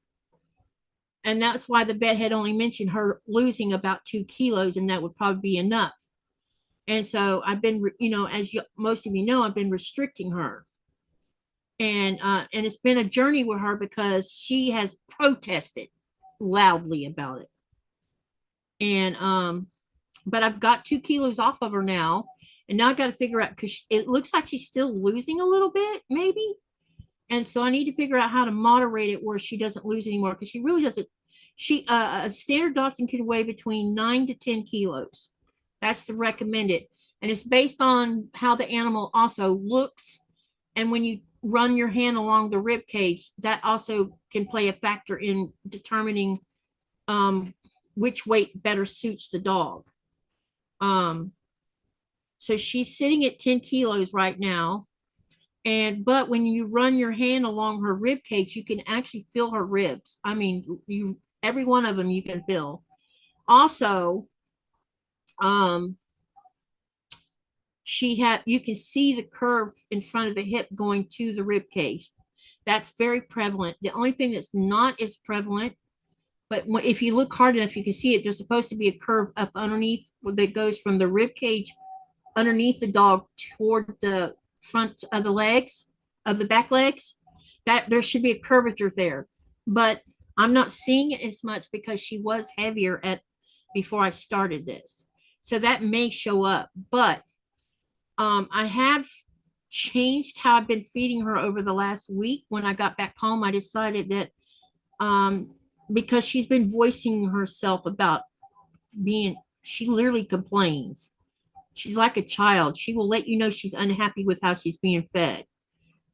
And that's why the vet had only mentioned her losing about 2 kilos, and that would probably be enough. And so I've been, as most of you know, I've been restricting her. And it's been a journey with her because she has protested loudly about it. And but I've got 2 kilos off of her now, and now I got to figure out, because it looks like she's still losing a little bit, maybe. And so I need to figure out how to moderate it where she doesn't lose anymore, because she really doesn't. She a standard Dachshund can weigh between 9 to 10 kilos. That's the recommended, and it's based on how the animal also looks. And when you run your hand along the rib cage, that also can play a factor in determining which weight better suits the dog. So she's sitting at 10 kilos right now. But when you run your hand along her rib cage, you can actually feel her ribs. I mean, every one of them you can feel. Also, you can see the curve in front of the hip going to the rib cage. That's very prevalent. The only thing that's not as prevalent, but if you look hard enough, you can see it. There's supposed to be a curve up underneath that goes from the rib cage underneath the dog toward the front of the legs, of the back legs. That there should be a curvature there, but I'm not seeing it as much because she was heavier before I started this, so that may show up. But I have changed how I've been feeding her over the last week. When I got back home, I decided that because she's been voicing herself about she literally complains. She's like a child. She will let you know she's unhappy with how she's being fed.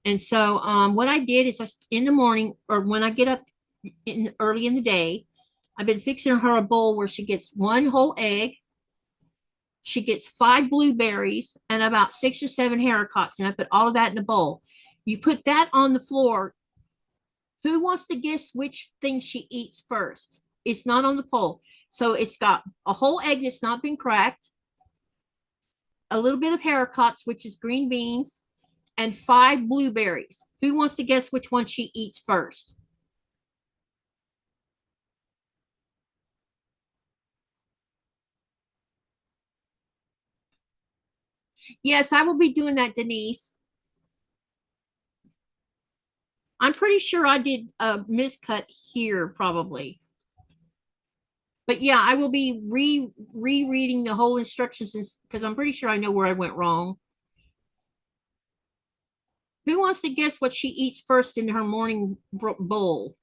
And so what I did is in the morning, or when I get up early in the day, I've been fixing her a bowl where she gets 1 whole egg. She gets 5 blueberries and about 6 or 7 haricots. And I put all of that in a bowl. You put that on the floor. Who wants to guess which thing she eats first? It's not on the pole. So it's got a whole egg that's not been cracked, a little bit of haricots, which is green beans, and 5 blueberries. Who wants to guess which one she eats first? Yes, I will be doing that, Denise. I'm pretty sure I did a miscut here, probably. But yeah, I will be rereading the whole instructions because I'm pretty sure I know where I went wrong. Who wants to guess what she eats first in her morning bowl?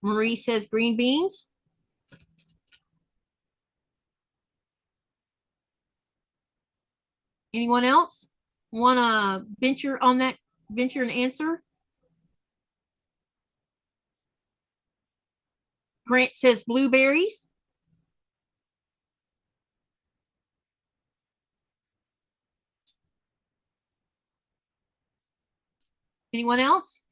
Marie says green beans. Anyone else want to venture an answer? Grant says blueberries. Anyone else?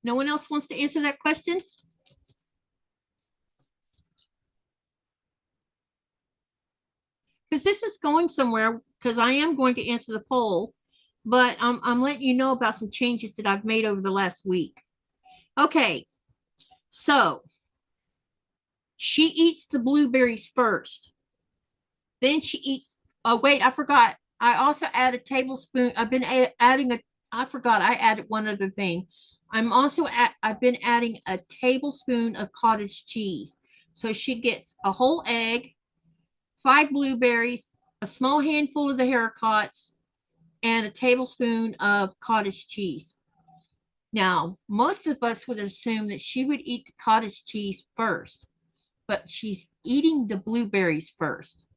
No one else wants to answer that question? Because this is going somewhere, because I am going to answer the poll, but I'm letting you know about some changes that I've made over the last week. Okay, so she eats the blueberries first. Then she eats, oh wait, I forgot. I also add a tablespoon. I've been adding I forgot I added one other thing. I've been adding a tablespoon of cottage cheese. So she gets a whole egg, 5 blueberries, a small handful of the haricots, and a tablespoon of cottage cheese. Now, most of us would assume that she would eat the cottage cheese first, but she's eating the blueberries first.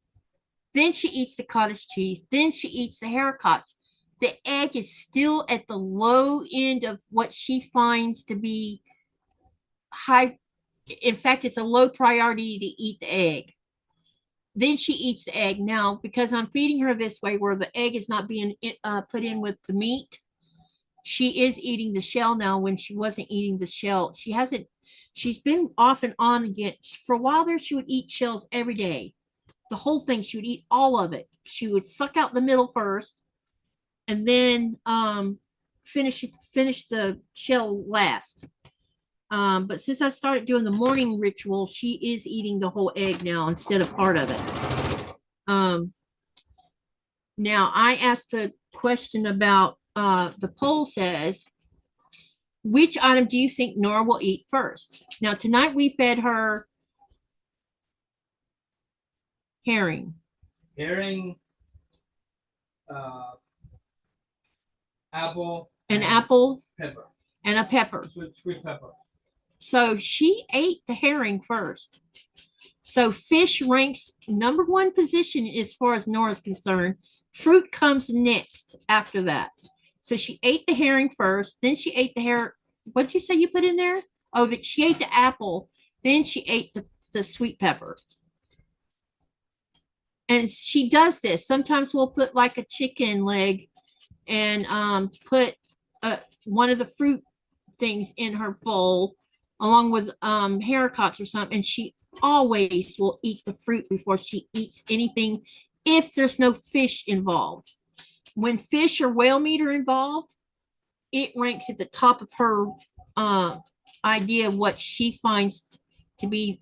Then she eats the cottage cheese. Then she eats the haricots. The egg is still at the low end of what she finds to be high. In fact, it's a low priority to eat the egg. Then she eats the egg. Now, because I'm feeding her this way where the egg is not being put in with the meat, she is eating the shell now when she wasn't eating the shell. She's been off and on again. For a while there, she would eat shells every day. the whole thing. She would eat all of it. She would suck out the middle first, and then finish the shell last. But since I started doing the morning ritual, she is eating the whole egg now instead of part of it. Now I asked a question about the poll says, which item do you think Nora will eat first? Now tonight we fed her herring. Herring, apple, An apple pepper, and a pepper. sweet pepper. So she ate the herring first. So fish ranks number one position as far as Nora's concerned. Fruit comes next after that. So she ate the herring first, then she ate the herring. What did you say you put in there? Oh, she ate the apple, then she ate the sweet pepper. And she does this. Sometimes we'll put like a chicken leg and put one of the fruit things in her bowl along with haricots or something. And she always will eat the fruit before she eats anything if there's no fish involved. When fish or whale meat are involved, it ranks at the top of her idea of what she finds to be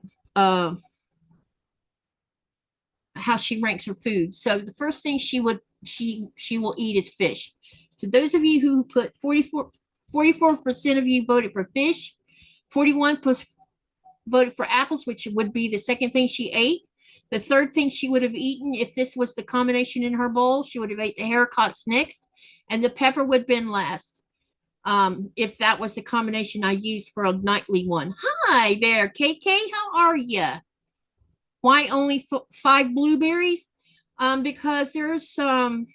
how she ranks her food. So the first thing she will eat is fish. So those of you who put 44% of you voted for fish, 41% voted for apples, which would be the second thing she ate. The third thing she would have eaten, if this was the combination in her bowl, she would have ate the haricots next, and the pepper would have been last. If that was the combination I used for a nightly one. Hi there, KK, how are you? Why only 5 blueberries? Because there's some,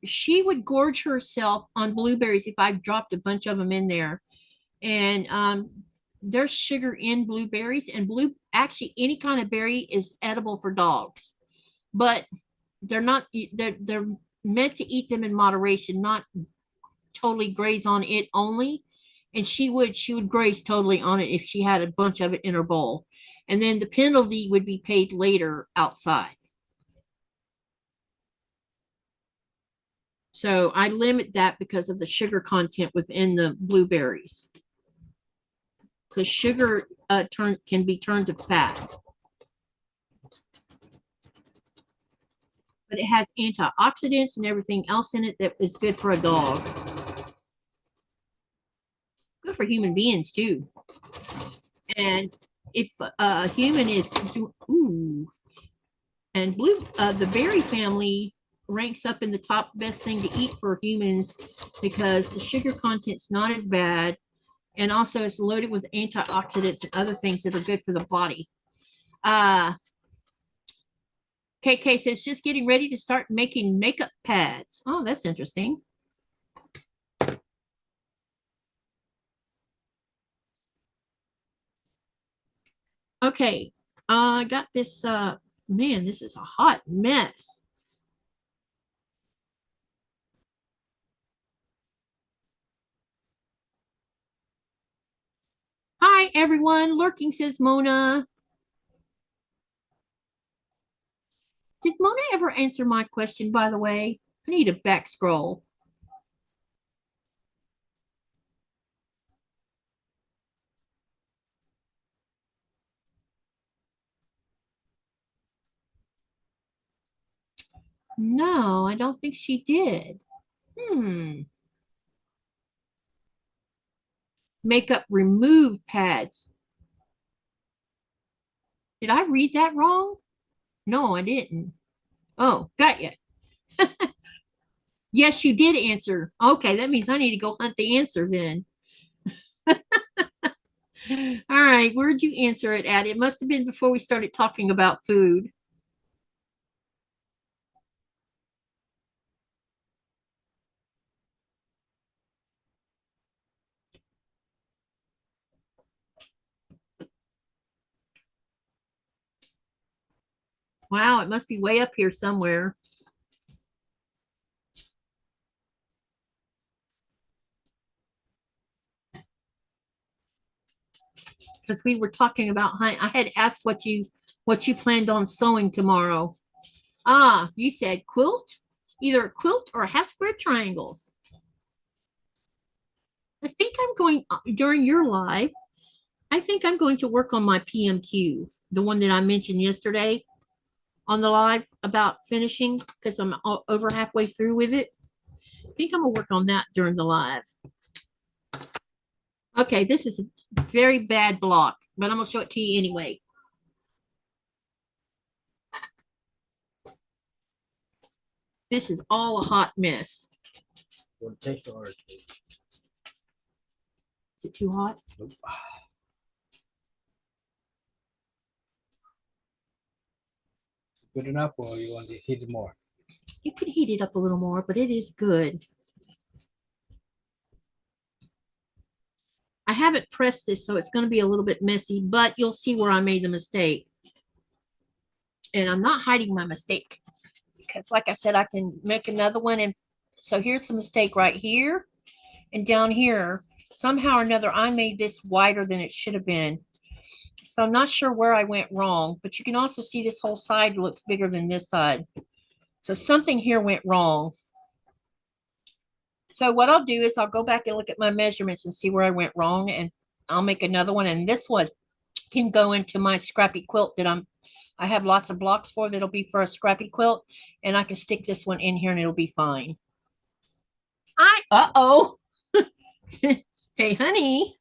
she would gorge herself on blueberries if I dropped a bunch of them in there. And there's sugar in blueberries, and actually any kind of berry is edible for dogs, but they're not, they're meant to eat them in moderation, not totally graze on it only. And she would graze totally on it if she had a bunch of it in her bowl. And then the penalty would be paid later outside. So I limit that because of the sugar content within the blueberries. Because sugar can be turned to fat. But it has antioxidants and everything else in it that is good for a dog. Good for human beings too. And if a human is, and the berry family ranks up in the top best thing to eat for humans because the sugar content's not as bad. And also it's loaded with antioxidants and other things that are good for the body. KK says, just getting ready to start making makeup pads. Oh, that's interesting. Okay, I got this, man, this is a hot mess. Hi, everyone. Lurking, says Mona. Did Mona ever answer my question, by the way? I need a back scroll. No, I don't think she did. Makeup remove pads. Did I read that wrong? No, I didn't. Oh, got you. Yes, you did answer. Okay, that means I need to go hunt the answer then. All right, where'd you answer it at? It must have been before we started talking about food. Wow, it must be way up here somewhere. Because we were talking about hunt. I had asked what you what you planned on sewing tomorrow. Ah, you said quilt, either a quilt or half square triangles. I think I'm going during your live. I think I'm going to work on my PMQ, the one that I mentioned yesterday on the live about finishing because I'm over halfway through with it. I think I'm gonna work on that during the live. Okay, this is a very bad block, but I'm gonna show it to you anyway. This is all a hot mess. Will it taste or Is it too hot? nope. Good enough, or you want to heat it more? You can heat it up a little more, but it is good. I haven't pressed this, so it's going to be a little bit messy, but you'll see where I made the mistake. And I'm not hiding my mistake because, like I said, I can make another one. And so here's the mistake right here and down here. Somehow or another, I made this wider than it should have been. So I'm not sure where I went wrong, but you can also see this whole side looks bigger than this side. So something here went wrong. So what I'll do is I'll go back and look at my measurements and see where I went wrong, and I'll make another one. And this one can go into my scrappy quilt that I have lots of blocks for that'll be for a scrappy quilt, and I can stick this one in here and it'll be fine. Uh-oh. Hey, honey.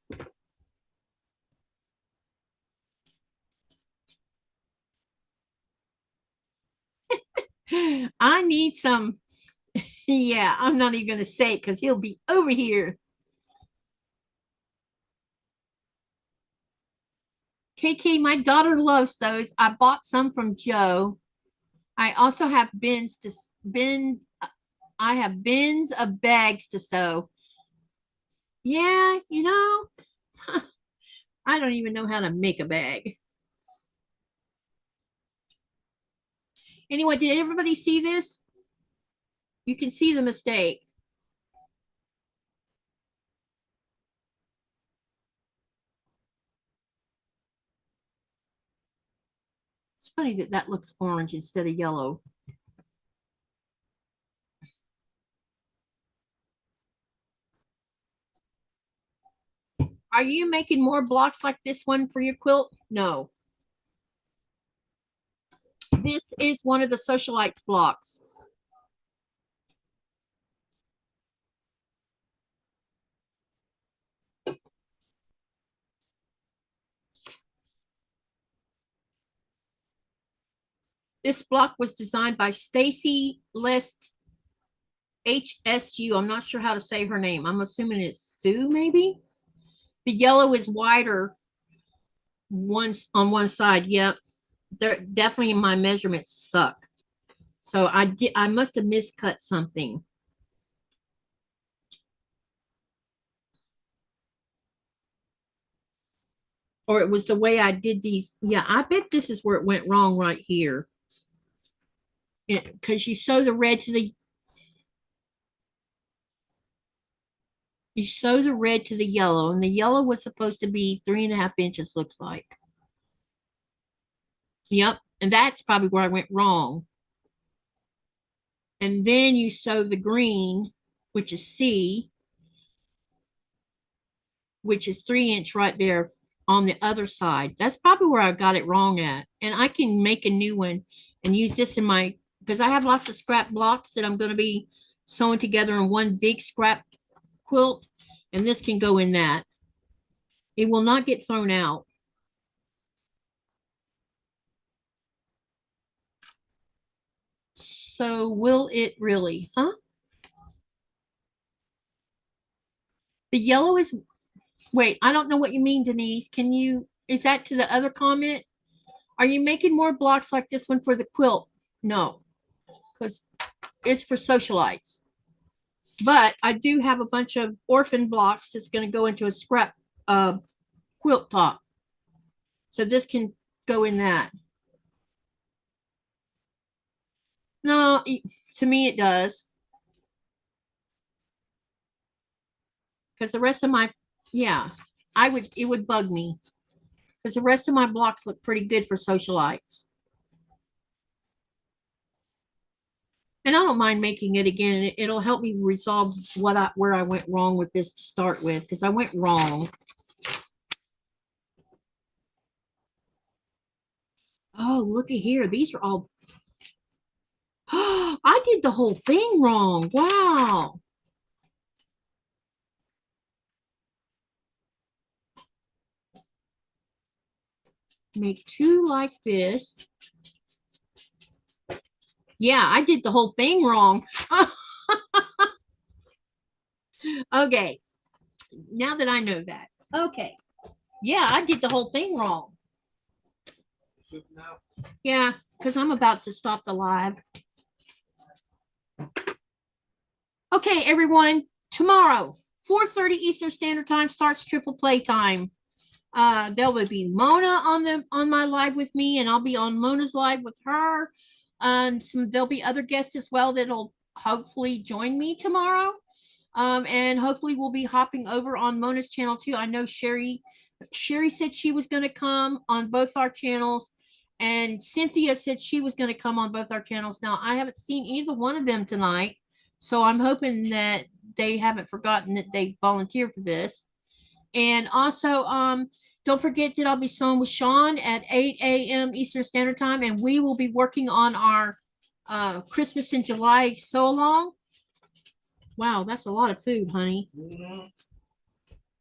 I need some. Yeah, I'm not even going to say it because he'll be over here. KK, my daughter loves those. I bought some from Joe. I also have I have bins of bags to sew. Yeah, you know, I don't even know how to make a bag. Anyway, did everybody see this? You can see the mistake. It's funny that that looks orange instead of yellow. Are you making more blocks like this one for your quilt? No. This is one of the Sewcialites blocks. This block was designed by Stacy Lest HSU. I'm not sure how to say her name. I'm assuming it's Sue, maybe. The yellow is wider once on one side. Yep. They're definitely my measurements suck. So I must have miscut something. Or it was the way I did these. Yeah, I bet this is where it went wrong right here. Because you sew the red to the yellow, and the yellow was supposed to be 3.5 inches, looks like. Yep, and that's probably where I went wrong. And then you sew the green, which is C, which is 3 inch right there on the other side. That's probably where I got it wrong at. And I can make a new one and use this in my, because I have lots of scrap blocks that I'm going to be sewing together in one big scrap quilt, and this can go in that. It will not get thrown out. So will it really, huh? The yellow is, wait, I don't know what you mean, Denise. Can you, is that to the other comment? Are you making more blocks like this one for the quilt? No, because it's for Sewcialites. But I do have a bunch of orphan blocks that's going to go into a scrap quilt top. So this can go in that. No, to me it does. Because the rest of my, yeah, it would bug me. because the rest of my blocks look pretty good for Sewcialites. And I don't mind making it again. It'll help me resolve where I went wrong with this to start with, because I went wrong. Oh, look at here. These are all. I did the whole thing wrong. Wow. Make two like this. Yeah, I did the whole thing wrong. Okay. Now that I know that. Okay. Yeah, I did the whole thing wrong. Yeah, because I'm about to stop the live. Okay, everyone. Tomorrow, 4:30 Eastern Standard Time starts triple play time. There will be Mona on my live with me, and I'll be on Mona's live with her. There'll be other guests as well that'll hopefully join me tomorrow. And hopefully we'll be hopping over on Mona's channel too. I know Sherry said she was going to come on both our channels, and Cynthia said she was going to come on both our channels. Now, I haven't seen either one of them tonight, so I'm hoping that they haven't forgotten that they volunteered for this. And also, don't forget that I'll be sewing with Sean at 8 a.m. Eastern Standard Time, and we will be working on our Christmas in July sew along. Wow, that's a lot of food, honey.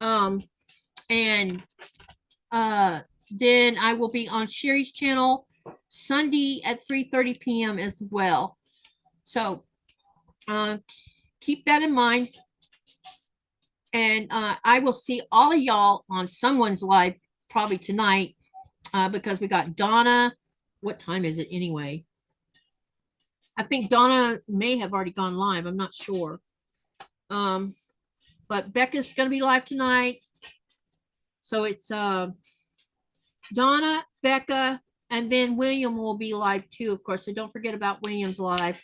And then I will be on Sherry's channel Sunday at 3:30 p.m. as well. So keep that in mind. And I will see all of y'all on someone's live probably tonight because we got Donna. What time is it anyway? I think Donna may have already gone live. I'm not sure. But Becca's going to be live tonight. So it's Donna, Becca, and then William will be live too, of course. So don't forget about William's live.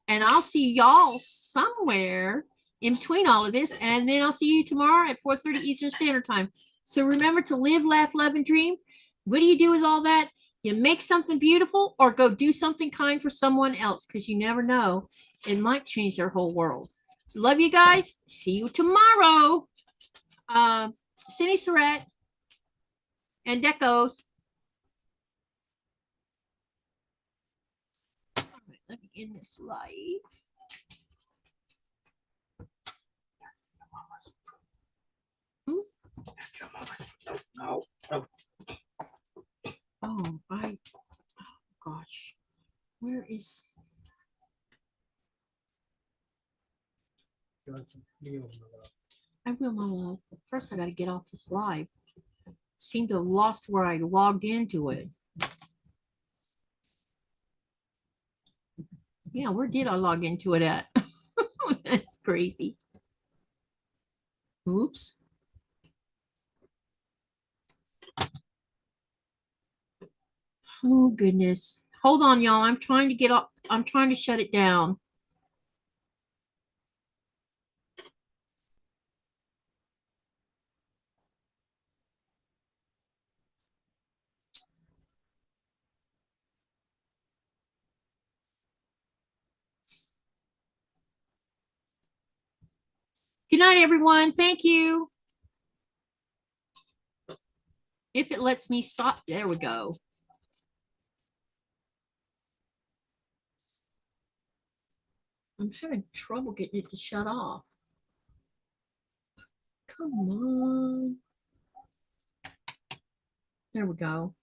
And I'll see y'all somewhere in between all of this. And then I'll see you tomorrow at 4:30 Eastern Standard Time. So remember to live, laugh, love, and dream. What do you do with all that? You make something beautiful or go do something kind for someone else, because you never know. It might change their whole world. Love you guys. See you tomorrow. Cindy Surratt and Decos. All right, let me end this live. No. Oh, gosh. Where is... I will, my love. But first, I got to get off this live. Seem to have lost where I logged into it. Yeah, where did I log into it at? That's crazy. Oops. Oh, goodness. Hold on, y'all. I'm trying to get up. I'm trying to shut it down. Good night, everyone. Thank you. If it lets me stop, there we go. I'm having trouble getting it to shut off. Come on. There we go.